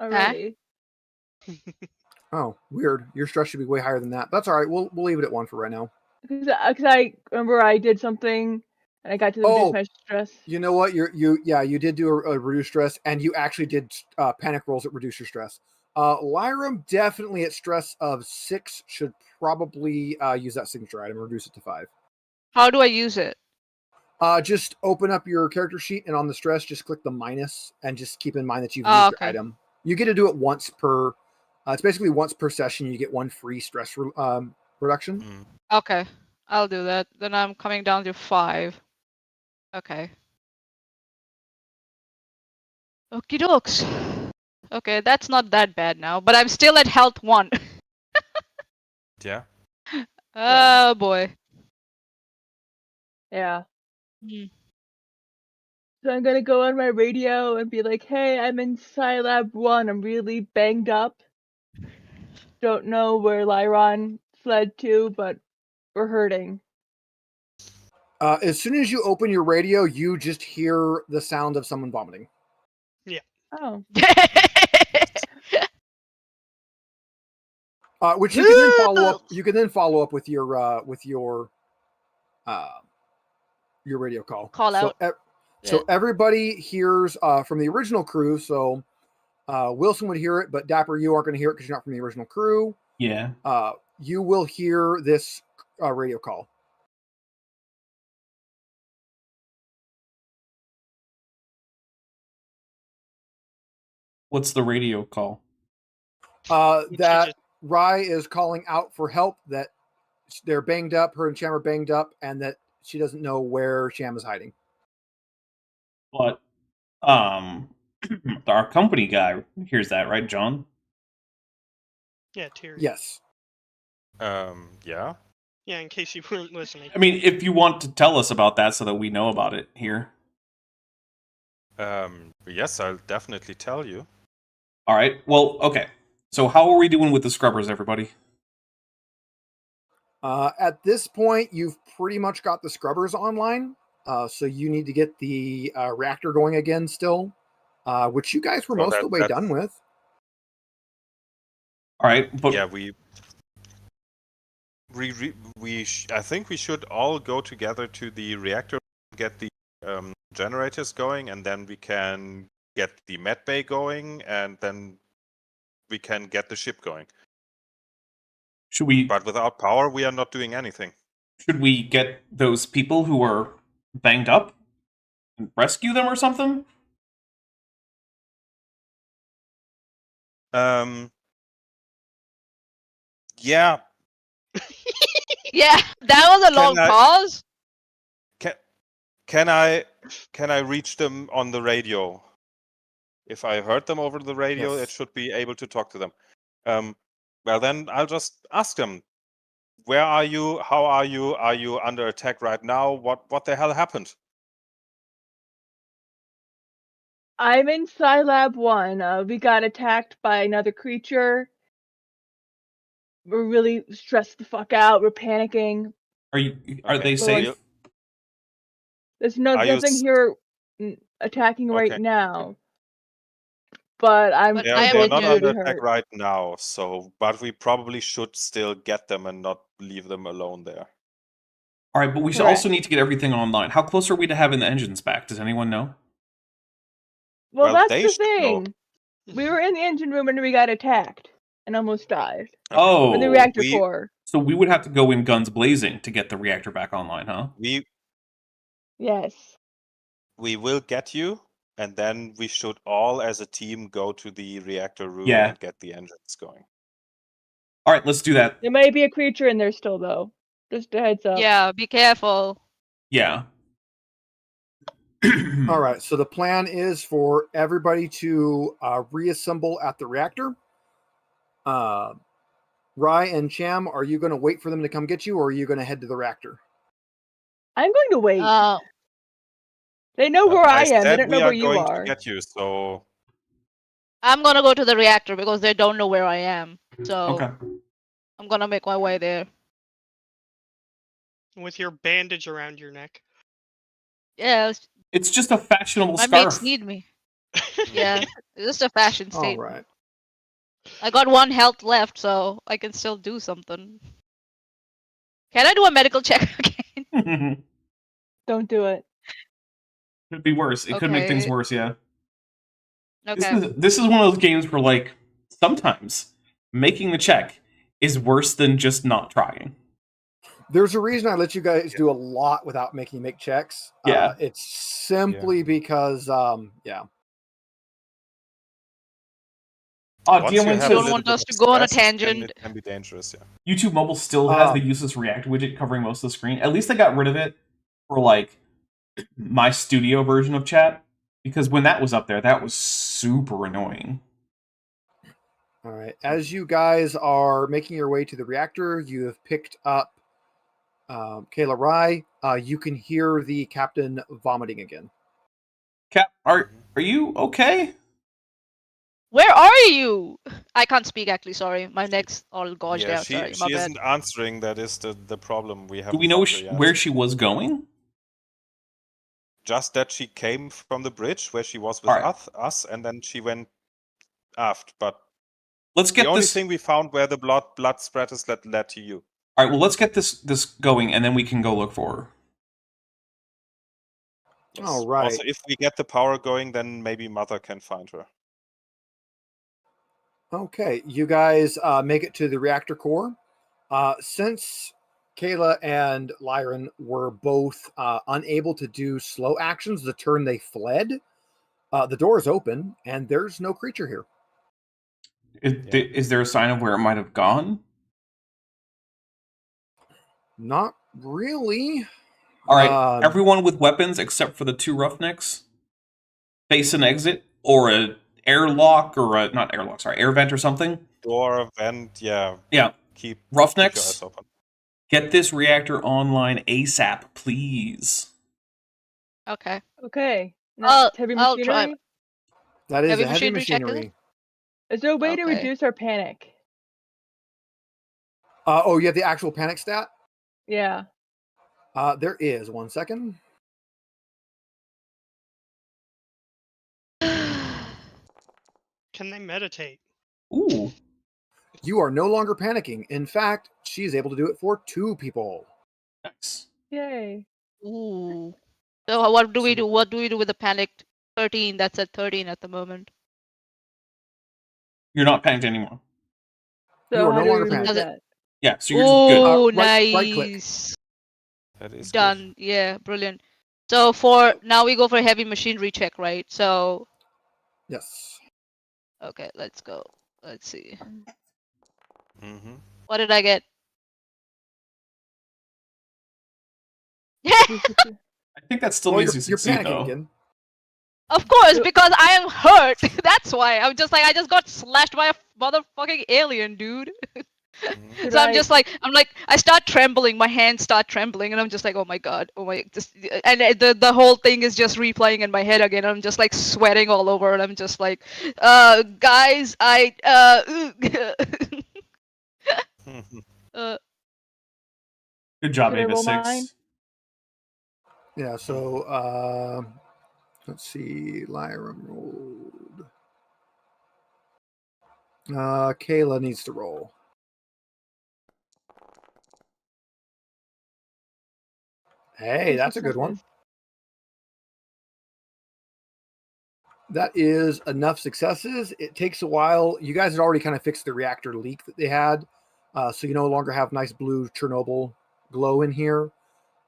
Already. Oh, weird. Your stress should be way higher than that. That's all right. We'll leave it at 1 for right now. Because I remember I did something and I got to reduce my stress. You know what? You did do a reduce stress, and you actually did panic rolls that reduce your stress. Lyram definitely at stress of 6 should probably use that signature item and reduce it to 5. How do I use it? Just open up your character sheet, and on the stress, just click the minus, and just keep in mind that you've used your item. You get to do it once per. It's basically once per session. You get 1 free stress reduction. Okay, I'll do that. Then I'm coming down to 5. Okay. Okie dokes. Okay, that's not that bad now, but I'm still at health 1. Yeah. Oh boy. Yeah. Hmm. So I'm gonna go on my radio and be like, hey, I'm in Scilab 1. I'm really banged up. Don't know where Lyron fled to, but we're hurting. As soon as you open your radio, you just hear the sound of someone vomiting. Oh. Which you can then follow up. You can then follow up with your radio call. Call out. So everybody hears from the original crew. So Wilson would hear it, but Dapper, you aren't going to hear it because you're not from the original crew. Yeah. You will hear this radio call. What's the radio call? That Rye is calling out for help, that they're banged up, her and Sham are banged up, and that she doesn't know where Sham is hiding. But, our company guy hears that, right, John? Yeah, Tyrion. Yes. Yeah. Yeah, in case you weren't listening. I mean, if you want to tell us about that so that we know about it here. Yes, I'll definitely tell you. All right. Well, okay. So how are we doing with the scrubbers, everybody? At this point, you've pretty much got the scrubbers online. So you need to get the reactor going again still, which you guys were most of the way done with. All right, but yeah, I think we should all go together to the reactor, get the generators going, and then we can get the med bay going, and then we can get the ship going. Should we? But without power, we are not doing anything. Should we get those people who are banged up and rescue them or something? Yeah. Yeah, that was a long pause. Can I reach them on the radio? If I heard them over the radio, Yes. it should be able to talk to them. Well, then I'll just ask them, where are you? How are you? Are you under attack right now? What the hell happened? I'm in Scilab 1. We got attacked by another creature. We're really stressed the fuck out. We're panicking. Are they safe? There's nothing here attacking right now. But I'm they're not under really attack hurt. right now, but we probably should still get them and not leave them alone there. All right, but we should also need to get everything online. How close are we to having the engines back? Does anyone know? Well, that's they the should know. thing. We were in the engine room and we got attacked and almost died. Oh, in the reactor core. So we would have to go in guns blazing to get the reactor back online, huh? Yes. We will get you, and then we should all, as a team, go to the reactor room Yeah. and get the engines going. All right, let's do that. There might be a creature in there still, though. Just a heads up. Yeah, be careful. Yeah. All right, so the plan is for everybody to reassemble at the reactor. Rye and Cham, are you going to wait for them to come get you, or are you going to head to the reactor? I'm going to wait. They know where I am. They don't know where you We are are. going to get you, so... I'm gonna go to the reactor because they don't know where I am. So Okay. I'm gonna make my way there. With your bandage around your neck. Yeah, It's just a fashionable my scarf. mates need me. Yeah, it's just a fashion All statement. right. I got 1 health left, so I can still do something. Can I do a medical check again? Don't do it. Could be worse. It could make things Okay. worse, yeah. Okay. This is one of those games where, like, sometimes making the check is worse than just not trying. There's a reason I let you guys do a lot without making you make checks. Yeah. It's simply because, yeah. Once DM you Link have You a don't says want little us bit to of go on a stress, tangent. It can be dangerous, yeah. YouTube Mobile still has the useless React widget covering most of the screen. At least I got rid of it for, like, my studio version of chat. Because when that was up there, that was super annoying. All right. As you guys are making your way to the reactor, you have picked up Kayla Rye. You can hear the captain vomiting again. Cap, are you okay? Where are you? I can't speak actually. Sorry, my neck's all gouged Yeah, out. Sorry, my she bad. isn't answering. That is the problem we have. Do we know where she was going? Just that she came from the bridge where she was with Alright. us, and then she went aft. But Let's the get only this. thing we found where the blood spread is led to you. All right. Well, let's get this going, and then we can go look for her. Yes. All right. Also, if we get the power going, then maybe Mother can find her. Okay, you guys make it to the reactor core. Since Kayla and Lyron were both unable to do slow actions the turn they fled, the door is open and there's no creature here. Is there a sign of where it might have gone? Not really. All right, everyone with weapons except for the two roughnecks face an exit or a airlock or a not airlock, sorry, air vent or something. Door, vent, yeah. Yeah. Keep Roughnecks, your eyes open. get this reactor online ASAP, please. Okay. Okay. I'll- Next, heavy I'll try. machinery. That is Heavy a heavy machinery check, is it? machinery. Is there a way to Okay. reduce our panic? Oh, you have the actual panic stat? Yeah. There is. 1 second. Can they meditate? Ooh. You are no longer panicking. In fact, she's able to do it for 2 people. Nice. Yay. Ooh. So what do we do? What do we do with the panicked 13? That's at 13 at the moment. You're not panicked anymore. You So are how no do we longer remove panicked. that? Yeah, so you're just good. Oh, right click. nice. That is Done. Yeah, brilliant. So for now we go for a heavy machinery check, right? So Yes. okay, let's go. Let's see. good. Mm-hmm. What did I get? I think that still Well, means you're you succeed, panicking though. again. Of course, because I am hurt. That's why. I'm just like I just got slashed by a motherfucking alien, dude. Mm-hmm. So I'm just like I start trembling, my hands start trembling, and I'm just like, oh my god, oh my, just and the whole thing is just replaying in my head again. I'm just like sweating all over, and I'm just like, guys, I Good job, Should I Ava roll 6. mine? Yeah, so let's see. Lyram rolled. Kayla needs to roll. Hey, Two that's a good one. successes. That is enough successes. It takes a while. You guys had already kind of fixed the reactor leak that they had, so you no longer have nice blue Chernobyl glow in here.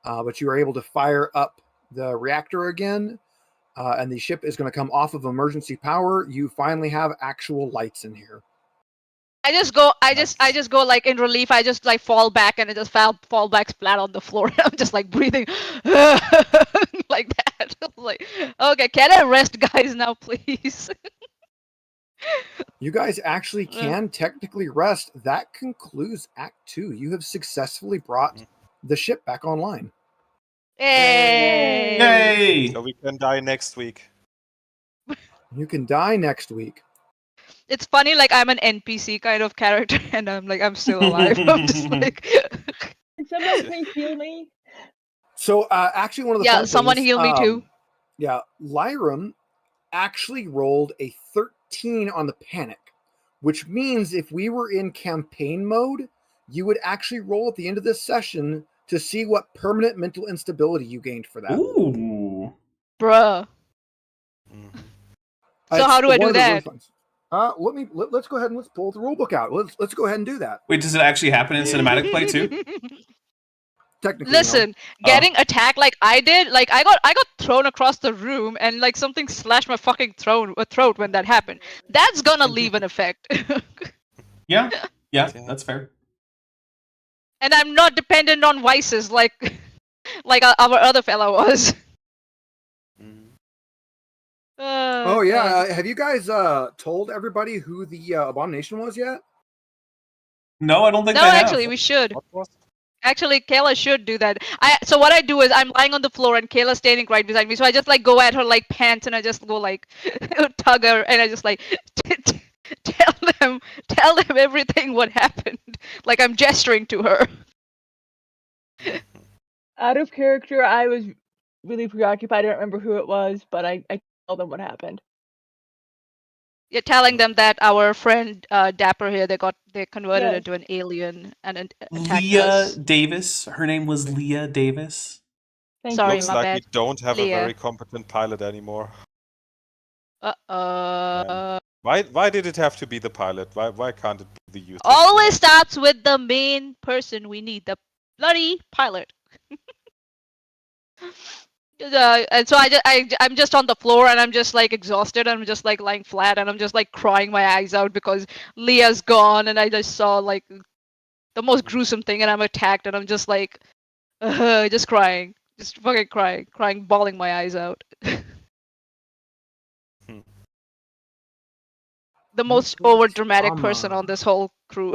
But you are able to fire up the reactor again, and the ship is going to come off of emergency power. You finally have actual lights in here. I just go like in relief. I just like fall back and I just fall back flat on the floor. I'm just like breathing like that. Like, okay, can I rest, guys, now, please? You guys actually can technically rest. That concludes Act 2. You have successfully brought the ship back online. Yay! Yay! So we can die next week. You can die next week. It's funny, like I'm an NPC kind of character, and I'm still alive. I'm just like, Can someone please heal me? So actually, one of the yeah, fun someone things, heal me too. Yeah, Lyram actually rolled a 13 on the panic, which means if we were in campaign mode, you would actually roll at the end of this session to see what permanent mental instability you gained for that. Ooh. Bruh. Mm-hmm. So how do I do that? Let's go ahead and let's pull the rule book out. Let's go ahead and do that. Wait, does it actually happen in cinematic play too? Technically, Listen, no. getting attacked like I did, like I got thrown across the room and like something slashed my fucking throat when that happened. That's gonna leave an effect. Yeah, that's fair. And I'm not dependent on vices like our other fellow was. Oh yeah, have you guys told everybody who the abomination was yet? No, I don't think No, they have. actually, we should. Actually, Kayla should do that. So what I do is I'm lying on the floor and Kayla's standing right beside me. So I just like go at her like pants and I just go like tug her and I just like tell them everything what happened. Like I'm gesturing to her. Out of character, I was really preoccupied. I don't remember who it was, but I told them what happened. You're telling them that our friend Dapper here, they converted Yes. into an alien and attacked Leah us. Davis. Her name was Leah Davis. Thank Sorry, you. Looks my like bad. we don't have Leah. a very competent pilot anymore. Uh-oh. Why did it have to be the pilot? Why can't it be the youth? Always starts with the main person we need, the bloody pilot. And so I'm just on the floor and I'm just like exhausted. I'm just like lying flat and I'm just like crying my eyes out because Leah's gone and I just saw like the most gruesome thing and I'm attacked and I'm just like just crying, just fucking crying, bawling my eyes out. The most over dramatic person on this whole crew.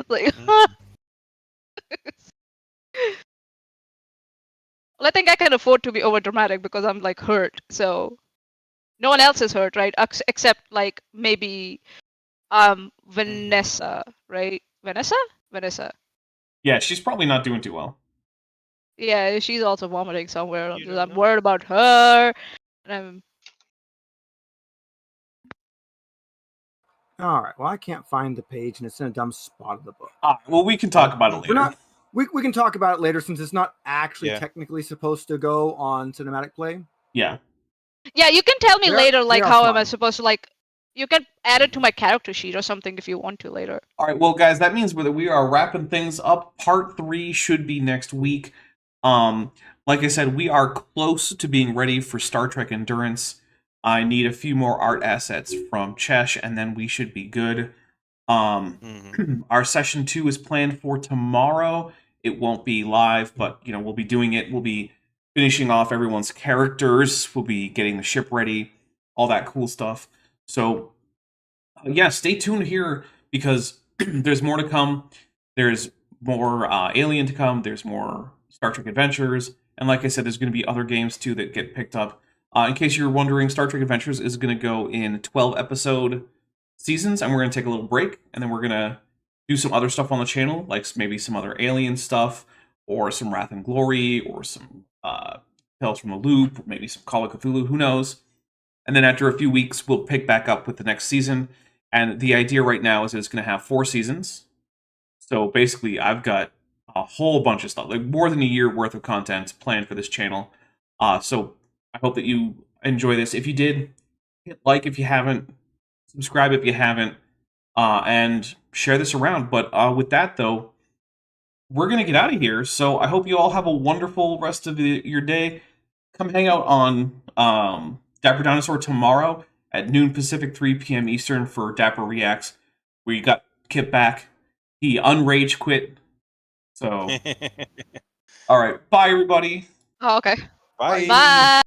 Like, well, I think I can afford to be over dramatic because I'm like hurt. So no one else is hurt, right? Except like maybe Vanessa, right? Vanessa. Yeah, she's probably not doing too well. Yeah, she's also vomiting somewhere. You I'm don't know. worried about her. And All right. Well, I can't find the page, and it's in a dumb spot of the book. Well, we can talk about it later. We're not. We can talk about it later since it's not actually Yeah. technically supposed to go on cinematic play. Yeah. yeah, you can tell me They're- later, they like are how am I fun. supposed to like? You can add it to my character sheet or something if you want to later. All right, well, guys, that means that we are wrapping things up. Part 3 should be next week. Like I said, we are close to being ready for Star Trek Endurance. I need a few more art assets from Chesh, and then we should be good. Our session 2 is planned for tomorrow. It won't be live, but we'll be doing it. We'll be finishing off everyone's characters. We'll be getting the ship ready, all that cool stuff. So, yeah, stay tuned here because there's more to come. There's more Alien to come. There's more Star Trek Adventures. And like I said, there's going to be other games too that get picked up. In case you're wondering, Star Trek Adventures is going to go in 12-episode seasons, and we're going to take a little break, and then we're going to do some other stuff on the channel, like maybe some other Alien stuff, or some Wrath and Glory, or some Tales from the Loop, maybe some Call of Cthulhu, who knows. And then after a few weeks, we'll pick back up with the next season. And the idea right now is that it's going to have 4 seasons. So basically, I've got a whole bunch of stuff, like more than a year worth of content planned for this channel. So I hope that you enjoy this. If you did, hit like if you haven't, subscribe if you haven't, and share this around. But with that, though, we're going to get out of here. So I hope you all have a wonderful rest of your day. Come hang out on Dapper Dinosaur tomorrow at noon Pacific, 3 p.m. Eastern for Dapper Reacts, where you got Kip back. He unrage quit. So, all right. Bye, everybody. Oh, okay. Bye. Bye.